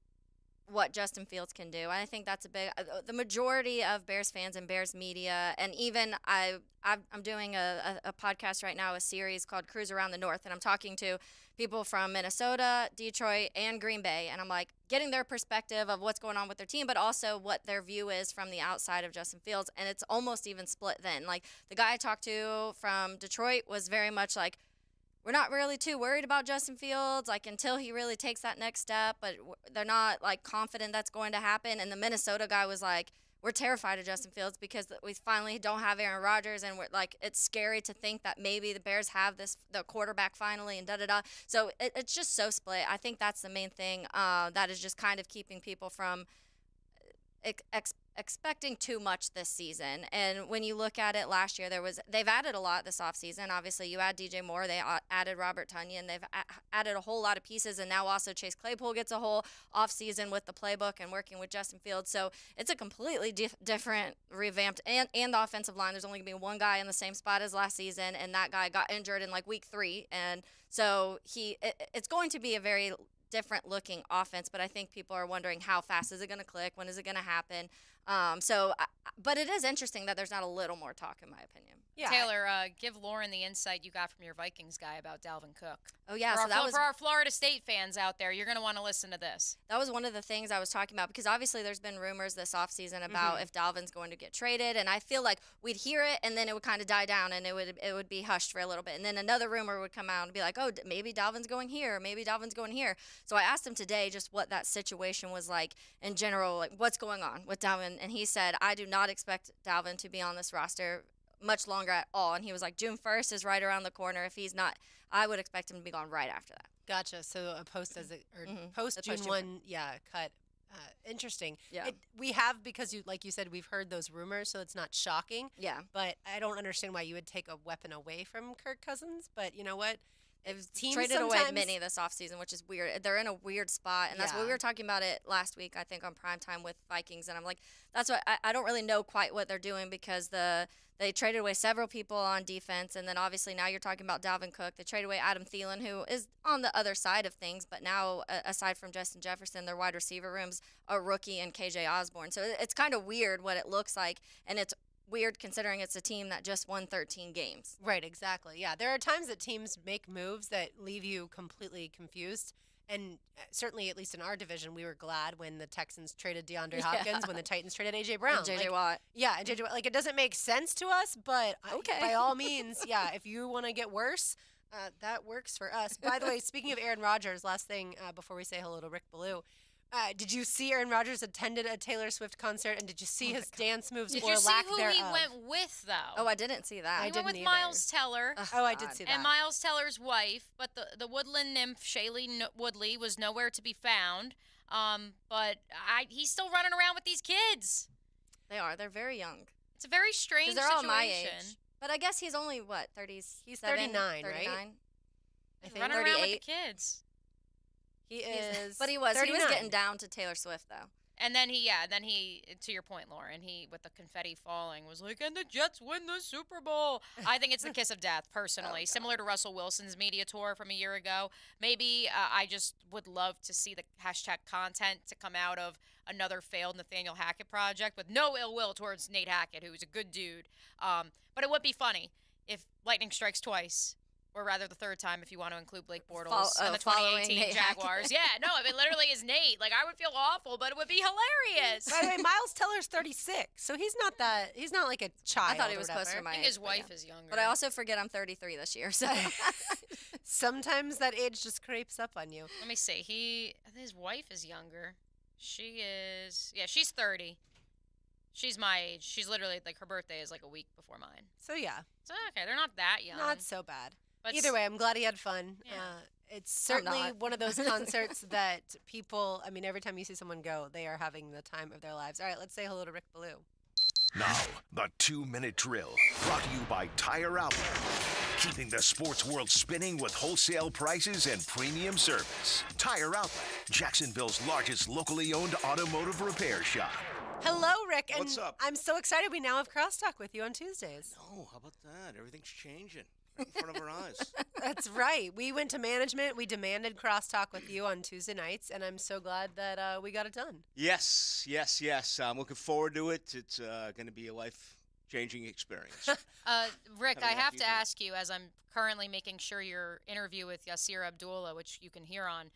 what Justin Fields can do. I think that's the majority of Bears fans and Bears media, and even I'm doing a podcast right now, a series called Cruise Around the North, and I'm talking to people from Minnesota, Detroit, and Green Bay, and I'm getting their perspective of what's going on with their team, but also what their view is from the outside of Justin Fields, and it's almost even split then. The guy I talked to from Detroit was very much we're not really too worried about Justin Fields, until he really takes that next step, but they're not, confident that's going to happen. And the Minnesota guy was we're terrified of Justin Fields because we finally don't have Aaron Rodgers, and we're it's scary to think that maybe the Bears have the quarterback finally, and da-da-da. So it's just so split. I think that's the main thing that is just kind of keeping people from expecting too much this season. And when you look at it last year, they've added a lot this offseason. Obviously, you add DJ Moore, they added Robert Tonyan, they've added a whole lot of pieces, and now also Chase Claypool gets a whole offseason with the playbook and working with Justin Fields. So it's a completely different, revamped, and the offensive line. There's only going to be one guy in the same spot as last season, and that guy got injured in like week 3. And so it's going to be a very different looking offense, but I think people are wondering how fast is it going to click? When is it going to happen? But it is interesting that there's not a little more talk, in my opinion. Yeah. Taylor, give Lauren the insight you got from your Vikings guy about Dalvin Cook. Oh, yeah. For our Florida State fans out there, you're going to want to listen to this. That was one of the things I was talking about, because obviously there's been rumors this offseason about if Dalvin's going to get traded, and I feel like we'd hear it and then it would kind of die down and it would be hushed for a little bit, and then another rumor would come out and be like, oh, maybe Dalvin's going here, maybe Dalvin's going here. So I asked him today just what that situation was like in general, like what's going on with Dalvin, and he said, I do not expect Dalvin to be on this roster much longer at all. And he was like, June 1st is right around the corner. If he's not, I would expect him to be gone right after that. Gotcha. So a post post June 1, cut. Interesting. Yeah. We have, because like you said, we've heard those rumors, so it's not shocking. Yeah. But I don't understand why you would take a weapon away from Kirk Cousins. But you know what? If teams traded away many this offseason, which is weird. They're in a weird spot, and that's what we were talking about it last week, I think, on Primetime with Vikings, and I'm like, that's what I don't really know quite what they're doing, because they traded away several people on defense, and then obviously now you're talking about Dalvin Cook. They traded away Adam Thielen, who is on the other side of things, but now, aside from Justin Jefferson, their wide receiver room's a rookie and KJ Osborne. So it's kind of weird what it looks like, and it's weird considering it's a team that just won 13 games. Right, exactly. Yeah, there are times that teams make moves that leave you completely confused. And certainly, at least in our division, we were glad when the Texans traded DeAndre Hopkins, when the Titans traded A.J. Brown. And J.J. Watt. Yeah, and J.J. Watt. Like, it doesn't make sense to us, but by all means, if you want to get worse, that works for us. By the way, speaking of Aaron Rodgers, last thing before we say hello to Rick Ballou, did you see Aaron Rodgers attended a Taylor Swift concert, and did you see his dance moves Did or you see lack who thereof? he went with, though? Oh, I didn't see that. He went with Miles Teller. Oh, I did see that. And Miles Teller's wife, but the woodland nymph, Shailene Woodley, was nowhere to be found. But he's still running around with these kids. They are. They're very young. It's a very strange they're situation. all my age. But I guess he's only, what, 30s? He's 39, 39? right? I think running 38. around with the kids. He is. But he was 39. getting down to Taylor Swift, though. And then he, to your point, Lauren, he, with the confetti falling, was like, and the Jets win the Super Bowl. I think it's the kiss of death, personally. Similar to Russell Wilson's media tour from a year ago. Maybe I just would love to see the hashtag content to come out of another failed Nathaniel Hackett project, with no ill will towards Nate Hackett, who's a good dude. But it would be funny if lightning strikes twice. Or rather, the third time, if you want to include Blake Bortles and the 2018 Jaguars. Yeah, no, if it literally is Nate, like, I would feel awful, but it would be hilarious. By the way, Miles Teller's 36, so he's not like a child. I thought he was closer to my age. I think his wife is younger. But I also forget I'm 33 this year, so. Sometimes that age just creeps up on you. Let me see. His wife is younger. She's 30. She's my age. She's literally, like, her birthday is like a week before mine. So, yeah. So, okay, they're not that young. Not so bad. But either way, I'm glad he had fun. Yeah. It's certainly one of those concerts that people, I mean, every time you see someone go, they are having the time of their lives. All right, let's say hello to Rick Ballou. Now, the 2-minute drill, brought to you by Tire Outlet. Keeping the sports world spinning with wholesale prices and premium service. Tire Outlet, Jacksonville's largest locally owned automotive repair shop. Hello, Rick. And What's up? I'm so excited we now have Crosstalk with you on Tuesdays. Oh, how about that? Everything's changing right in front of our eyes. That's right. We went to management. We demanded Crosstalk with you on Tuesday nights, and I'm so glad that we got it done. Yes. I'm looking forward to it. It's going to be a life-changing experience. Rick, Coming I up have to YouTube. ask you, as I'm currently making sure your interview with Yasir Abdullah, which you can hear on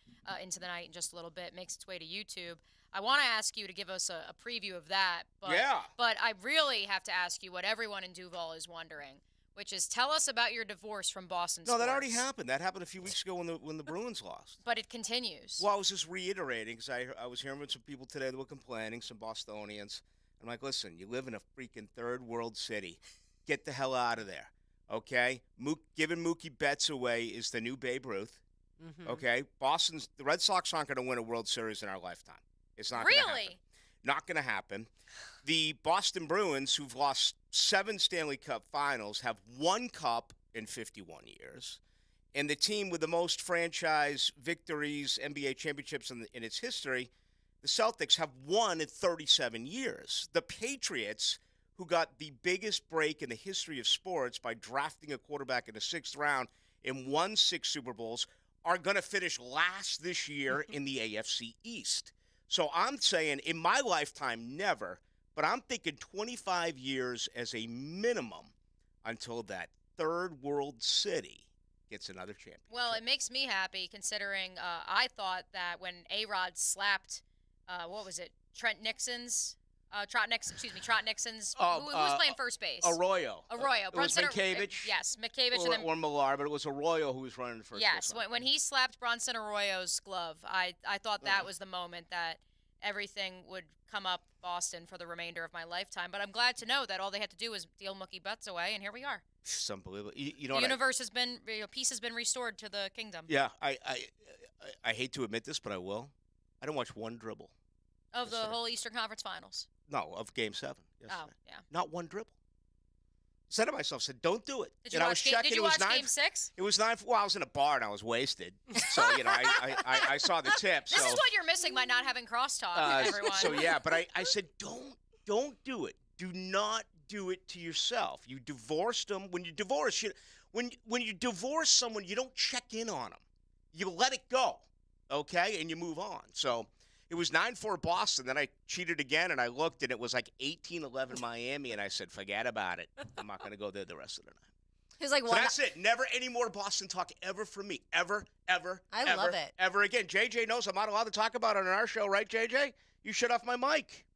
Into the Night in just a little bit, makes its way to YouTube. I want to ask you to give us a preview of that. But, Yeah. But I really have to ask you what everyone in Duval is wondering, which is tell us about your divorce from Boston No, Sports. that already happened. That happened a few weeks ago when the Bruins lost. But it continues. Well, I was just reiterating because I was hearing some people today that were complaining, some Bostonians. I'm like, listen, you live in a freaking third world city. Get the hell out of there, okay? Giving Mookie Betts away is the new Babe Ruth, okay? The Red Sox aren't going to win a World Series in our lifetime. It's not going to happen. Really? Not going to happen. The Boston Bruins, who've lost 7 Stanley Cup finals, have 1 cup in 51 years. And the team with the most franchise victories, NBA championships in its history, the Celtics, have won in 37 years. The Patriots, who got the biggest break in the history of sports by drafting a quarterback in the 6th round and won 6 Super Bowls, are going to finish last this year in the AFC East. So I'm saying, in my lifetime, never, but I'm thinking 25 years as a minimum until that third world city gets another championship. Well, it makes me happy considering I thought that when A-Rod slapped, what was it, Trot Nixon's, who was playing first base? Arroyo. It was Mikheyevich. Yes, Mikheyevich. Or Millar, but it was Arroyo who was running the first base. Yes, when he slapped Bronson Arroyo's glove, I thought that was the moment that everything would come up Boston for the remainder of my lifetime. But I'm glad to know that all they had to do was deal Mookie Betts away, and here we are. It's unbelievable. You know the what universe has been, peace has been restored to the kingdom. Yeah, I hate to admit this, but I will. I didn't watch one dribble. Of the whole Eastern Conference Finals. No, of Game 7. Yesterday. Oh, yeah. Not one dribble. Said to myself, said, don't do it. Did you watch Game 6? It was 9. Well, I was in a bar and I was wasted. So, I saw the tip. This is what you're missing by not having crosstalk, everyone. So, yeah, but I said, don't do it. Do not do it to yourself. You divorced them. When you divorce, when you divorce someone, you don't check in on them. You let it go, okay, and you move on. So it was 9-4 Boston. Then I cheated again, and I looked, and it was like 18-11 Miami, and I said, forget about it. I'm not going to go there the rest of the night. He was like, so that's it. Never any more Boston talk ever from me. Ever. I love it. Ever again. JJ knows I'm not allowed to talk about it on our show, right, JJ? You shut off my mic.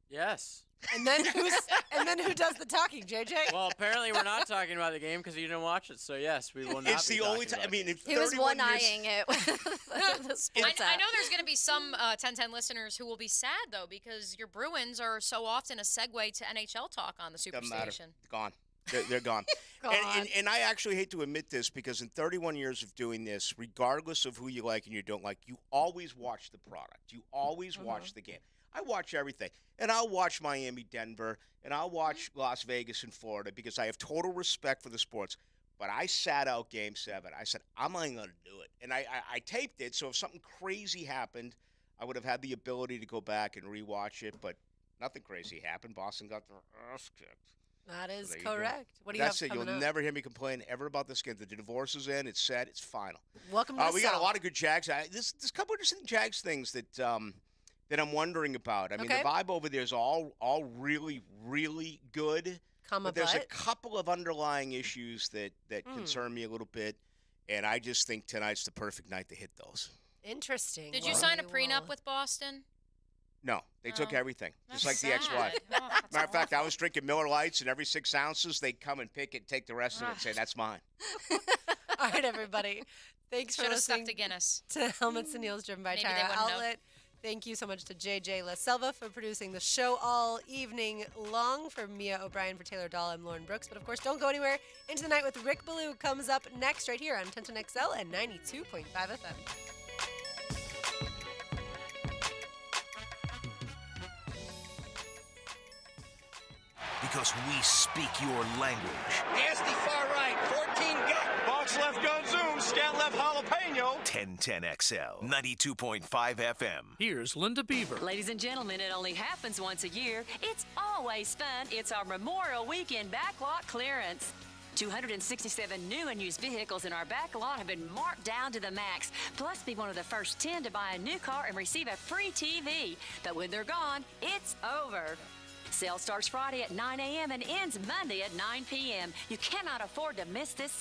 Yes. And then who does the talking, JJ? Well, apparently we're not talking about the game because you didn't watch it. So yes, we will not. It's the only time. I mean, he was one-eyeing it. I know there's going to be some 10-10 listeners who will be sad though because your Bruins are so often a segue to NHL talk on the Superstation. Gone. They're gone. And I actually hate to admit this because in 31 years of doing this, regardless of who you like and you don't like, you always watch the product. You always watch the game. I watch everything. And I'll watch Miami, Denver, and I'll watch Las Vegas and Florida because I have total respect for the sports. But I sat out Game 7. I said, I'm not going to do it. And I taped it, so if something crazy happened, I would have had the ability to go back and rewatch it. But nothing crazy happened. Boston got their ass kicked. That is So correct. What do you have That's it. coming You'll up? never hear me complain ever about this game. The divorce is in. It's set. It's final. Welcome to the We got a South. lot of good Jags. There's a couple of interesting Jags things that I'm wondering about. I mean, Okay. the vibe over there is all really, really good. But there's a couple of underlying issues that concern me a little bit, and I just think tonight's the perfect night to hit those. Interesting. Did you sign a prenup with Boston? No, they took everything, just like That's the ex-wife. sad. Oh, that's Matter of fact, I was drinking Miller Lights, and every 6 ounces, they'd come and pick it, take the rest of it, and say, that's mine. All right, everybody. Thanks for Should have stuck listening to Guinness. to Helmets and Heels driven by Maybe Tire they wouldn't have. Outlet. Thank you so much to JJ La Selva for producing the show all evening long. For Mia O'Brien, for Taylor Dahl, I'm Lauren Brooks. But of course, don't go anywhere. Into the Night with Rick Ballou comes up next right here on 1010XL and 92.5 FM. Because we speak your language. Nasty far right, 14 gut. Box left gun zoom, scat left jalapeno. 1010XL, 92.5 FM. Here's Linda Beaver. Ladies and gentlemen, it only happens once a year. It's always fun. It's our Memorial Weekend backlot clearance. 267 new and used vehicles in our backlot have been marked down to the max. Plus, be one of the first 10 to buy a new car and receive a free TV. But when they're gone, it's over. Sale starts Friday at 9 a.m. and ends Monday at 9 p.m. You cannot afford to miss this sale.